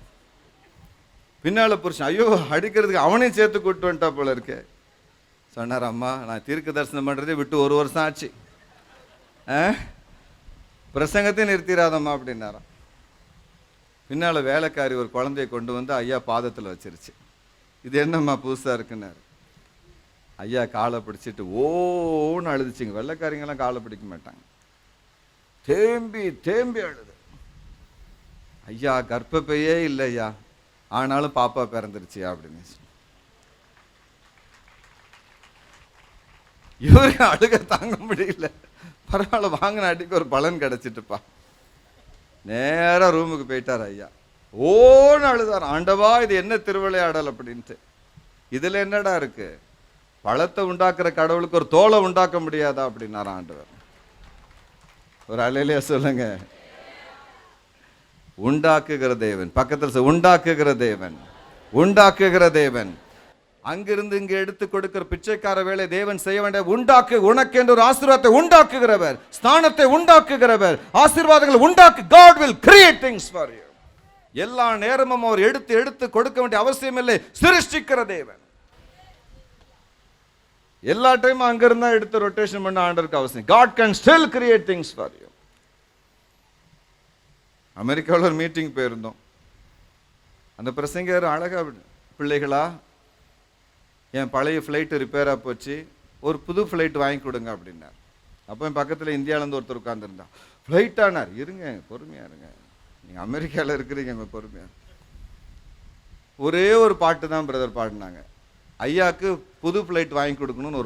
பின்னால் புருஷன், ஐயோ அடிக்கிறதுக்கு அவனையும் சேர்த்து கூப்பிட்டு வந்துட்டா போல இருக்கே. சொன்னார், அம்மா நான் தீர்க்க தரிசனம் பண்ணுறதே விட்டு 1 வருஷம் ஆச்சு, பிரசங்கத்தையும் நிறுத்திடாதம்மா அப்படின்னாராம். பின்னால் வேலைக்காரி ஒரு குழந்தைய கொண்டு வந்து ஐயா பாதத்தில் வச்சிருச்சு. இது என்னம்மா புதுசாக இருக்குன்னாரு. ஐயா காலை பிடிச்சிட்டு ஓன்னு அழுதுச்சிங்க. வெள்ளைக்காரிங்கெல்லாம் காலை பிடிக்க மாட்டாங்க, தேம்பி தேம்பி அழுது. ஐயா கர்ப்பப்பையே இல்லை ஐயா, ஆனாலும் பாப்பா பிறந்துருச்சியா அப்படின்னு. இவருக்கு அழுக தாங்க முடியல. பரவாயில்ல, வாங்கின அடிக்கு ஒரு பலன் கிடைச்சிட்டுப்பா. நேராக ரூமுக்கு போயிட்டார் ஐயா. ஓன்னு அழுதார், ஆண்டவா இது என்ன திருவிளையாடல் அப்படின்ட்டு. இதுல என்னடா இருக்கு, பழத்தை உண்டாக்குற கடவுளுக்கு ஒரு தோலை உண்டாக்க முடியாதா அப்படின்னாரு ஆண்டவர். ஒரு அலையிலையா சொல்லுங்க. உண்டாக்குகிற தேவன், பக்கத்தில் உண்டாக்குகிற தேவன், உண்டாக்குகிற தேவன். அங்கிருந்து இங்கே எடுத்து கொடுக்கிற பிச்சைக்கார வேலை தேவன் செய்ய வேண்டிய உண்டாக்கு. உனக்கு என்று ஒரு ஆசீர்வாதத்தை உண்டாக்குகிறவர், ஸ்தானத்தை உண்டாக்குகிறவர், ஆசீர்வாதங்களை உண்டாக்கு. God will create things for you. எல்லா நேரமும் அவர் எடுத்து எடுத்து கொடுக்க வேண்டிய அவசியம் இல்லை. சிருஷ்டிக்கிற தேவன். எல்லா டைமும் அங்கிருந்தா எடுத்து ரொட்டேஷன் பண்ண ஆண்டருக்கு அவசியம். God can still create things for you. அமெரிக்காவில் ஒரு மீட்டிங் போயிருந்தோம். அந்த பிரசங்கர் அழகா, பிள்ளைகளா என் பழைய ஃப்ளைட்டு ரிப்பேராக போச்சு, ஒரு புது ஃப்ளைட் வாங்கி கொடுங்க அப்படின்னார். அப்போ என் பக்கத்தில் இந்தியாவிலேருந்து ஒருத்தர் உட்காந்துருந்தான். ஃப்ளைட்டானார். இருங்க, பொறுமையாக இருங்க, நீங்கள் அமெரிக்காவில் இருக்கிறீங்க, பொறுமையாக. ஒரே ஒரு பாட்டு தான் பிரதர் பாடினாங்க. ஐயாவுக்கு புது ஃப்ளைட் வாங்கி கொடுக்கணும்னு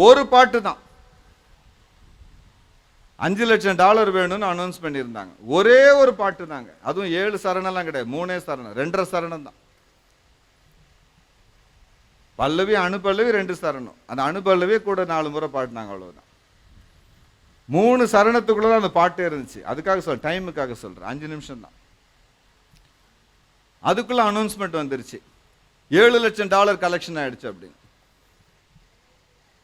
ஒரு பாட்டு தான். $5 லட்சம் வேணும்னு அனௌன்ஸ் பண்ணியிருந்தாங்க. ஒரே ஒரு பாட்டு தாங்க. அதுவும் 7 சரணம்லாம் கிடையாது, 3 சரணம், 2.5 சரணம் தான். பல்லவி அணுபல்லவி 2 சரணம். அந்த அணுபல்லவி கூட 4 முறை பாடினாங்க, அவ்வளவுதான். 3 சரணத்துக்குள்ளதான் அந்த பாட்டே இருந்துச்சு. அதுக்காக டைமுக்காக சொல்றேன், 5 நிமிஷம் தான். அதுக்குள்ள அனௌன்ஸ்மெண்ட் வந்துருச்சு, $7 லட்சம் கலெக்ஷன் ஆயிடுச்சு அப்படின்னு.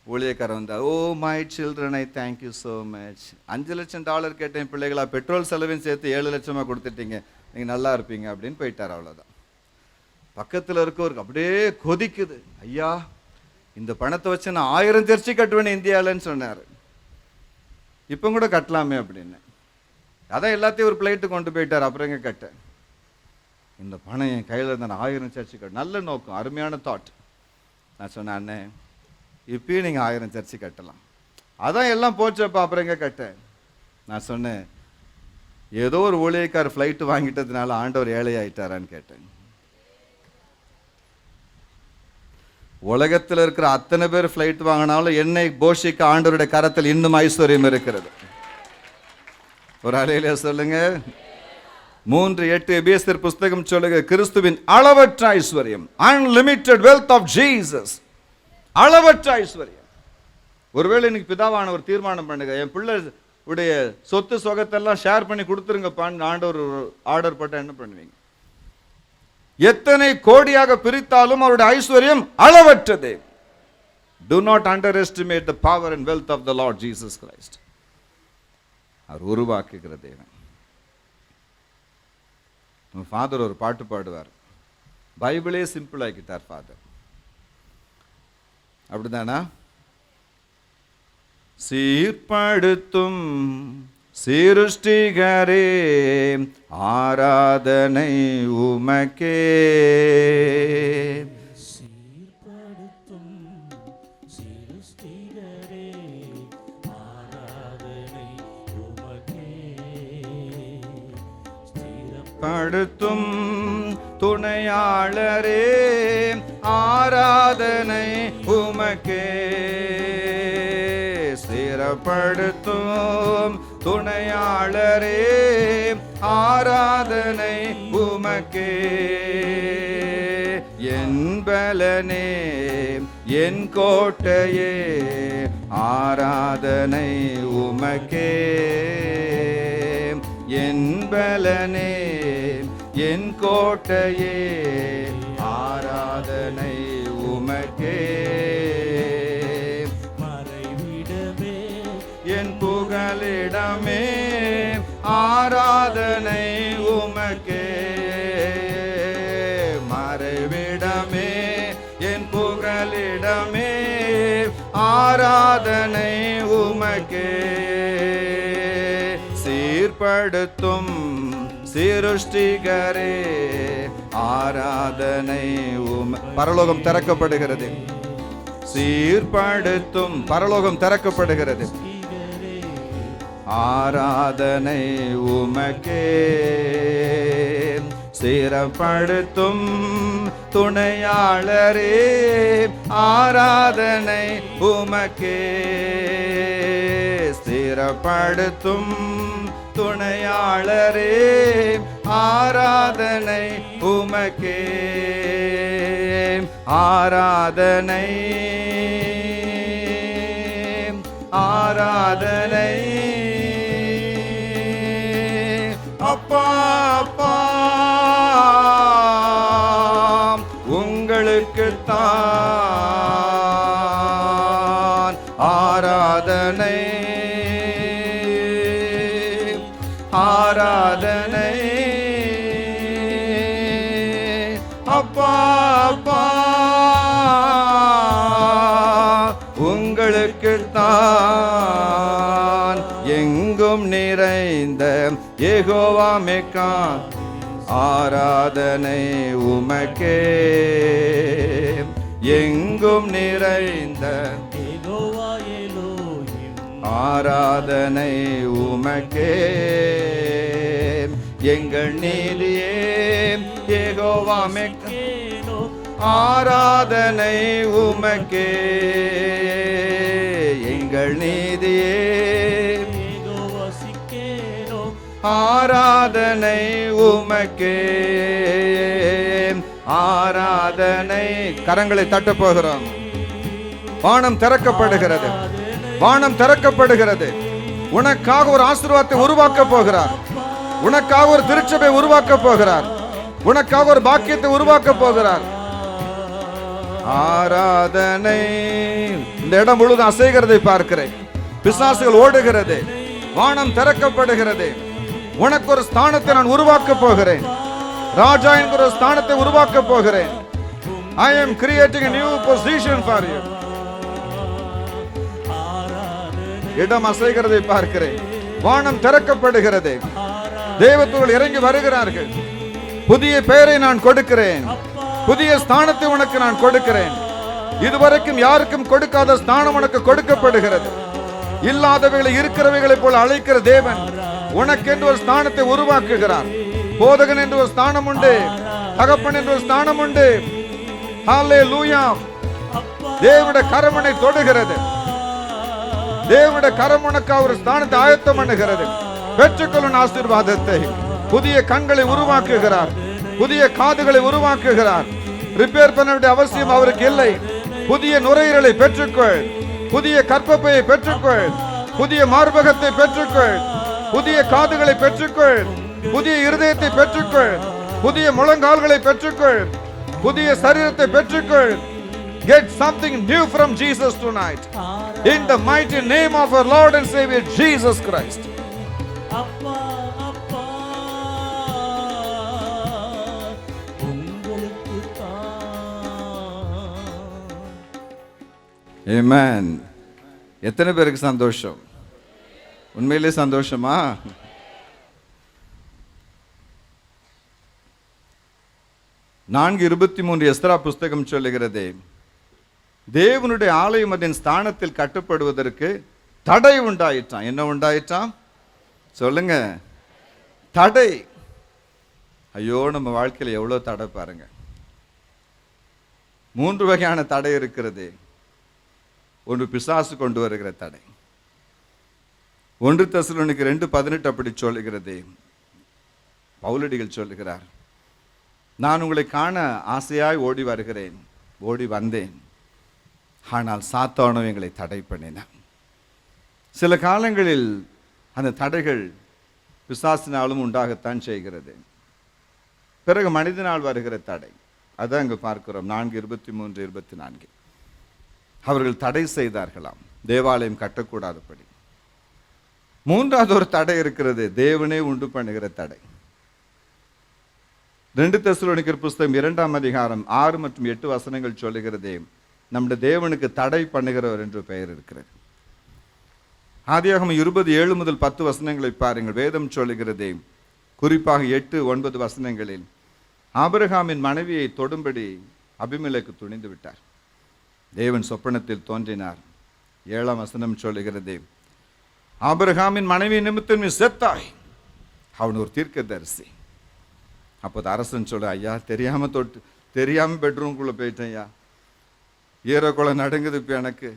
ஊழியக்காரன் வந்தா, oh my children, I thank you so much. $5 லட்சம் கேட்டேன் பிள்ளைகளா, பெட்ரோல் செலவையும் சேர்த்து 7 லட்சமா கொடுத்துட்டீங்க, நீங்க நல்லா இருப்பீங்க அப்படின்னு போயிட்டார். அவ்வளவுதான். பக்கத்தில் இருக்கவருக்கு அப்படியே கொதிக்குது. ஐயா, இந்த பணத்தை வச்சு நான் 1000 சர்ச்சை கட்டுவேன் இந்தியாவில்னு சொன்னார். இப்போ கூட கட்டலாமே அப்படின்னு. அதான் எல்லாத்தையும் ஒரு பிளேட்டு கொண்டு போயிட்டார். அப்புறம் எங்க கட்ட, இந்த பணம் என் கையில் இருந்தால் 1000 சர்ச்சை கட்ட. நல்ல நோக்கம், அருமையான தாட். நான் சொன்னேன், அண்ணே இப்பயும் நீங்கள் 1000 சர்ச்சை கட்டலாம். அதான் எல்லாம் போச்சப்பா, அப்புறம் எங்க கட்ட. நான் சொன்னேன், ஏதோ ஒரு ஊழியக்கார் ஃப்ளைட்டு வாங்கிட்டதுனால ஆண்டவர் ஏழையாயிட்டாரான்னு கேட்டேன். உலகத்தில் இருக்கிற அத்தனை பேர் ஃப்ளைட் வாங்கினாலும் என்னை போஷிக்க ஆண்டவருடைய கரத்தில் இன்னும் ஐஸ்வர்யம் இருக்கிறது. ஒரு அலையில சொல்லுங்க. 3:8 எபேசியர் புஸ்தகம் சொல்லுங்க, கிறிஸ்துவின் அளவற்ற ஐஸ்வர்யம், அன்லிமிட்டெட் வெல்த் ஆஃப் ஜீசஸ். அளவற்ற ஐஸ்வர்யம். ஒருவேளை இன்னைக்கு பிதாவானவர் தீர்மானம் பண்ணுங்க, என் பிள்ளை உடைய சொத்து சொகத்தெல்லாம் ஷேர் பண்ணி கொடுத்துருங்கப்பான்னு ஆண்டவர் ஆர்டர் போட்டால் என்ன பண்ணுவீங்க? எத்தனை கோடியாக பிரித்தாலும் அவருடைய ஐஸ்வர்யம் அளவற்றது. Do not underestimate the power and wealth of the Lord Jesus Christ. அவர் உருவாக்குகிற தேவன். நம்ம ஃபாதர் ஒரு பாட்டு பாடுவார், பைபிளே சிம்பிள் ஆக்கிட்டார் ஃபாதர். அப்படிதானா? சீர்படுத்தும் சிருஷ்டிகரே ஆராதனை உமக்கே.
சீர்படுத்தும் சிருஷ்டிகரே ஆராதனை உமக்கே.
ஸ்திரப்படுத்தும் துணையாளரே ஆராதனை உமக்கே. ஸ்திரப்படுத்தும் துணையாளரே ஆராதனை உமக்கே. என் பலனே என் கோட்டையே ஆராதனை உமக்கே. என் பலனே என் கோட்டையே ஆராதனை உமக்கே.
மறைவிடமே
என் புகலிடமே ஆராதனை உமக்கே. மறைவிடமே என் புகலிடமே ஆராதனை உமக்கே. சீர்படுத்தும் சிருஷ்டிகரே ஆராதனை பரலோகம் திறக்கப்படுகிறது. சீர்படுத்தும் பரலோகம் திறக்கப்படுகிறது. ஆராதனை உமக்கே. சீரப்படுத்தும் துணையாளரே ஆராதனை உமக்கே. ஸ்திரப்படுத்தும் துணையாளரே ஆராதனை உமக்கே. ஆராதனை ஆராதனை அப்பா அப்பா உங்களுக்குத்தான் ஆராதனை ஆராதனை அப்பா அப்பா உங்களுக்குத்தான் எங்கும் நிறைந்த யெகோவா மெக்கான் ஆராதனை உமக்கே எங்கும் நிறைந்த
யெகோவா எலோஹிம்
ஆராதனை உமக்கே எங்கள் நீதியே யெகோவா மெக்கான்
கேனோ
ஆராதனை உமக்கே எங்கள் நீதியே
யெகோவா சிக்கேனோ
ஆராதனை உமக்கே ஆராதனை. கரங்களை தட்டப் போகிறோம். வானம் திறக்கப்படுகிறது, வானம் திறக்கப்படுகிறது. உனக்காக ஒரு ஆசீர்வாதத்தை உருவாக்க போகிறார், உனக்காக ஒரு திருச்சபை உருவாக்க போகிறார், உனக்காக ஒரு பாக்கியத்தை உருவாக்க போகிறார். ஆராதனை. இந்த இடம் முழுதும் அசைகிறதை பார்க்கிறேன். பிசாசுகள் ஓடுகிறது, வானம் திறக்கப்படுகிறது. உனக்கு ஒரு ஸ்தானத்தை நான் உருவாக்க போகிறேன். ராஜா என்கிற ஒரு ஸ்தானத்தை உருவாக்க போகிறேன். I am creating a new position for you. இடம் அசைகிறதை பார்க்கிறேன். வானம் திறக்கப்படுகிறது. தேவதூதர்கள் இறங்கி வருகிறார்கள். புதிய பெயரை நான் கொடுக்கிறேன், புதிய ஸ்தானத்தை உனக்கு நான் கொடுக்கிறேன். இதுவரைக்கும் யாருக்கும் கொடுக்காத ஸ்தானம் உனக்கு கொடுக்கப்படுகிறது. இல்லாதவைகளை இருக்கிறவைகளை போல அழைக்கிற தேவன் உனக்கென்று ஒரு ஸ்தானத்தை உருவாக்குகிறார். போதகன் என்று ஒரு ஸ்தானம் உண்டு, தகப்பன் என்று ஒரு ஸ்தானம் உண்டு. ஹல்லேலூயா. தேவனுடைய கரம் உன்னை தொடுகிறது. தேவனுடைய கரம் உனக்கு ஒரு ஸ்தானத்தை ஆயத்தம் பண்ணுகிறது. பெற்றுக்கொள்ளும் ஆசீர்வாதத்தை. புதிய கண்களை உருவாக்குகிறார், புதிய காதுகளை உருவாக்குகிறார். ரிப்பேர் பண்ண வேண்டிய அவசியம் அவருக்கு இல்லை. புதிய நுரையீரலை பெற்றுக்கொள், புதிய கற்பப்பையை பெற்றுக்கொள், புதிய மார்பகத்தை பெற்றுக்கொள், புதிய காதுகளை பெற்றுக்கொள், புதிய இருதயத்தை பெற்றுக்கொள், புதிய முழங்கால்களை பெற்றுக்கொள், புதிய சரீரத்தை பெற்றுக்கொள். Get something new from Jesus tonight. In the mighty name of our Lord and Savior Jesus Christ.
அப்பா அப்பா உங்களுக்கு தான்.
Amen. எத்தனை பேருக்கு சந்தோஷம்? உண்மையிலே சந்தோஷமா? 4:23 எஸ்தரா புஸ்தகம் சொல்லுகிறது, தேவனுடைய ஆலயம் அதன் ஸ்தானத்தில் கட்டப்படுவதற்கு தடை உண்டாயிற்றான். என்ன உண்டாயிற்றான் சொல்லுங்க? தடை. ஐயோ, நம்ம வாழ்க்கையில் எவ்வளோ தடை பாருங்க. 3 வகையான தடை இருக்கிறது. ஒன்று பிசாசு கொண்டு வருகிற தடை. 1 தெசலோனிக்கர் 2:18 அப்படி சொல்லுகிறது. பவுலடிகள் சொல்லுகிறார், நான் உங்களை காண ஆசையாய் ஓடி வருகிறேன், ஓடி வந்தேன், ஆனால் சாத்தானோ எங்களை தடை பண்ணினான். சில காலங்களில் அந்த தடைகள் பிசாசினாலும் உண்டாகத்தான் செய்கிறது. பிறகு மனிதனால் வருகிற தடை, அதான் அங்கு பார்க்கிறோம். 4:23-24 அவர்கள் தடை செய்தார்களாம், தேவாலயம் கட்டக்கூடாதபடி. 3வது ஒரு தடை இருக்கிறது, தேவனே உண்டு பண்ணுகிற தடை. 2 தெசலோனிக்கர் புஸ்தகம் 2ஆம் அதிகாரம் 6 மற்றும் 8 வசனங்கள் சொல்லுகிறதே, நம்முடைய தேவனுக்கு தடை பண்ணுகிறவர் என்று பெயர் இருக்கிறது. ஆதியாகமம் 20:7 முதல் 10 வசனங்களை பாருங்கள். வேதம் சொல்லுகிறதே, குறிப்பாக 8-9 வசனங்களில் ஆபிரகாமின் மனைவியை தொடும்படி அபிமெலேக்கு துணிந்து விட்டார். தேவன் சொப்பனத்தில் தோன்றினார். 7ஆம் வசனம் சொல்லுகிறதே, ஆபிரகாமின் மனைவி நிமித்தம் நீ செத்தாய். அவன் ஒரு தீர்க்கதரிசி. அப்போது அரசன் சொல்ல, ஐயா தெரியாம பெட்ரூம்குள்ளே போயிட்டேன் ஐயா, ஈரக்குளம் நடுங்குது. இப்போ எனக்கு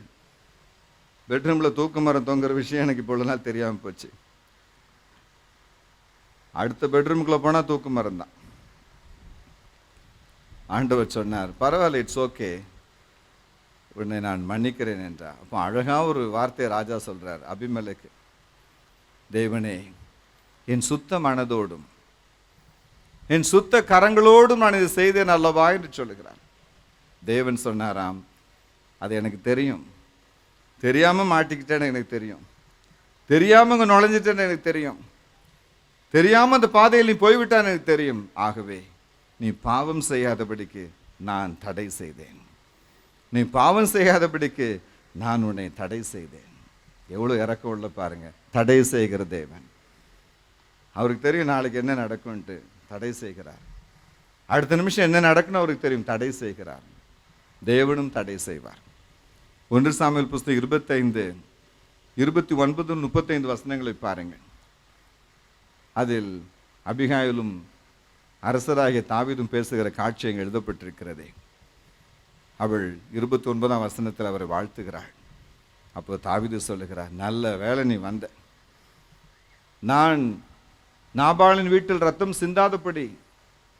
பெட்ரூமில் தூக்கு மரம் தொங்குற விஷயம் எனக்கு இப்போ நாள் தெரியாமல் போச்சு. அடுத்த பெட்ரூமுக்குள்ளே போனால் தூக்கு மரம் தான். ஆண்டவர் சொன்னார், பரவாயில்ல, இட்ஸ் ஓகே, உன்னை நான் மன்னிக்கிறேன் என்றார். அப்போ அழகாக ஒரு வார்த்தையை ராஜா சொல்கிறார் அபிமெலேக்கு, தேவனே என் சுத்த மனதோடும் என் சுத்த கரங்களோடும் நான் இதை செய்தேன் அல்லவா என்று சொல்லுகிறார். தேவன் சொன்னாராம், அது எனக்கு தெரியும், தெரியாமல் மாட்டிக்கிட்டேன்னு எனக்கு தெரியும், தெரியாமல் இங்கே நுழைஞ்சிட்டேன்னு எனக்கு தெரியும், தெரியாமல் அந்த பாதையில் நீ போய்விட்டான்னு எனக்கு தெரியும். ஆகவே நீ பாவம் செய்யாதபடிக்கு நான் தடை செய்தேன், நீ பாவம் செய்யாதபடிக்கு நான் உன்னை தடை செய்தேன். எவ்வளோ இறக்கம் உள்ள பாருங்க. தடை செய்கிற தேவன். அவருக்கு தெரியும் நாளைக்கு என்ன நடக்கும்ன்ட்டு தடை செய்கிறார். அடுத்த நிமிஷம் என்ன நடக்குன்னு அவருக்கு தெரியும், தடை செய்கிறார். தேவனும் தடை செய்வார். 1 சாமுவேல் புஸ்தகம் 25, 29, 35 வசனங்களை பாருங்கள். அதில் அபிகாயிலும் அரசராகிய தாவீதும் பேசுகிற காட்சி அங்கே எழுதப்பட்டிருக்கிறதே. அவள் 29ஆம் வசனத்தில் அவரை வாழ்த்துகிறாள். அப்போ தாவீது சொல்லுகிறார், நல்ல வேளை நீ வந்த, நான் நாபாலின் வீட்டில் ரத்தம் சிந்தாதபடி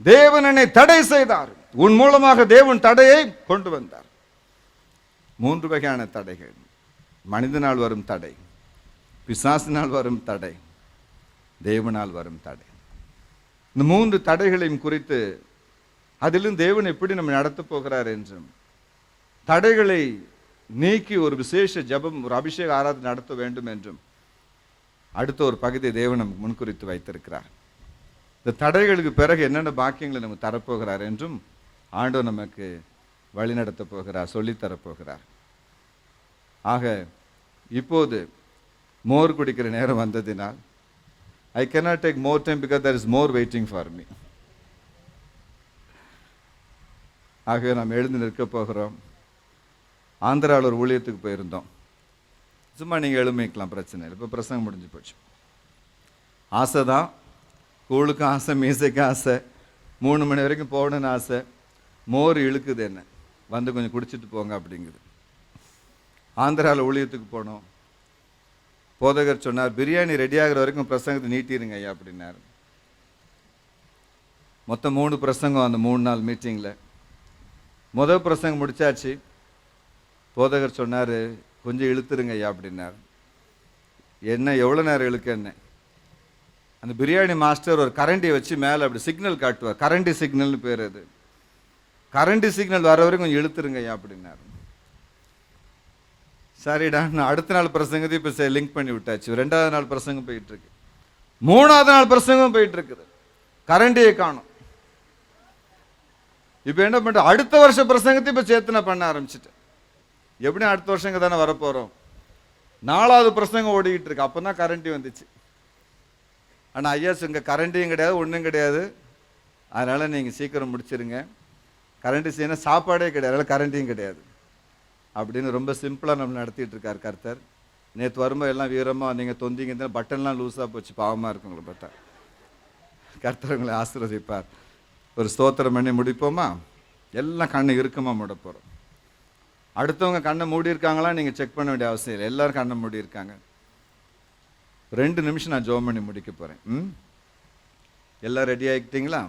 தேவன் என்னை தடை செய்தார், உன் மூலமாக தேவன் தடையை கொண்டு வந்தார். 3 வகையான தடைகள். மனிதனால் வரும் தடை, பிசாசினால் வரும் தடை, தேவனால் வரும் தடை. இந்த 3 தடைகளையும் குறித்து அதிலும் தேவன் எப்படி நம்ம நடத்தப் போகிறார் என்றும், தடைகளை நீக்கி ஒரு விசேஷ ஜபம், ஒரு அபிஷேக ஆராதனை நடத்த வேண்டும் என்றும் அடுத்த ஒரு பகுதியை தேவன் நமக்கு முன்குறித்து வைத்திருக்கிறார். இந்த தடைகளுக்கு பிறகு என்னென்ன பாக்கியங்களை நமக்கு தரப்போகிறார் என்றும் ஆண்டவர் நமக்கு வழி நடத்த போகிறார், சொல்லித்தரப்போகிறார். ஆக இப்போது மோர் குடிக்கிற நேரம் வந்ததினால் I cannot take more time because there is more waiting for me. ஆகவே நாம் எழுந்து நிற்க போகிறோம். ஆந்திராவில் ஒரு ஊழியத்துக்கு போயிருந்தோம். சும்மா நீங்கள் எழுமைக்கலாம், பிரச்சனை இல்லை. இப்போ பிரசங்கம் முடிஞ்சு போச்சு. ஆசை தான், கூழுக்கு ஆசை, மீசைக்கு ஆசை, 3 மணி வரைக்கும் போகணுன்னு ஆசை. மோர் இழுக்குது என்ன, வந்து கொஞ்சம் குடிச்சிட்டு போங்க அப்படிங்குது. ஆந்திராவில் ஊழியத்துக்கு போனோம். போதகர் சொன்னார், பிரியாணி ரெடியாகிற வரைக்கும் பிரசங்கத்தை நீட்டிருங்க ஐயா அப்படின்னார். மொத்தம் 3 பிரசங்கம் அந்த 3 நாள் மீட்டிங்கில். முதல் பிரசங்கம் முடிச்சாச்சு. போதகர் சொன்னார், கொஞ்சம் இழுத்துருங்க ஐயா அப்படின்னார். என்ன எவ்வளோ நேரம் இழுக்க என்ன? அந்த பிரியாணி மாஸ்டர் ஒரு கரண்டியை வச்சு மேலே அப்படி சிக்னல் காட்டுவார். கரண்டி சிக்னல்னு பேர் அது. கரண்டி சிக்னல் வர வரைக்கும் கொஞ்சம் இழுத்துருங்க ஐயா அப்படின்னார். சரிடா, நான் அடுத்த நாள் பிரசங்கத்தை இப்போ லிங்க் பண்ணி விட்டாச்சு. 2வது நாள் பிரசங்கம் போயிட்டு இருக்கு, 3வது நாள் பிரசங்கம் போயிட்டு இருக்குது. கரண்டியை காணும். இப்போ என்ன பண்ணுற, அடுத்த வருஷம் பிரசங்கத்தை இப்போ சேர்த்து நான் பண்ண ஆரம்பிச்சிட்டேன். எப்படியும் அடுத்த வருஷங்க தானே வரப்போகிறோம். 4வது பிரசங்கம் ஓடிக்கிட்டு இருக்கு. அப்போ தான் கரண்டி வந்துச்சு. ஆனால் ஐயா இங்கே கரண்டியும் கிடையாது, ஒன்றும் கிடையாது, அதனால் நீங்கள் சீக்கிரம் முடிச்சிருங்க. கரண்டி செய்யணும், சாப்பாடே கிடையாது, அதனால் கரண்டியும் கிடையாது அப்படின்னு ரொம்ப சிம்பிளாக நம்ம நடத்திட்டு இருக்கார் கர்த்தர். நேற்று வரும்போது எல்லாம் வீரமாக நீங்கள் தொந்திங்க, பட்டன்லாம் லூஸாக போச்சு, பாவமாக இருக்கு உங்களை பார்த்தா. கர்த்தர் உங்களை ஆசீர்வதிப்பார். ஒரு ஸ்தோத்திரம் பண்ணி முடிப்போமா? எல்லாம் கண்ணை இறுக்கமாக மூட போகிறோம். அடுத்தவங்க கண்ணை மூடி இருக்காங்களா நீங்கள் செக் பண்ண வேண்டிய அவசியம் இல்லை. எல்லோரும் கண்ணை மூடி இருக்காங்க. 2 நிமிஷம் நான் ஜெபம் பண்ணி முடிக்க போகிறேன். எல்லாம் ரெடி ஆகிக்கிட்டீங்களா?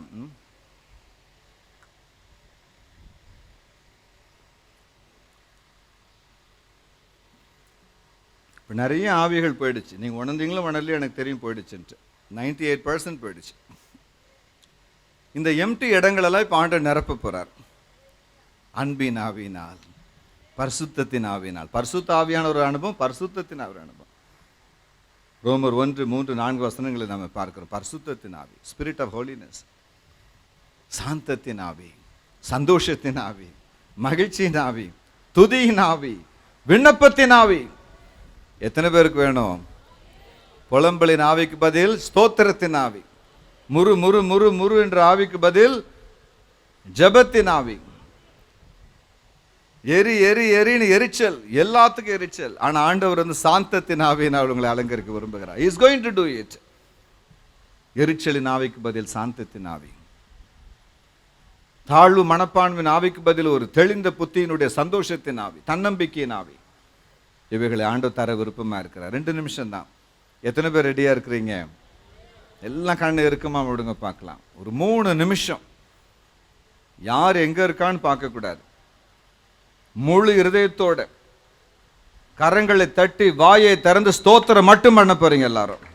இப்போ நிறைய ஆவிகள் போயிடுச்சு. நீங்கள் உணர்ந்தீங்களோ உணர்லையோ எனக்கு தெரியும், போயிடுச்சுன்ட்டு 98% போயிடுச்சு. இந்த எம்டி இடங்களெல்லாம் இப்போ ஆண்டவர் நிரப்ப போகிறார். அன்பின் ஆவியினால், பரிசுத்தத்தின் ஆவியினால். பரிசுத்த ஆவியான ஒரு அனுபவம், பரிசுத்தத்தின் ஒரு அனுபவம். ரோமர் 1, 3, 4 வசனங்களை நம்ம பார்க்கிறோம். பரிசுத்தத்தின் ஆவி, ஸ்பிரிட் ஆஃப் ஹோலினஸ். சாந்தத்தின் ஆவி, சந்தோஷத்தின் ஆவி, மகிழ்ச்சியின் ஆவி, துதியின் ஆவி, விண்ணப்பத்தின் ஆவி. எத்தனை பேருக்கு வேணும்? புலம்பலின் ஆவிக்கு பதில் ஸ்தோத்திரத்தின் ஆவி, முறு முறு முறு முறு என்ற ஆவிக்கு பதில் ஜெபத்தின் ஆவி. எரி எரி எரின்னு எரிச்சல், எல்லாத்துக்கும் எரிச்சல். ஆனால் ஆண்டவர் வந்து சாந்தத்தின் ஆவியினால் உங்களை அலங்கரிக்க விரும்புகிறார். He is going to do it. எரிச்சலின் ஆவிக்கு பதில் சாந்தத்தின் ஆவி, தாழ்வு மனப்பான்மையின் ஆவிக்கு பதில் ஒரு தெளிந்த புத்தியினுடைய சந்தோஷத்தின் ஆவி, தன்னம்பிக்கையின் ஆவி. இவைகளை ஆண்டவர் தர விருப்பமாக இருக்கிறார். 2 நிமிஷம் தான். எத்தனை பேர் ரெடியாக இருக்கிறீங்க? எல்லாம் கண்ணு இருக்குமா விடுங்க பார்க்கலாம். ஒரு 3 நிமிஷம். யார் எங்கே இருக்கான்னு பார்க்கக்கூடாது. முழு இருதயத்தோட கரங்களை தட்டி வாயை திறந்து ஸ்தோத்திரம் மட்டும் பண்ண போறீங்க எல்லாரும்.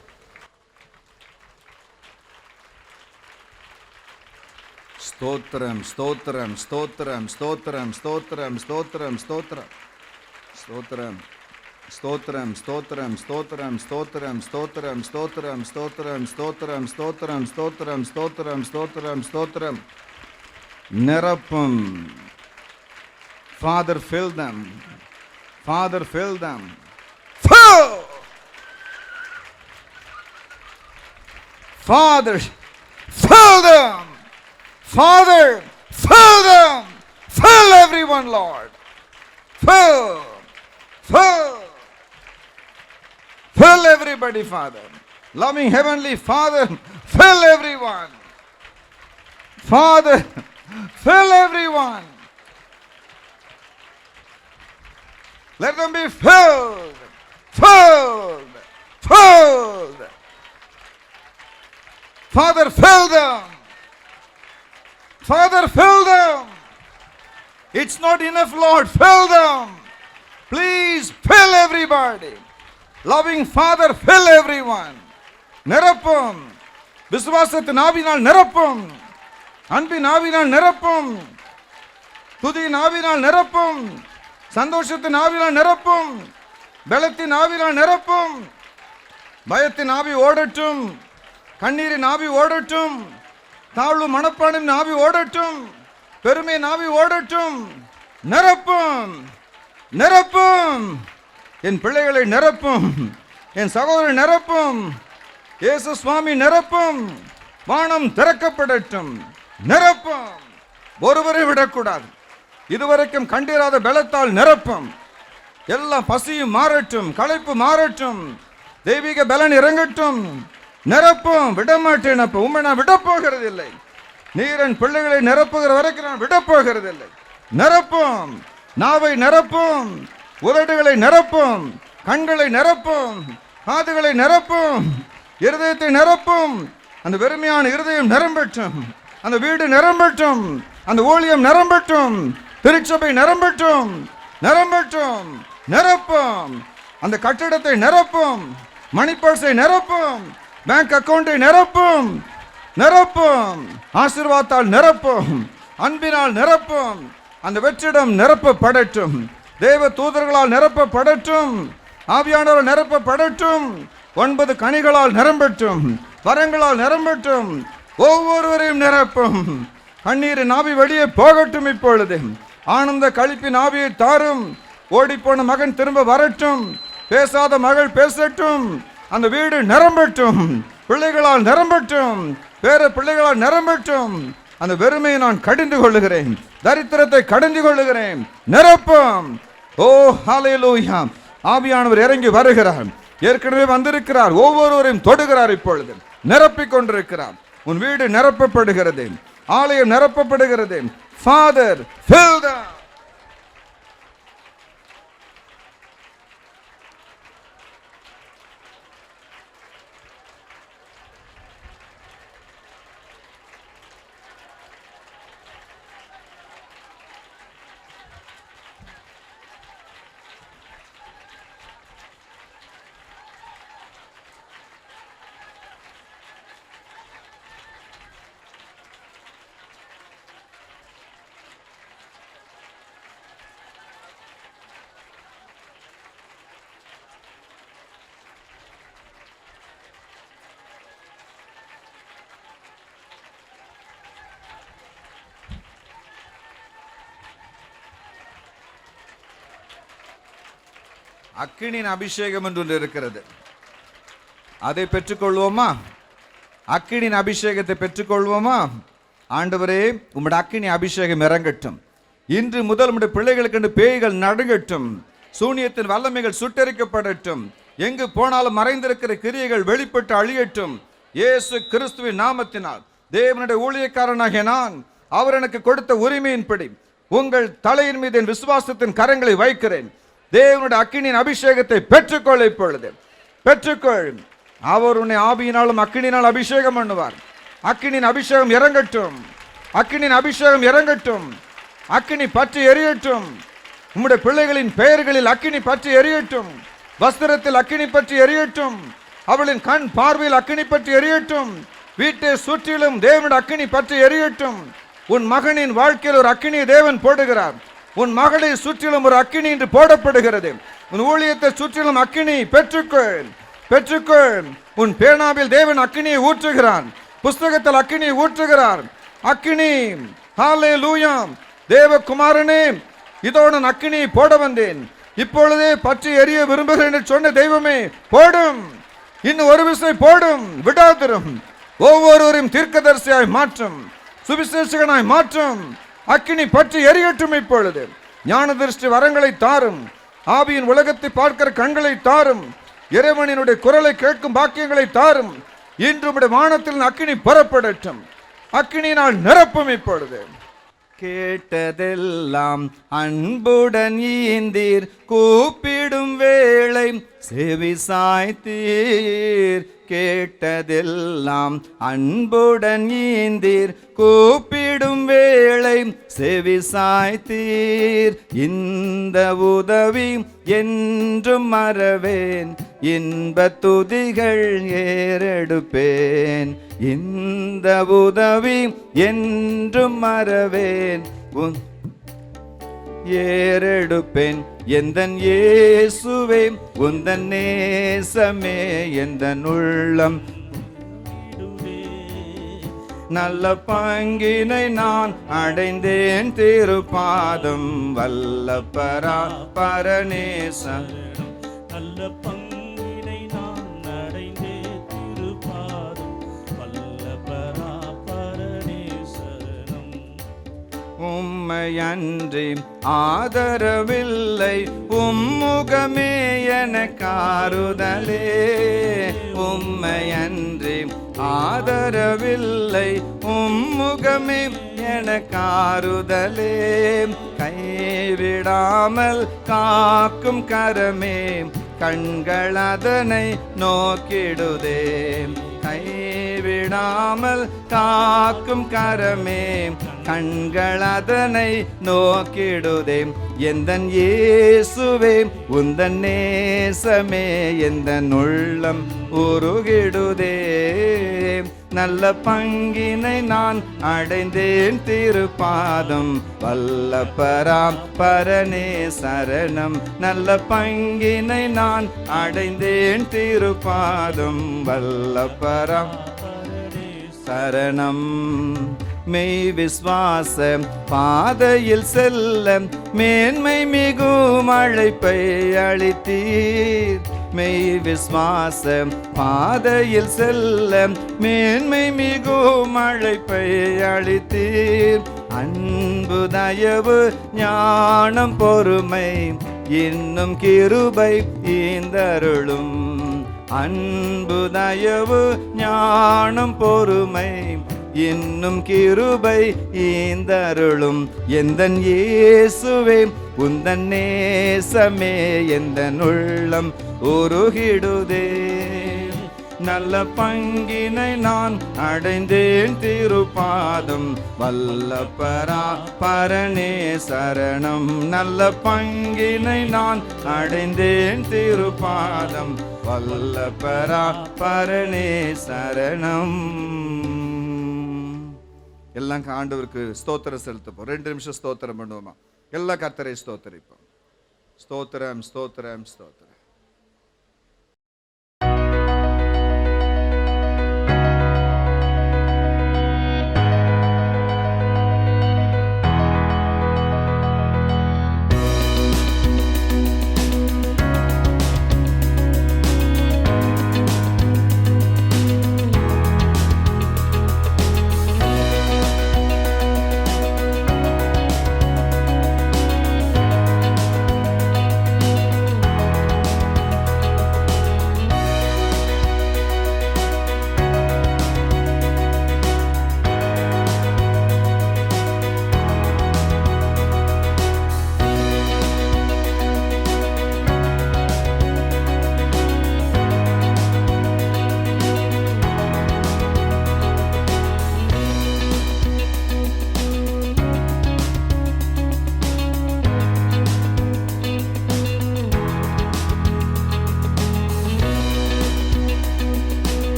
ஸ்தோத்திரம் ஸ்தோத்திரம் ஸ்தோத்திரம் ஸ்தோத்திரம் ஸ்தோத்திரம் ஸ்தோத்திரம் ஸ்தோத்திரம் ஸ்தோத்திரம். ஸ்தோத்திரம் ஸ்தோத்திரம் ஸ்தோத்திரம் ஸ்தோத்திரம் ஸ்தோத்திரம் ஸ்தோத்திரம் ஸ்தோத்திரம் ஸ்தோத்திரம் ஸ்தோத்திரம் ஸ்தோத்திரம் ஸ்தோத்திரம் ஸ்தோத்திரம் ஸ்தோத்திரம் நிரப்பும். Father, fill them. Father, fill them. Fill! Father, fill them. Father, fill them. Fill everyone, Lord. Fill. Fill. Fill everybody, Father. Loving Heavenly Father, fill everyone. Father, fill everyone. Let them be filled, filled, filled. Father, fill them. Father, fill them. It's not enough, Lord. Fill them. Please fill everybody. Loving Father, fill everyone. நிரப்பும். விசுவாசத்தின் ஆவியினால் நிரப்பும். அன்பின் ஆவியினால் நிரப்பும். துதியின் ஆவியினால் நிரப்பும். சந்தோஷத்தின் ஆவியினால் நிரப்பும். பலத்தின் ஆவியினால் நிரப்பும். பயத்தின் ஆவி ஓடட்டும். கண்ணீரின் ஆவி ஓடட்டும். தாழ்வு மனப்பானின் ஆவி ஓடட்டும். பெருமையின் ஆவி ஓடட்டும். நிரப்பும். நிரப்பும். என் பிள்ளைகளை நிரப்பும். என் சகோதரரை நிரப்பும். இயேசு சுவாமி நிரப்பும். வானம் திறக்கப்படட்டும். நிரப்பும். ஒருவரை விடக்கூடாது. இதுவரைக்கும் கண்டிராத பலத்தால் நிரப்பும். எல்லா பசியும் மாறட்டும். களைப்பு மாறட்டும். தெய்வீக பலன் இறங்கட்டும். நிரப்பும். விடமாட்டேன். அப்ப உண்மை நான் விட போகிறது இல்லை. நீர் என் பிள்ளைகளை நிரப்புகிற வரைக்கும் நான் விட போகிறது இல்லை. நிரப்பும். நாவை நிரப்பும். உதடுகளை நிரப்பும். கண்களை நிரப்பும். காதுகளை நிரப்பும். இருதயத்தை நிரப்பும். அந்த வெறுமையான இருதயம் நிரம்பட்டும். அந்த வீடு நிரம்பட்டும். அந்த ஊழியம் நிரம்பட்டும். திருச்சபை நிரம்பட்டும். நிரம்பட்டும். நிரப்பும். அந்த கட்டிடத்தை நிரப்பும். மணிப்பர்ஸை நிரப்பும். பேங்க் அக்கவுண்டை நிரப்பும். நிரப்பும். ஆசீர்வாதத்தால் நிரப்பும். அன்பினால் நிரப்பும். அந்த வெற்றிடம் நிரப்பப்படட்டும். தேவ தூதர்களால் நிரப்பப்படட்டும். ஆவியானவரால் நிரப்பப்படட்டும். 9 கனிகளால் நிரம்பட்டும். வரங்களால் நிரம்பட்டும். ஒவ்வொருவரையும் நிரப்பும். கண்ணீரின் ஆவி வெளியே போகட்டும். இப்பொழுது ஆனந்த களிப்பின் ஆவியை தாரும். ஓடிப்போன மகன் திரும்ப வரட்டும். பேசாத மகள் பேசட்டும். அந்த வீடு நிரம்பட்டும். பிள்ளைகளால் நிரம்பட்டும். பேர பிள்ளைகளால் நிரம்பட்டும். அந்த வெறுமையை நான் கடிந்து கொள்ளுகிறேன். தரித்திரத்தை கடிந்து கொள்ளுகிறேன். நிரப்பும். ஓ ஹல்லேலூயா. ஆவியானவர் இறங்கி வருகிறார். ஏற்கனவே வந்திருக்கிறார். ஒவ்வொருவரையும் தொடுகிறார். இப்பொழுது நிரப்பிக் கொண்டிருக்கிறார். உன் வீடு நிரப்பப்படுகிறது. ஆலயம் நிரப்பப்படுகிறது. Father, fill them. அக்கினியின் அபிஷேகம் என்று ஒன்று இருக்கிறது. அதை பெற்றுக்கொள்வோமா? அக்கினியின் அபிஷேகத்தை பெற்றுக்கொள்வோமா? ஆண்டவரே, உம்முடைய அக்கினி அபிஷேகம் இறங்கட்டும். இன்று முதல் உம்முடைய பிள்ளைகளுக்கு பேய்கள் நடுங்கட்டும். சூனியத்தின் வல்லமைகள் சுட்டரிக்கப்படட்டும். எங்கு போனாலும் மறைந்திருக்கிற கிரியைகள் வெளிப்பட்டு அழியட்டும். இயேசு கிறிஸ்துவின் நாமத்தினால் தேவனுடைய ஊழியக்காரனாகிய நான் அவர் எனக்கு கொடுத்த உரிமையின்படி உங்கள் தலையின் மீது என் விசுவாசத்தின் கரங்களை வைக்கிறேன். தேவனுடைய அக்கினியின் அபிஷேகத்தை பெற்றுக்கொள். இப்பொழுது பெற்றுக்கொள். அவர் உன்னை ஆவியினாலும் அக்கினியினால் அபிஷேகம் பண்ணுவார். அக்கினியின் அபிஷேகம் இறங்கட்டும். அக்கினியின் அபிஷேகம் இறங்கட்டும். அக்கினி பற்றி எரியட்டும். உம்முடைய பிள்ளைகளின் பெயர்களில் அக்கினி பற்றி எரியட்டும். வஸ்திரத்தில் அக்கினி பற்றி எரியட்டும். அவளின் கண் பார்வையில் அக்கினி பற்றி எரியட்டும். வீட்டை சுற்றிலும் தேவனுடைய அக்கினி பற்றி எரியட்டும். உன் மகனின் வாழ்க்கையில் ஒரு அக்கினியை தேவன் போடுகிறார். உன் மகளை சுற்றிலும் ஒரு அக்கினி இன்று போடப்படுகிறது. உன் ஊழியத்தை சுற்றிலும் அக்கினி பெற்றுக்கொள், பெற்றுக்கொள். உன் பேனாவில் தேவன் அக்கினியை ஊற்றுகிறான், புஸ்தகத்தில் அக்கினியை ஊற்றுகிறார். அக்கினி, ஹல்லேலூயா. தேவகுமாரனே, இதோ நான் அக்கினியை போட வந்தேன், இப்பொழுதே பற்றி எரிய விரும்புகிறேன் என்று சொன்ன தெய்வமே, போடும், இன்னும் ஒரு விசை போடும், விடாதிரும். ஒவ்வொருவரையும் தீர்க்கதரிசியாய் மாற்றும், சுவிசேஷகனாய் மாற்றும். அக்கினி பற்றி எரியட்டும். இப்பொழுது ஞான திருஷ்டி வரங்களை தாரும், ஆவியின் உலகத்தை பார்க்கிற கண்களை தாரும், இறைவனினுடைய குரலை கேட்கும் பாக்கியங்களை தாரும். இன்று வானத்தில் அக்கினி புறப்படட்டும், அக்கினியினால் நிரப்பும். இப்பொழுது கேட்டதெல்லாம் அன்புடன் ஈந்தீர், கூப்பிடும் வேளை செவி சாய்த்தீர். கேட்டதெல்லாம் அன்புடன் ஈந்தீர், கூப்பிடும் வேளை செவி சாய்த்தீர். இந்த உதவி என்றும் மறவேன், இன்ப துதிகள் ஏறெடுப்பேன். இந்த உதவி என்றும் மறவேன், ஏறெடுப்பேன். எந்தன் இயேசுவே, உந்தன் நேசமே எந்தன் உள்ளம். நல்ல பங்கினை நான் அடைந்தேன், திருப்பாதம் வல்ல பரநேசம்.
நல்ல பங்கினை நான் அடைந்தேன், திருப்பாதம் வல்ல பரநேசனம்.
உம்மையன்றி ஆதரவில்லை, உம்முகமே எனக்காறுதலே. உம்மையன்றி ஆதரவில்லை, உம்முகமே எனக்காறுதலே. கைவிடாமல் காக்கும் கரமே, கண்கள் அதனை நோக்கிடுதே. கைவிடாமல் காக்கும் கரமே, கண்கள் அதனை நோக்கிடுதே. எந்தன் இயேசுவே, உந்தன் நேசமே எந்தன் உள்ளம் உருகிடுதே. நல்ல பங்கினை நான் அடைந்தேன், திருப்பாதம் வல்ல பரனே சரணம். நல்ல பங்கினை நான் அடைந்தேன், திருப்பாதம் வல்ல சரணம். மெய் விஸ்வாச பாதையில் செல்ல மேன்மை மிகும் அழைப்பை அளித்தீர். மெய் விஸ்வாச பாதையில் செல்ல மேன்மை மிகும் அழைப்பை அளித்தீர். அன்பு தயவு ஞானம் பொறுமை இன்னும் கிருபை ஈந்தருளும். அன்பு தயவு ஞானம் பொறுமை இன்னும் கிருபை ஈந்தருளும். எந்தன் இயேசுவே, உந்தன் நேசமே எந்தன் உள்ளம் உருகிடுதே. நல்ல பங்கினை நான் அடைந்தேன், திருப்பாதம் வல்ல பரனே சரணம். நல்ல பங்கினை நான் அடைந்தேன், திருப்பாதம் வல்ல பரனே சரணம். எல்லாம் ஆண்டவருக்கு ஸ்தோத்திரம் செலுத்தப்போம். 2 நிமிஷம் ஸ்தோத்திரம் பண்ணுவோமா? எல்லா கர்த்தரை ஸ்தோத்தரிப்போம். ஸ்தோத்திரம், ஸ்தோத்திரம், ஸ்தோத்திரம்.